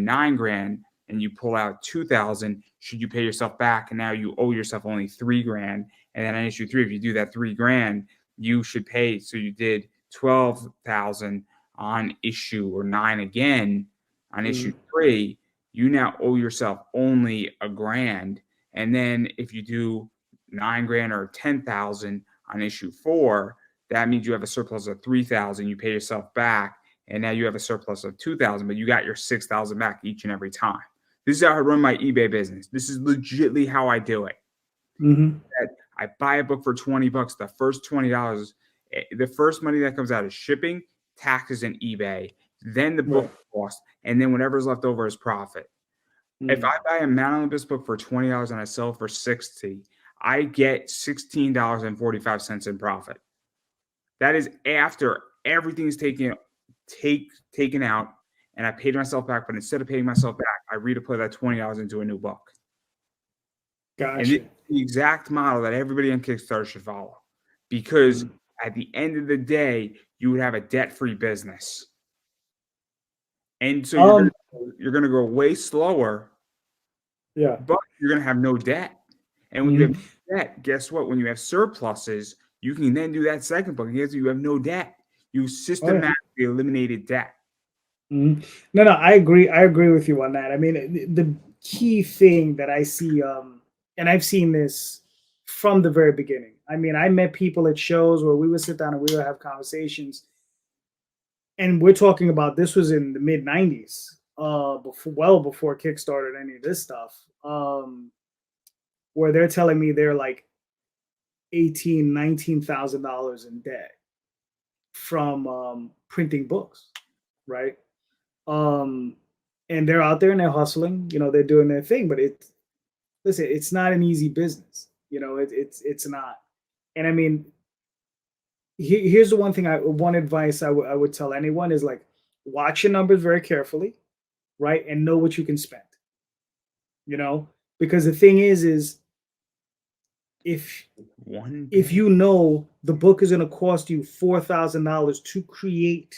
$9,000 and you pull out $2,000, should you pay yourself back? And now you owe yourself only $3,000. And then on issue 3, if you do that $3,000, you should pay. So you did $12,000 on issue, or 9 again on issue 3. You now owe yourself only $1,000. And then if you do $9,000 or $10,000 on issue 4, that means you have a surplus of $3,000. You pay yourself back, and now you have a surplus of $2,000, but you got your $6,000 back each and every time. This is how I run my eBay business. This is legitimately how I do it. I buy a book for $20. The first $20, the first money that comes out is shipping, taxes, and eBay. Then the book cost, and then whatever's left over is profit. If I buy a Mount Olympus book for $20 and I sell it for $60, I get $16.45 in profit. That is after everything is taken out, and I paid myself back. But instead of paying myself back, I redeploy that $20 into a new book. Gotcha. And it's the exact model that everybody on Kickstarter should follow, because at the end of the day, you would have a debt-free business. And so you're going to go way slower, but you're going to have no debt. And when you have debt, guess what? When you have surpluses, you can then do that second book. Guess you have no debt. You systematically eliminated debt. No, I agree. I agree with you on that. I mean, the key thing that I see, and I've seen this from the very beginning. I mean, I met people at shows where we would sit down and we would have conversations. And we're talking about, this was in the mid 90s, before Kickstarter and any of this stuff, where they're telling me they're like $18,000-$19,000 in debt from printing books, right? And they're out there and they're hustling, they're doing their thing, but it's not an easy business, it's not. And I mean, here's the one advice I would tell anyone is, like, watch your numbers very carefully, right? And know what you can spend, because the thing is if you know the book is going to cost you $4,000 to create,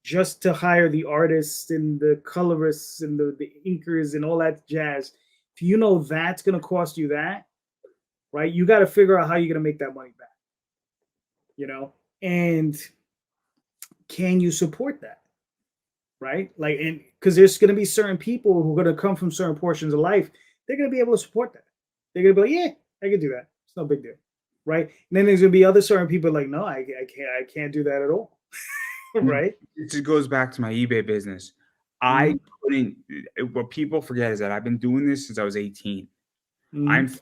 just to hire the artists and the colorists and the inkers and all that jazz, if you know that's going to cost you that, right, you got to figure out how you're going to make that money back. And can you support that? Right? Like, and because there's going to be certain people who are going to come from certain portions of life, they're going to be able to support that. They're going to be like, yeah, I can do that. It's no big deal. Right? And then there's going to be other certain people like, no, I can't do that at all. Right? It just goes back to my eBay business. What people forget is that I've been doing this since I was 18. I'm 30.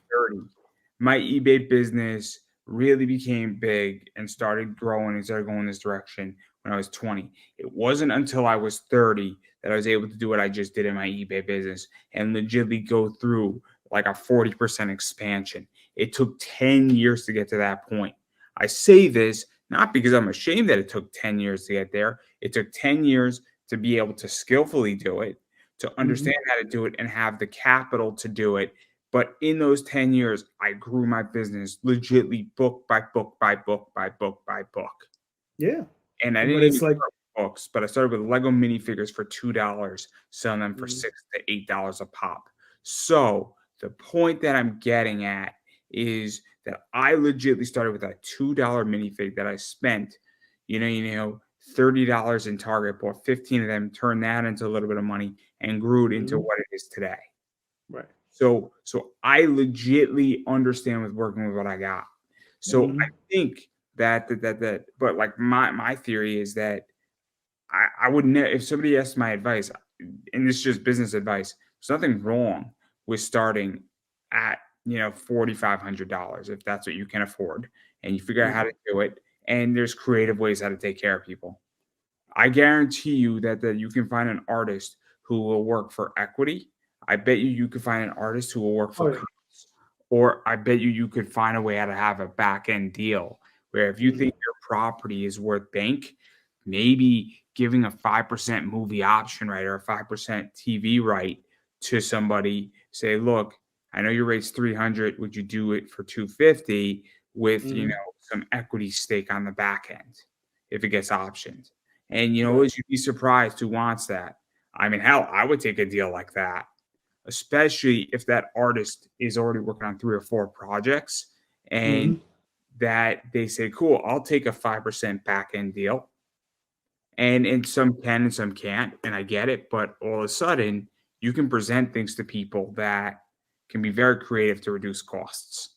My eBay business really became big and started growing and started going this direction when I was 20. It wasn't until I was 30 that I was able to do what I just did in my eBay business and legitimately go through like a 40% expansion. It took 10 years to get to that point. I say this not because I'm ashamed that it took 10 years to get there. It took 10 years to be able to skillfully do it, to understand how to do it, and have the capital to do it. But in those 10 years, I grew my business legitimately book by book by book by book by book. Yeah. And I didn't even start with books, but I started with Lego minifigures for $2, selling them for $6 to $8 a pop. So the point that I'm getting at is that I legitimately started with a $2 minifig that I spent, $30 in Target, bought 15 of them, turned that into a little bit of money, and grew it into what it is today. Right. So I legitimately understand with working with what I got. So I think that but like my theory is that I would never, if somebody asked my advice, and this is just business advice, there's nothing wrong with starting at $4,500 if that's what you can afford, and you figure out how to do it. And there's creative ways how to take care of people. I guarantee you that you can find an artist who will work for equity. I bet you could find an artist who will work for costs, or I bet you could find a way how to have a back end deal where if you think your property is worth bank, maybe giving a 5% movie option right or a 5% TV right to somebody, say, look, I know your rate's 300. Would you do it for 250 with, Mhm. some equity stake on the back end if it gets optioned? And Right. you'd be surprised who wants that. I mean, hell, I would take a deal like that, especially if that artist is already working on 3 or 4 projects and Mhm. that they say, cool, I'll take a 5% back end deal. And some can and some can't, and I get it, but all of a sudden, you can present things to people that can be very creative to reduce costs.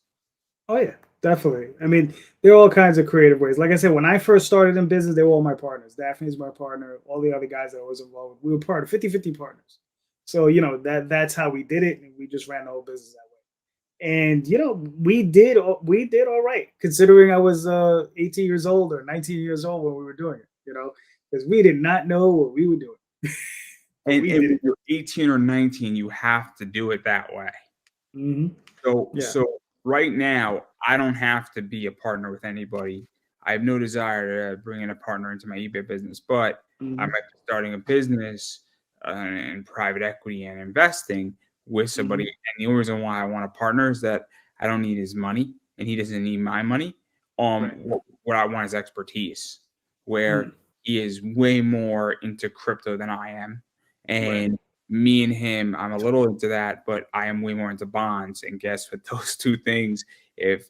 Oh yeah, definitely. I mean, there are all kinds of creative ways. Like I said, when I first started in business, they were all my partners. Daphne's my partner. All the other guys that I was involved with, we were part of 50-50 partners. So, that's how we did it, and we just ran the whole business that way. And we did all right, considering I was 18 years old or 19 years old when we were doing it. Because we did not know what we were doing, but And we and did when it. you're 18 or 19, you have to do it that way. Hmm. Yeah. So right now, I don't have to be a partner with anybody. I have no desire to bring in a partner into my eBay business, but I Hmm. might be starting a business in private equity and investing with somebody. Hmm. And the only reason why I want a partner is that I don't need his money and he doesn't need my money. Right. What I want is expertise, where Mm. he is way more into crypto than I am, Right. and me and him, I'm a little into that, but I am way more into bonds. And guess what? Those two things, if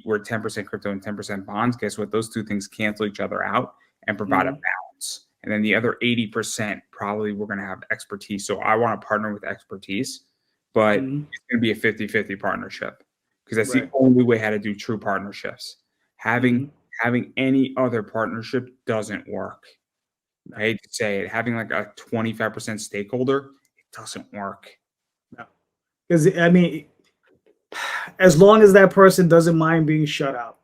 we're 10% crypto and 10% bonds, guess what? Those two things cancel each other out and provide a Hmm. balance. And then the other 80%, probably we're going to have expertise. So I want to partner with expertise, but Hmm. it's going to be a 50-50 partnership because that's the Right. only way how to do true partnerships. Having Hmm. having any other partnership doesn't work. No. I hate to say it, having like a 25% stakeholder, it doesn't work. No. Because I mean, as long as that person doesn't mind being shut out,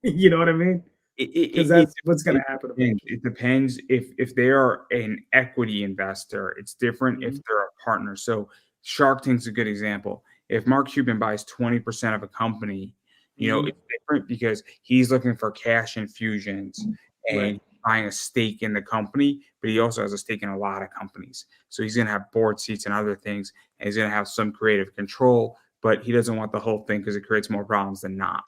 you know what I mean? It it Because it it that's what's going it to happen depends. eventually. It depends if they are an equity investor, it's different if Hmm. they're a partner. So Shark Tank's a good example. If Mark Cuban buys 20% of a company, Hmm. it's different because he's looking for cash infusions Right. and buying a stake in the company, but he also has a stake in a lot of companies. So he's going to have board seats and other things, and he's going to have some creative control, but he doesn't want the whole thing because it creates more problems than not.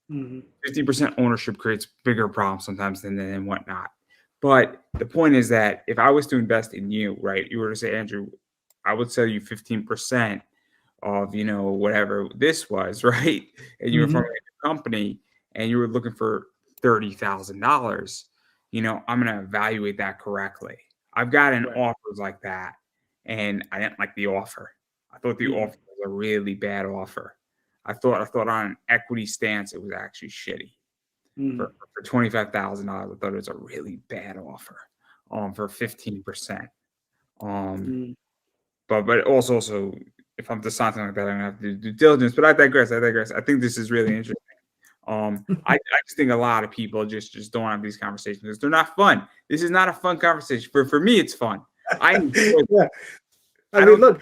Hmm. 50% ownership creates bigger problems sometimes than whatnot. But the point is that if I was to invest in you, right, you were to say, Andrew, I would sell you 15% of, whatever this was, right? And you were Hmm. forming a company and you were looking for $30,000, I'm going to evaluate that correctly. I've gotten Right. offers like that and I didn't like the offer. I thought the Hmm. offer was a really bad offer. I thought on an equity stance it was actually shitty. For Hmm. for $25,000, I thought it was a really bad offer. For 15%. Um, Hmm. but also if I'm to something like that, I'm gonna have to do due diligence. But I digress. I digress. I think this is really interesting. I just think a lot of people just don't have these conversations because they're not fun. This is not a fun conversation. For me, it's fun. I enjoy it. Yeah. I I mean, don't. look.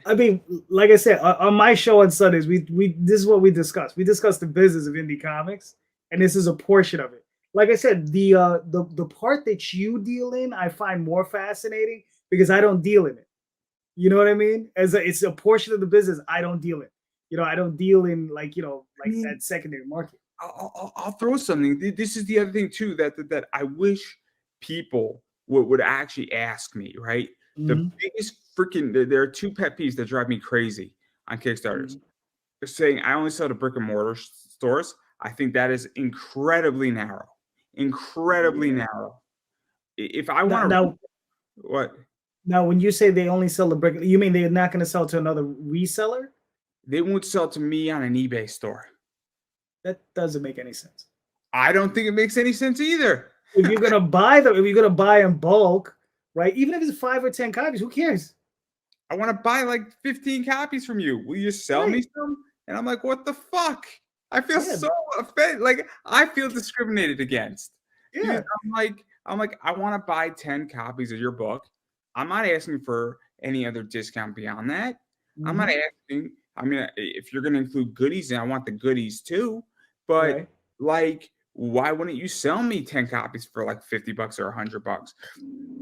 I mean, like I said, on my show on Sundays, we this is what we discuss. We discuss the business of indie comics, and this is a portion of it. Like I said, the part that you deal in, I find more fascinating because I don't deal in it. You know what I mean? It's a portion of the business I don't deal in. I don't deal in I like mean, that secondary market. I'll throw something. This is the other thing too that I wish people would actually ask me. Right, the Hmm. biggest freaking there are two pet peeves that drive me crazy on Kickstarters. Hmm. They're saying I only sell to brick and mortar stores. I think that is incredibly Yeah. narrow. If I Now, want to, now, what now, when you say they only sell the brick, you mean they're not going to sell to another reseller? they won't sell to me on an eBay store. That doesn't make any sense. I don't think it makes any sense either. If you're gonna buy in bulk, right? Even if it's 5 or 10 copies, who cares? I want to buy like 15 copies from you. Will you sell me Right? some? And I'm like, what the fuck? I feel Yeah, so offended. Like I feel discriminated against because yeah. I'm like, I want to buy 10 copies of your book. I'm not asking for any other discount beyond that. I'm not Hmm. asking. I mean, if you're going to include goodies, then I want the goodies too. But Right. like, why wouldn't you sell me 10 copies for like $50 or $100?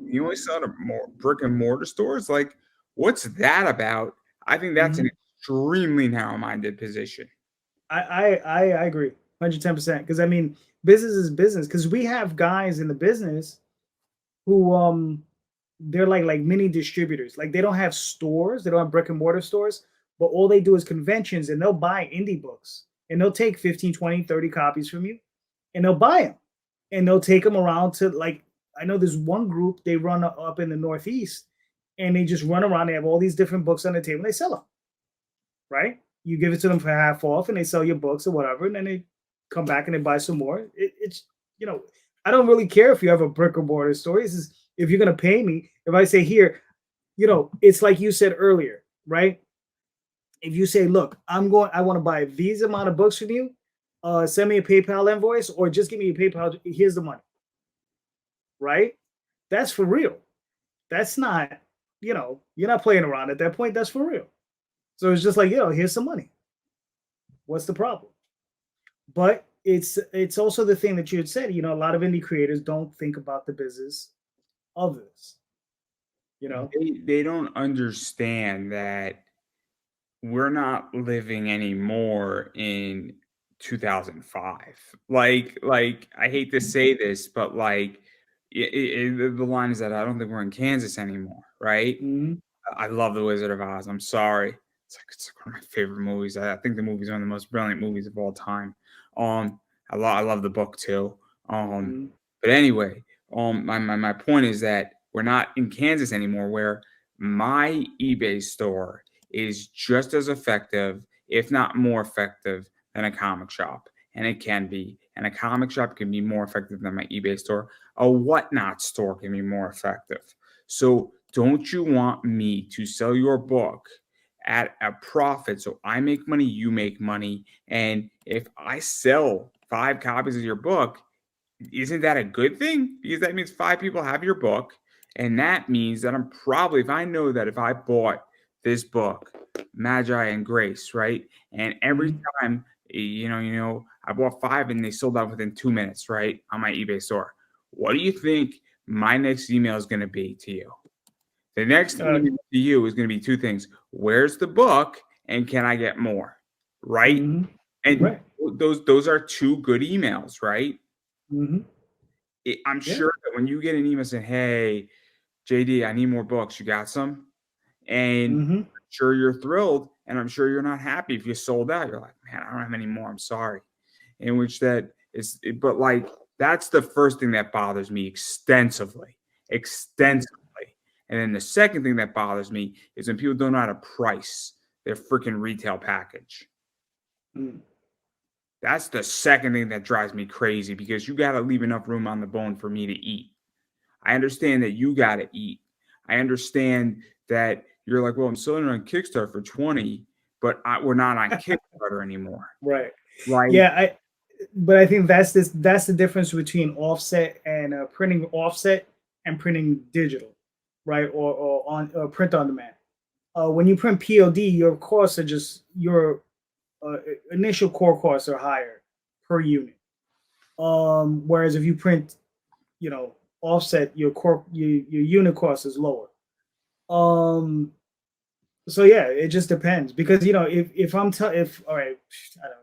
You only sell to more brick and mortar stores. Like, what's that about? I think that's an extremely narrow-minded position. I agree 110%, because I mean, business is business, because we have guys in the business who they're like mini distributors. Like they don't have stores, they don't have brick and mortar stores, but all they do is conventions, and they'll buy indie books, and they'll take 15, 20, 30 copies from you, and they'll buy them, and they'll take them around to, like, I know there's one group, they run up in the Northeast, and they just run around, they have all these different books on the table, and they sell them, right? You give it to them for half off, and they sell your books or whatever, and then they come back and they buy some more. It's, you know, I don't really care if you have a brick or mortar store. This is, if you're gonna pay me, if I say here, you know, it's like you said earlier, right? If you say, look, I want to buy these amount of books from you, send me a PayPal invoice, or just give me a PayPal, here's the money, right? That's for real. That's not, you know, you're not playing around at that point. That's for real. So it's just like, you know, here's some money. What's the problem? But it's also the thing that you had said, you know, a lot of indie creators don't think about the business of this. You know, They don't understand that we're not living anymore in 2005. Like I hate to say this, but like the line is that I don't think we're in Kansas anymore, right? I love The Wizard of Oz. I'm sorry. It's like one of my favorite movies. I think the movie's one of the most brilliant movies of all time. I love the book too. But anyway, my point is that we're not in Kansas anymore, where my eBay store is just as effective, if not more effective, than a comic shop. And it can be. And a comic shop can be more effective than my eBay store. A whatnot store can be more effective. So don't you want me to sell your book at a profit so I make money, you make money? And if I sell 5 copies of your book, isn't that a good thing? Because that means 5 people have your book. And that means that I'm probably, if I know that if I bought this book, Magi and Grace, right? And every time, I bought 5 and they sold out within 2 minutes, right? On my eBay store. What do you think my next email is going to be to you? The next email to you is going to be 2 things. Where's the book? And can I get more? Right? And those are 2 good emails, right? I'm sure that when you get an email saying, hey, JD, I need more books. You got some? And I'm sure you're thrilled, and I'm sure you're not happy if you sold out. You're like, man, I don't have any more. I'm sorry. In which that is, but like, that's the first thing that bothers me extensively. And then the second thing that bothers me is when people don't know how to price their freaking retail package. That's the second thing that drives me crazy, because you got to leave enough room on the bone for me to eat. I understand that you got to eat. I understand that you're like, well, I'm selling it on Kickstarter for 20, but we're not on Kickstarter anymore. Right. Right. Yeah. But I think that's the difference between offset and printing offset and printing digital, right? Or on print on demand. When you print POD, your costs are just your initial core costs are higher per unit. Whereas if you print, offset, your unit cost is lower. So yeah, it just depends, because if all right, I don't know,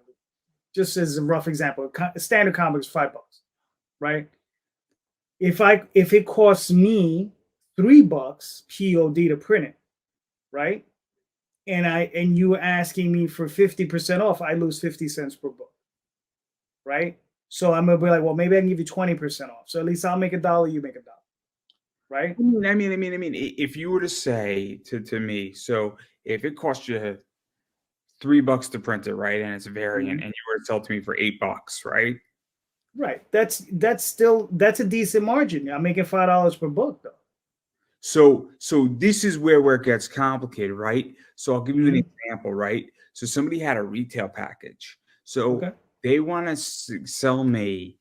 just as a rough example, standard comic is $5, right? If it costs me $3 POD to print it, right? And you asking me for 50% off, I lose 50 cents per book, right? So I'm gonna be like, well, maybe I can give you 20% off. So at least I'll make $1, you make $1, right? I mean, if you were to say to me, so if it cost you $3 to print it, right, and it's a variant, and you were to sell it to me for $8, right? Right. That's a decent margin. I'm making $5 per book, though. So this is where it gets complicated, right? So I'll give you an example, right? So somebody had a retail package. So they want to sell me,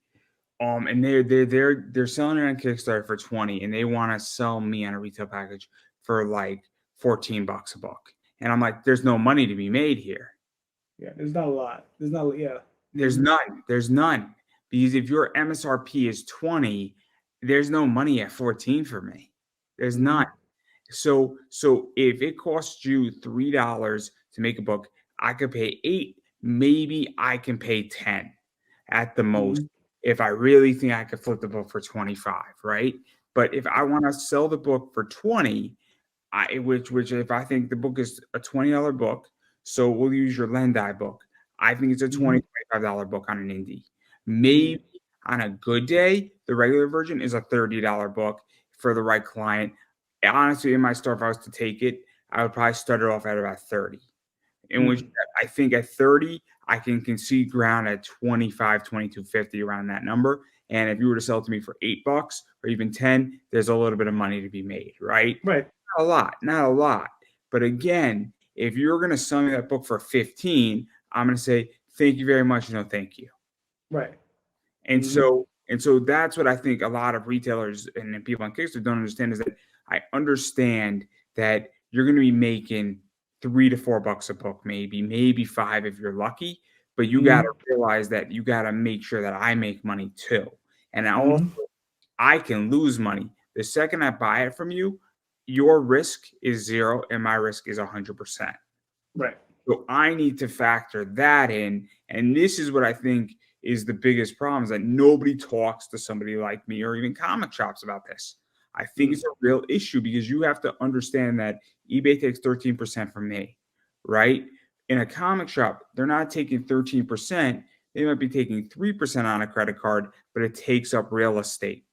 and they're selling it on Kickstarter for 20, and they want to sell me on a retail package for like $14 a book. And I'm like, there's no money to be made here. Yeah, there's not a lot. There's none. Because if your MSRP is 20, there's no money at 14 for me. There's none. So if it costs you $3 to make a book, I could pay 8. Maybe I can pay 10 at the most if I really think I could flip the book for 25, right? But if I want to sell the book for 20, which if I think the book is a $20 book, so we'll use your Lendai book. I think it's a $25 book on an indie. Maybe on a good day, the regular version is a $30 book for the right client. Honestly, in my store, if I was to take it, I would probably start it off at about 30. In which I think at 30, I can concede ground at 25, 22.50 around that number. And if you were to sell it to me for $8 or even 10, there's a little bit of money to be made, right? Right. Not a lot. But again, if you're going to sell me that book for 15, I'm going to say, thank you very much. No, thank you. Right. And so that's what I think a lot of retailers and people on Kickstarter don't understand is that I understand that you're going to be making $3 to $4 a book, maybe 5 if you're lucky. But you got to realize that you got to make sure that I make money too. And I can lose money. The second I buy it from you, your risk is 0 and my risk is 100%. Right. So I need to factor that in. And this is what I think is the biggest problem, is that nobody talks to somebody like me or even comic shops about this. I think it's a real issue because you have to understand that eBay takes 13% from me, right? In a comic shop, they're not taking 13%. They might be taking 3% on a credit card, but it takes up real estate.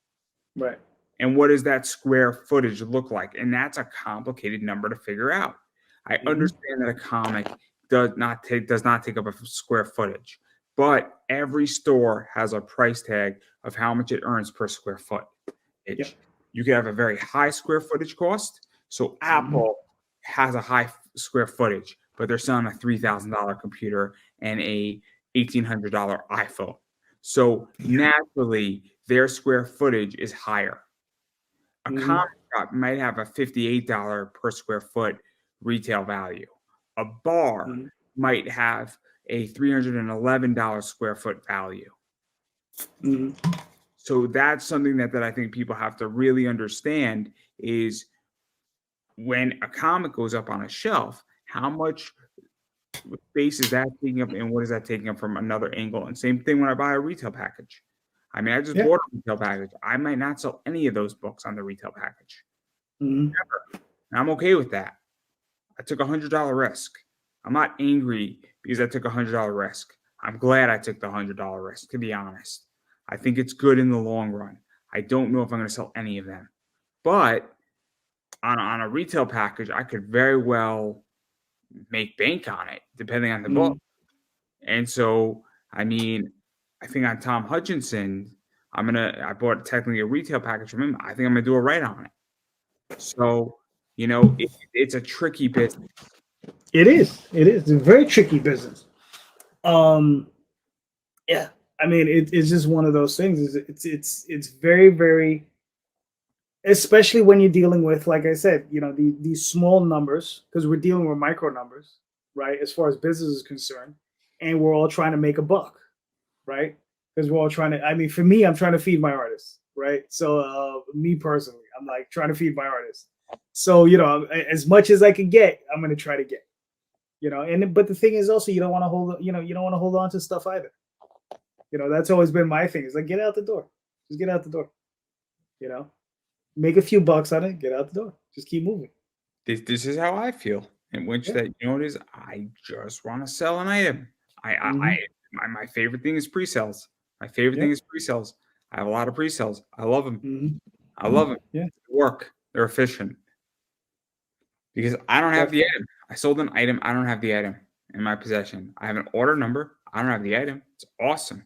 Right. And what does that square footage look like? And that's a complicated number to figure out. I understand that a comic does not take up a square footage, but every store has a price tag of how much it earns per square foot. You could have a very high square footage cost. So Apple has a high square footage, but they're selling a $3,000 computer and a $1,800 iPhone. So naturally, their square footage is higher. A comic shop might have a $58 per square foot retail value. A bar might have a $311 square foot value. So that's something that I think people have to really understand is when a comic goes up on a shelf, how much space is that taking up and what is that taking up from another angle? And same thing when I buy a retail package. I mean, I just bought a retail package. I might not sell any of those books on the retail package. Never. And I'm okay with that. I took a $100 risk. I'm not angry because I took a $100 risk. I'm glad I took the $100 risk, to be honest. I think it's good in the long run. I don't know if I'm going to sell any of them. But on a retail package, I could very well make bank on it, depending on the book. And so, I mean, I think on Tom Hutchinson, I bought technically a retail package from him. I think I'm going to do a write on it. So, you know, it's a tricky business. It is. It's a very tricky business. Yeah. I mean, it's just one of those things. It's very, very, especially when you're dealing with, like I said, you know, these small numbers, because we're dealing with micro numbers, right? As far as business is concerned, and we're all trying to make a buck, right? Because we're all trying to. I mean, for me, I'm trying to feed my artists, right? So, me personally, I'm like trying to feed my artists. So, you know, as much as I can get, I'm going to try to get. You know, but the thing is also you don't want to hold on to stuff either. You know, that's always been my thing. It's like, get out the door. Just get out the door. You know, make a few bucks on it, get out the door. Just keep moving. This is how I feel. And which that, you know what it is? I just want to sell an item. My favorite thing is pre-sales. My favorite thing is pre-sales. I have a lot of pre-sales. I love them. I love them. Yeah. They work. They're efficient. Because I don't have the item. I sold an item. I don't have the item in my possession. I have an order number. I don't have the item. It's awesome.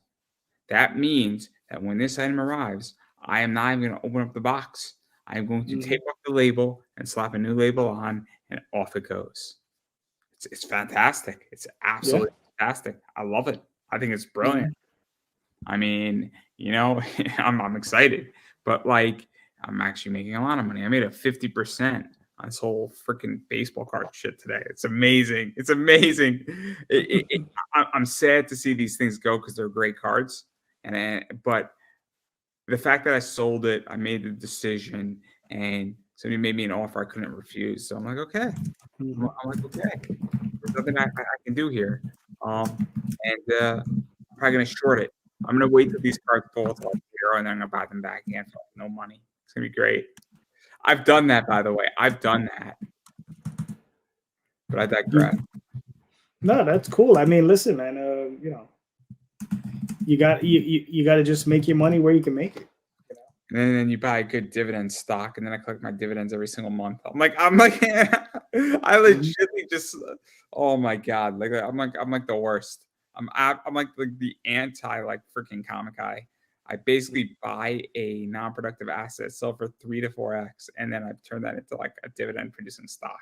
That means that when this item arrives, I am not even going to open up the box. I am going to tape off the label and slap a new label on, and off it goes. It's fantastic. It's absolutely fantastic. I love it. I think it's brilliant. I mean, you know, I'm excited, but like I'm actually making a lot of money. I made a 50% on this whole freaking baseball card shit today. It's amazing. It's amazing. I'm sad to see these things go because they're great cards, but the fact that I sold it, I made the decision, and somebody made me an offer I couldn't refuse. So I'm like, okay. Mhm. I'm like, okay. There's nothing I can do here. And I'm probably gonna short it. I'm gonna wait till these cards fall to like 0, and then I'm gonna buy them back again for no money. It's gonna be great. I've done that, by the way. I've done that. But I digress. No, that's cool. I mean, listen, man. You got to just make your money where you can make it. And then you buy a good dividend stock, and then I collect my dividends every single month. I'm like, I legitimately just, oh my god, like I'm like the worst. I'm like the anti like freaking comic guy. I basically buy a non-productive asset, sell for 3 to 4x, and then I turn that into like a dividend producing stock.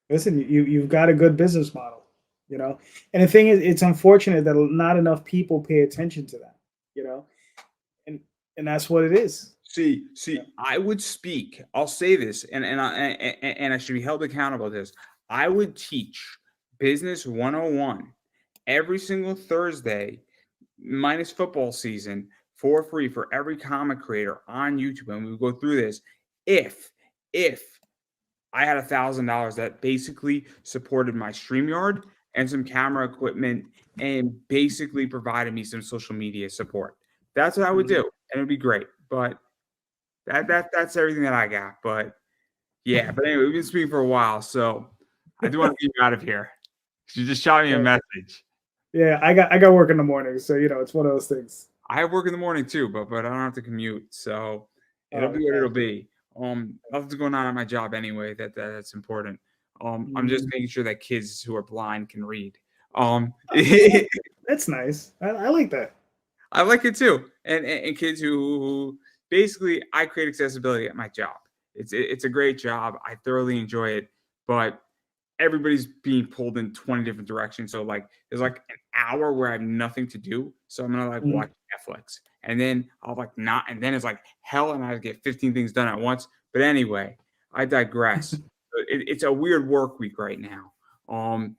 Listen, you've got a good business model, and the thing is, it's unfortunate that not enough people pay attention to that, and that's what it is. See, I would speak. I'll say this, and I should be held accountable to this. I would teach Business 101 every single Thursday, minus football season, for free for every comic creator on YouTube, and we would go through this. If I had $1,000 that basically supported my StreamYard and some camera equipment, and basically provided me some social media support, that's what I would do, and it'd be great. But that's everything that I got. But yeah, but anyway, we've been speaking for a while, so I do want to get you out of here. You just shot me a message. Yeah, I got work in the morning, so it's one of those things. I have work in the morning too, but I don't have to commute, so it'll be what it'll be. Nothing's going on at my job anyway. That's important. I'm just making sure that kids who are blind can read. That's nice. I like that. I like it too, and kids who basically, I create accessibility at my job. It's a great job. I thoroughly enjoy it, but everybody's being pulled in 20 different directions. So like, there's like an hour where I have nothing to do. So I'm gonna like watch Netflix, and then I'll like not, and then it's like hell, and I have to get 15 things done at once. But anyway, I digress. It's a weird work week right now. And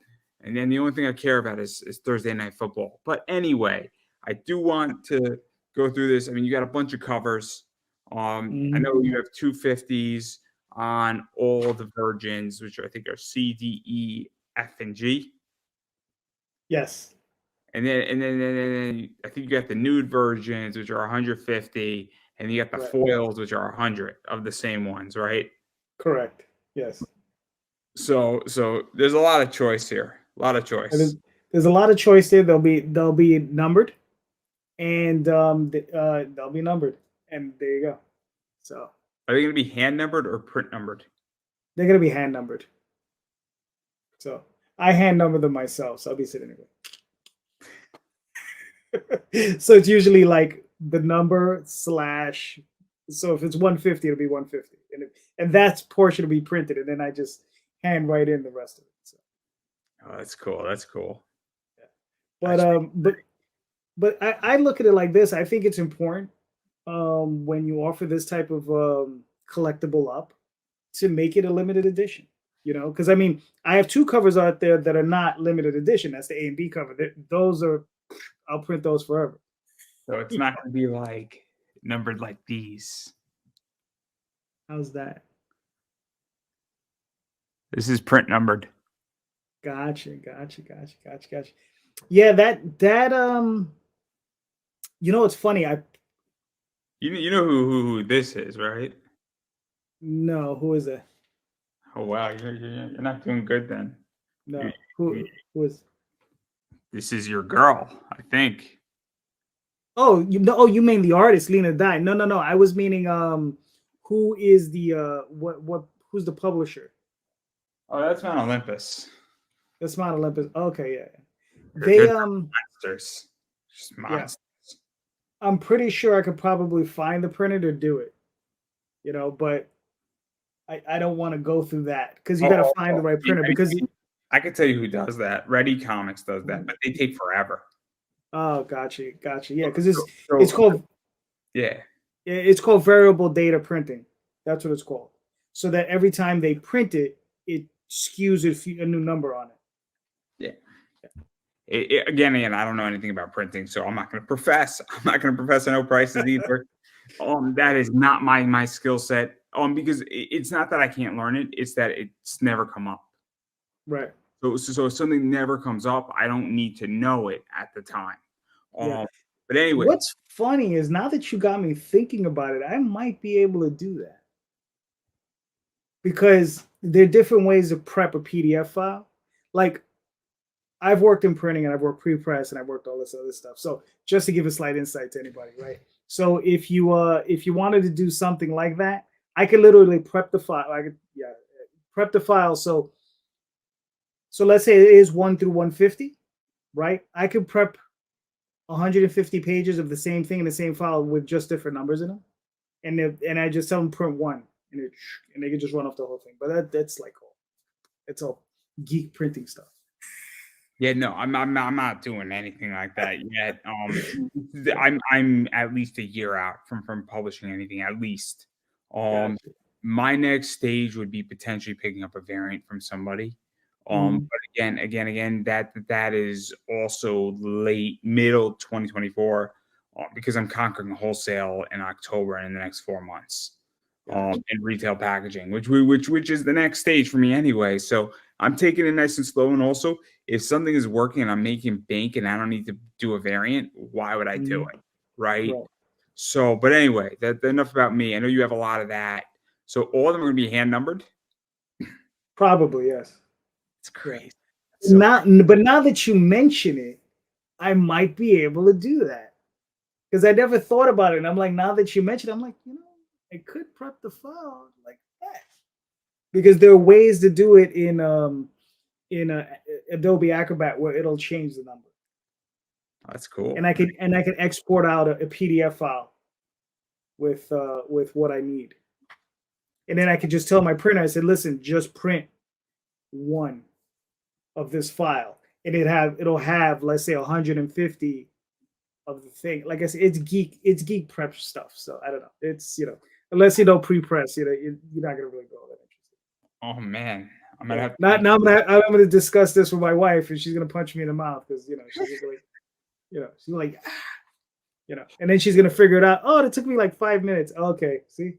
then the only thing I care about is Thursday night football. But anyway, I do want to go through this. I mean, you got a bunch of covers. I know you have 250s on all the virgins, which I think are C, D, E, F, and G. Yes. And then I think you got the nude versions, which are 150, and you got the foils, which are 100 of the same ones, right? Correct. Yes. So there's a lot of choice here. A lot of choice. There's a lot of choice there. They'll be numbered, and they'll be numbered, and there you go. So are they going to be hand numbered or print numbered? They're going to be hand numbered. So I hand number them myself, so I'll be sitting there. So it's usually like the number / so if it's 150, it'll be 150, and that portion will be printed, and then I just hand write in the rest of it. So. Oh, that's cool. That's cool. Yeah. But I look at it like this. I think it's important when you offer this type of collectible up to make it a limited edition. Because I mean, I have 2 covers out there that are not limited edition. That's the A and B cover. I'll print those forever. So it's not going to be like numbered like these. How's that? This is print numbered. Gotcha. Yeah, that it's funny. You know who this is, right? No, who is it? Oh wow, you're not doing good then. No, who is? This is your girl, I think. Oh, you mean the artist Lena Dye? No. I was meaning who is the who's the publisher? Oh, that's Mount Olympus. That's Mount Olympus. Okay, yeah. They're monsters. Just monsters. Yeah. I'm pretty sure I could probably find the printer to do it. But I don't want to go through that because you got to find the right printer because I can tell you who does that. Ready Comics does that, but they take forever. Oh, gotcha. Yeah, because it's called it's called variable data printing. That's what it's called. So that every time they print it, it skews a new number on it. Yeah. Again, I don't know anything about printing, so I'm not going to profess. I know prices either. That is not my skill set. Because it's not that I can't learn it; it's that it's never come up. Right. So if something never comes up, I don't need to know it at the time. Yeah. But anyway, What's funny is now that you got me thinking about it, I might be able to do that because there are different ways to prep a PDF file. Like I've worked in printing and I've worked pre-press and I've worked all this other stuff. So just to give a slight insight to anybody, right? So if you wanted to do something like that, I could literally prep the file. I could prep the file. So let's say it is 1 through 150, right? I could prep 150 pages of the same thing in the same file with just different numbers in them, and I just tell them print one, and they can just run off the whole thing. But that's like it's all geek printing stuff. yeah, no, I'm not doing anything like that yet. I'm at least a year out from publishing anything, at least. Gotcha. My next stage would be potentially picking up a variant from somebody. Mhm. But again, that is also middle 2024, because I'm conquering wholesale in October and in the next 4 months. Gotcha. And retail packaging, which is the next stage for me anyway. So I'm taking it nice and slow. And also, if something is working and I'm making bank and I don't need to do a variant, why would I do Mhm. it? Right. Right. So, but anyway, that enough about me. I know you have a lot of that. So all of them are going to be hand numbered. Probably yes. It's Yeah. crazy. So But now that you mention it, I might be able to do that because I never thought about it. And I'm like, now that you mention it, I'm like, I could prep the file like that because there are ways to do it in Adobe Acrobat where it'll change the number, that's cool. and I can export out a PDF file with what I need, and then I could just tell my printer, I said, listen, just print one of this file, and it'll have let's say 150 of the thing. Like I said, it's geek prep stuff. So I don't know. It's unless you don't pre-press, you're not gonna really go that interested. Oh man, I'm gonna have Not now. I'm gonna discuss this with my wife, and she's gonna punch me in the mouth because she's gonna she's like, and then she's gonna figure it out. Oh, it took me like 5 minutes. Okay, see.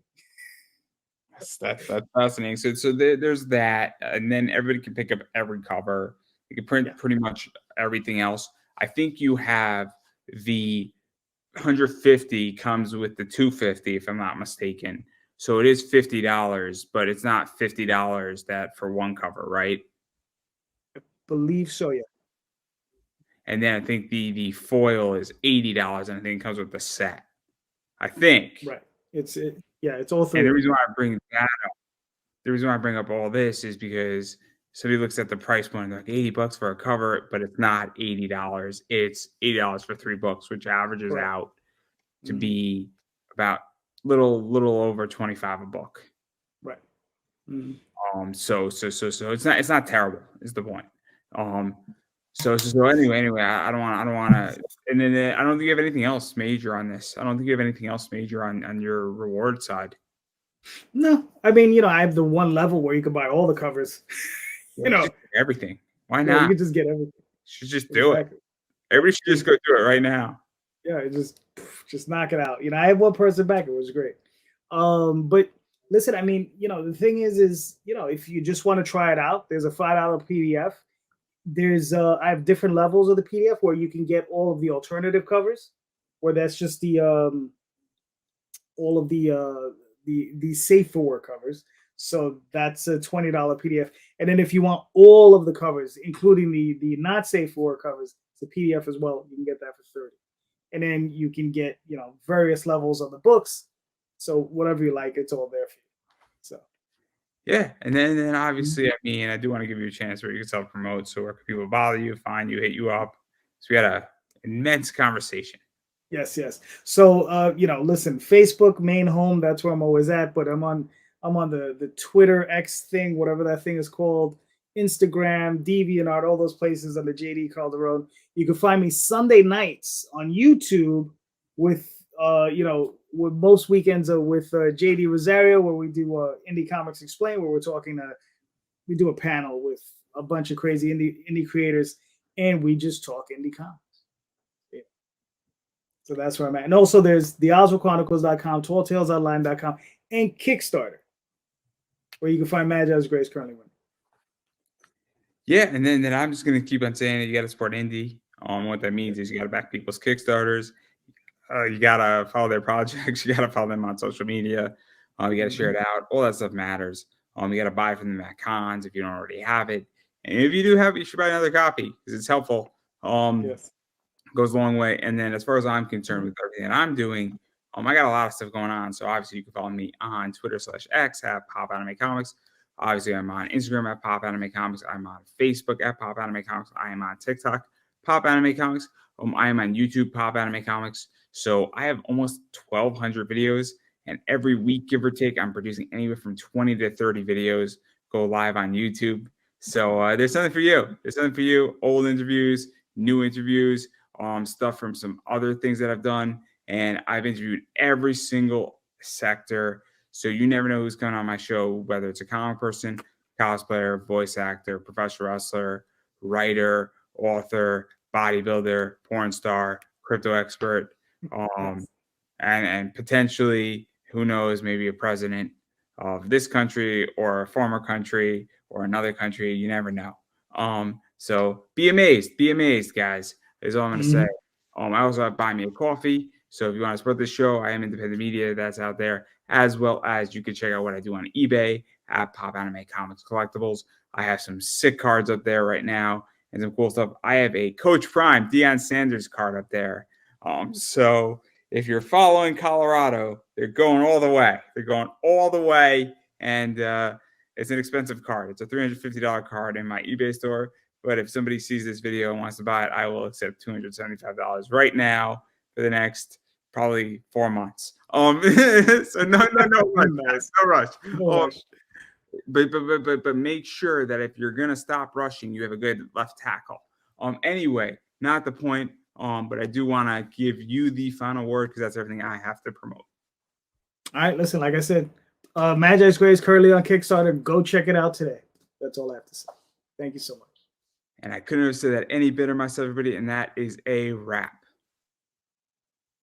That's fascinating. So there's that, and then everybody can pick up every cover. You can print pretty much everything else. I think you have the 150 comes with the 250, if I'm not mistaken. So it is $50, but it's not $50 that for one cover, right? Believe so, yeah. And then I think the foil is $80, and I think it comes with the set. I think. Right. It's all three. And the reason why I bring that up, the reason why I bring up all this is because somebody looks at the price point and they're like $80 for a cover, but it's not $80. It's $80 for 3 books, which averages out to be about little over 25 a book. Right. So it's not terrible is the point. So anyway, I don't want to, and then I don't think you have anything else major on this. I don't think you have anything else major on your reward side. No, I mean, I have the one level where you can buy all the covers. Just everything. Why not? You can just get everything. Should just do it. Everybody should just go do it right now. Yeah, just knock it out. I have one person back. It was great. But listen, I mean, the thing is, if you just want to try it out, there's a $5 PDF. There's I have different levels of the PDF where you can get all of the alternative covers, where that's just the all of the safe for work covers. So that's a $20 PDF. And then if you want all of the covers, including the not safe for work covers, it's a PDF as well. You can get that for $30. And then you can get, various levels of the books. So whatever you like, it's all there for you. So yeah, and then obviously, I mean, I do want to give you a chance where you can self-promote. So where can people bother you, find you, hit you up? So we had an immense conversation. Yes. So listen, Facebook main home, that's where I'm always at, but I'm on the Twitter X thing, whatever that thing is called, Instagram, DeviantArt, all those places under JD Calderon. You can find me Sunday nights on YouTube with with most weekends with JD Rosario, where we do Indie Comics Explain, where we do a panel with a bunch of crazy indie creators, and we just talk indie comics. Yeah. So that's where I'm at. And also there's theoswaldchronicles.com, talltalesonline.com, and Kickstarter. where you can find Magi's Grace currently winning. Yeah, and then I'm just gonna keep on saying it. You got to support indie. What that means is you got to back people's Kickstarters. You gotta follow their projects. You gotta follow them on social media. You gotta share it out. All that stuff matters. You gotta buy from them at cons if you don't already have it. And if you do have it, you should buy another copy because it's helpful. Yes. Goes a long way. And then as far as I'm concerned with everything that I'm doing, I got a lot of stuff going on. So obviously you can follow me on Twitter/X at Pop Anime Comics. Obviously I'm on Instagram at Pop Anime Comics. I'm on Facebook at Pop Anime Comics. I am on TikTok, Pop Anime Comics. I am on YouTube, Pop Anime Comics. So I have almost 1,200 videos, and every week, give or take, I'm producing anywhere from 20 to 30 videos go live on YouTube. So there's something for you. There's something for you. Old interviews, new interviews, stuff from some other things that I've done, and I've interviewed every single sector. So you never know who's coming on my show, whether it's a comic person, cosplayer, voice actor, professional wrestler, writer, author, bodybuilder, porn star, crypto expert, and potentially, who knows, maybe a president of this country or a former country or another country. You never know. So be amazed, guys, is all I'm going to say. I also have Buy Me a Coffee. So if you want to support this show, I am independent media that's out there, as well as you can check out what I do on eBay at Pop Anime Comics Collectibles. I have some sick cards up there right now and some cool stuff. I have a Coach Prime Deion Sanders card up there. So if you're following Colorado, they're going all the way. They're going all the way, and it's an expensive card. It's a $350 card in my eBay store. But if somebody sees this video and wants to buy it, I will accept $275 right now for the next probably 4 months. So no rush. But make sure that if you're gonna stop rushing, you have a good left tackle. Anyway, not the point. But I do want to give you the final word because that's everything I have to promote. All right, listen, like I said, Magi's Grace currently on Kickstarter. Go check it out today. That's all I have to say. Thank you so much. And I couldn't have said that any better myself, everybody, and that is a wrap.